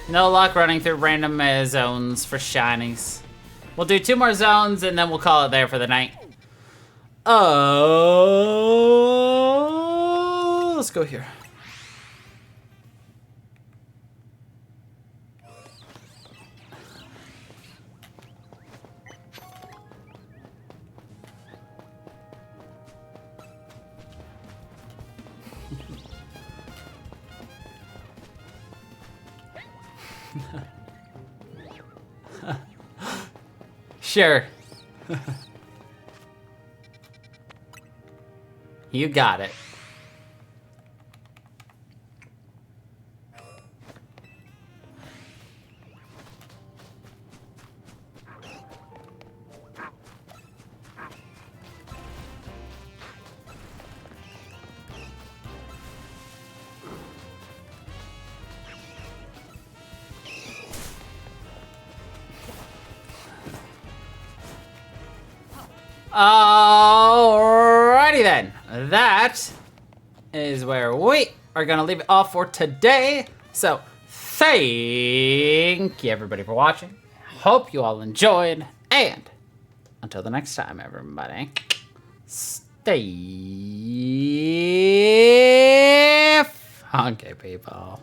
No luck running through random zones for shinies. We'll do 2 more zones and then we'll call it there for the night. Oh, let's go here. Sure. You got it. Alrighty then. That is where we are gonna leave it off for today. So thank you everybody for watching. Hope you all enjoyed, and until the next time, everybody, stay funky, people.